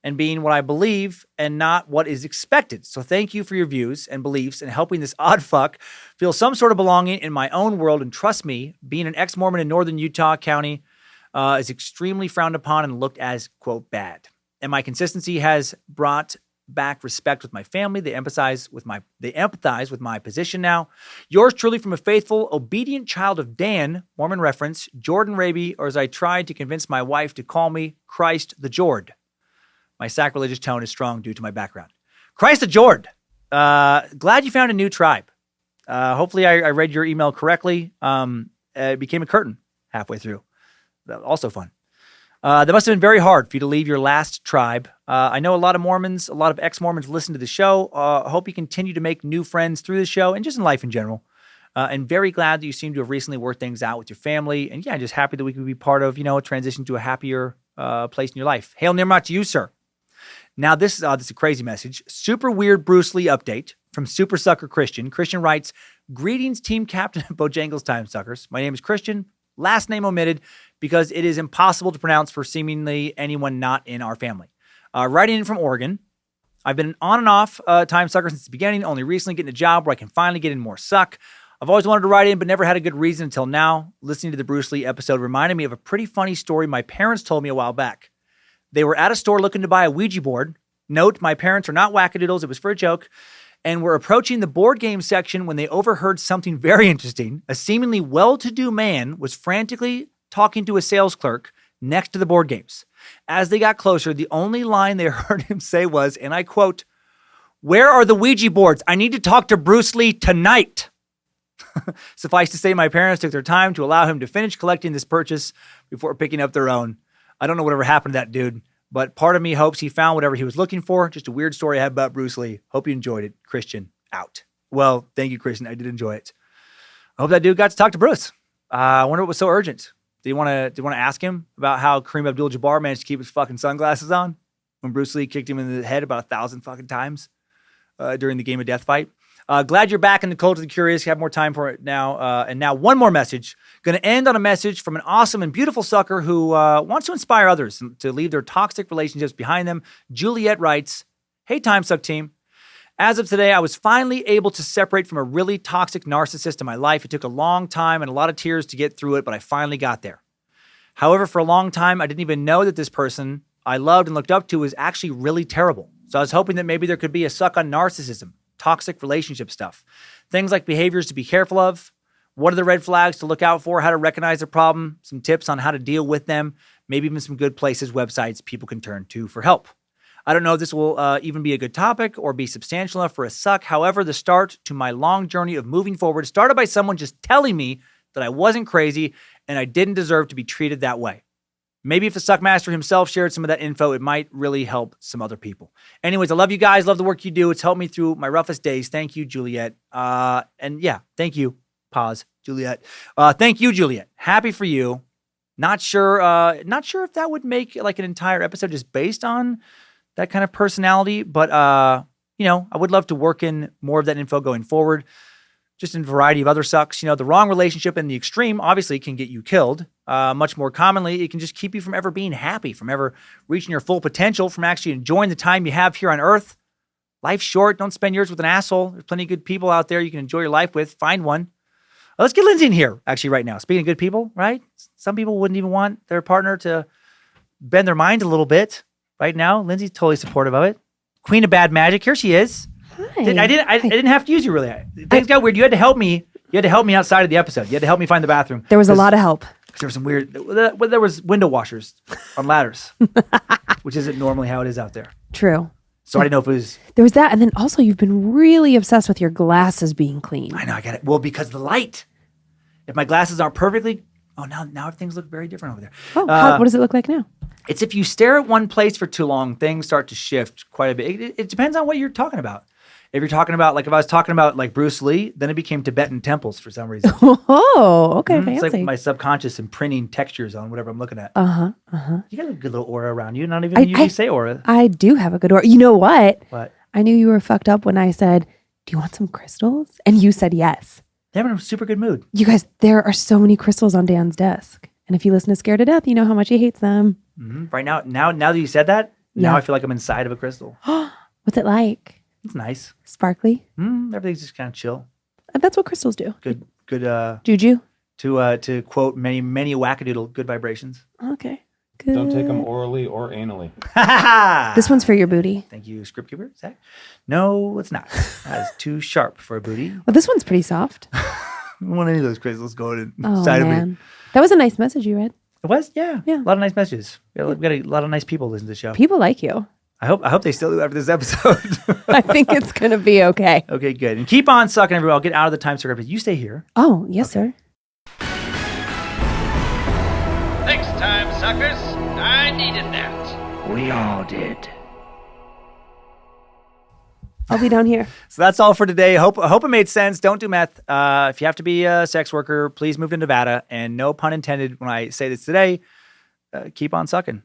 and being what I believe and not what is expected. So thank you for your views and beliefs and helping this odd fuck feel some sort of belonging in my own world. And trust me, being an ex-Mormon in northern Utah County is extremely frowned upon and looked as, quote, bad. And my consistency has brought back respect with my family. They empathize with my position now. Yours truly from a faithful, obedient child of Dan, Mormon reference, Jordan Raby, or as I tried to convince my wife to call me, Christ the Jord. My sacrilegious tone is strong due to my background. Christ the Jord. Glad you found a new tribe. Hopefully I read your email correctly. It became a curtain halfway through. Also fun. That must have been very hard for you to leave your last tribe. I know a lot of Mormons, a lot of ex-Mormons listen to the show. I hope you continue to make new friends through the show and just in life in general. And very glad that you seem to have recently worked things out with your family. And yeah, just happy that we could be part of, a transition to a happier place in your life. Hail Nimrod to you, sir. Now, this is a crazy message. Super weird Bruce Lee update from Super Sucker Christian. Christian writes, Greetings, team captain of Bojangles Timesuckers. My name is Christian. Last name omitted because it is impossible to pronounce for seemingly anyone not in our family. Writing in from Oregon. I've been on and off Timesucker since the beginning, only recently getting a job where I can finally get in more suck. I've always wanted to write in, but never had a good reason until now. Listening to the Bruce Lee episode reminded me of a pretty funny story my parents told me a while back. They were at a store looking to buy a Ouija board. Note, my parents are not wackadoodles. It was for a joke. And were approaching the board game section when they overheard something very interesting. A seemingly well-to-do man was frantically talking to a sales clerk next to the board games. As they got closer, the only line they heard him say was, and I quote, "Where are the Ouija boards? I need to talk to Bruce Lee tonight." Suffice to say, my parents took their time to allow him to finish collecting this purchase before picking up their own. I don't know whatever happened to that dude, but part of me hopes he found whatever he was looking for. Just a weird story I have about Bruce Lee. Hope you enjoyed it. Christian, out. Well, thank you, Christian. I did enjoy it. I hope that dude got to talk to Bruce. I wonder what was so urgent. Do you want to ask him about how Kareem Abdul-Jabbar managed to keep his fucking sunglasses on when Bruce Lee kicked him in the head about 1,000 fucking times during the Game of Death fight? Glad you're back in the Cult of the Curious. You have more time for it now. And now one more message. Going to end on a message from an awesome and beautiful sucker who wants to inspire others to leave their toxic relationships behind them. Juliet writes, Hey, Timesuck team. As of today, I was finally able to separate from a really toxic narcissist in my life. It took a long time and a lot of tears to get through it, but I finally got there. However, for a long time, I didn't even know that this person I loved and looked up to was actually really terrible. So I was hoping that maybe there could be a suck on narcissism. Toxic relationship stuff. Things like behaviors to be careful of. What are the red flags to look out for? How to recognize a problem. Some tips on how to deal with them. Maybe even some good places, websites people can turn to for help. I don't know if this will even be a good topic or be substantial enough for a suck. However, the start to my long journey of moving forward started by someone just telling me that I wasn't crazy and I didn't deserve to be treated that way. Maybe if the Suckmaster himself shared some of that info, it might really help some other people. Anyways, I love you guys. Love the work you do. It's helped me through my roughest days. Thank you, Juliet. And yeah, thank you. Pause, Juliet. Thank you, Juliet. Happy for you. Not sure if that would make like an entire episode just based on that kind of personality, but I would love to work in more of that info going forward. just in a variety of other sucks. You know, the wrong relationship in the extreme obviously can get you killed. Much more commonly, it can just keep you from ever being happy, from ever reaching your full potential, from actually enjoying the time you have here on Earth. Life's short. Don't spend yours with an asshole. There's plenty of good people out there you can enjoy your life with. Find one. Let's get Lindsay in here, actually, right now. Speaking of good people, right? Some people wouldn't even want their partner to bend their mind a little bit. Right now, Lindsay's totally supportive of it. Queen of bad magic. Here she is. Hi. I didn't have to use you, really. Things got weird. You had to help me. You had to help me outside of the episode. You had to help me find the bathroom. There was a lot of help. There was some weird... There was window washers on ladders, which isn't normally how it is out there. True. So I didn't know if it was... There was that, and then also you've been really obsessed with your glasses being clean. I know, I get it. Well, because of the light. If my glasses aren't perfectly... Oh, now things look very different over there. Oh, what does it look like now? It's if you stare at one place for too long, things start to shift quite a bit. It depends on what you're talking about. If you're talking about, like if I was talking about like Bruce Lee, then it became Tibetan temples for some reason. Oh, okay, fancy. It's like my subconscious imprinting textures on whatever I'm looking at. You got a good little aura around you. Not even usually say aura. I do have a good aura. You know what? What? I knew you were fucked up when I said, do you want some crystals? And you said yes. They're in a super good mood. You guys, there are so many crystals on Dan's desk. And if you listen to Scared to Death, you know how much he hates them. Right now that you said that, now Yeah. I feel like I'm inside of a crystal. What's it like? It's nice. Sparkly? Everything's just kind of chill. That's what crystals do. Good. Juju? To quote many wackadoodle, good vibrations. Okay. Good. Don't take them orally or anally. This one's for your booty. Thank you, script keeper. Zach. No, it's not. That is too sharp for a booty. Well, this one's pretty soft. I don't want any of those crystals going Oh, inside of man. me. That was a nice message you read. It was? Yeah. Yeah. A lot of nice messages. We got a lot of nice people listen to the show. People like you. I hope they still do after this episode. I think it's going to be okay. Okay, good. And keep on sucking, everyone. I'll get out of the time sucker, but you stay here. Oh, yes, sir. Thanks, time suckers. I needed that. We all did. I'll be down here. So that's all for today. I hope it made sense. Don't do meth. If you have to be a sex worker, please move to Nevada. And no pun intended when I say this today, keep on sucking.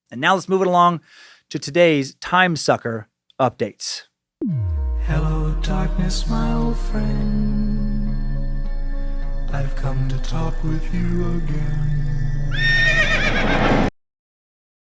And now let's move it along to today's Time Sucker updates. Hello, darkness, my old friend. I've come to talk with you again.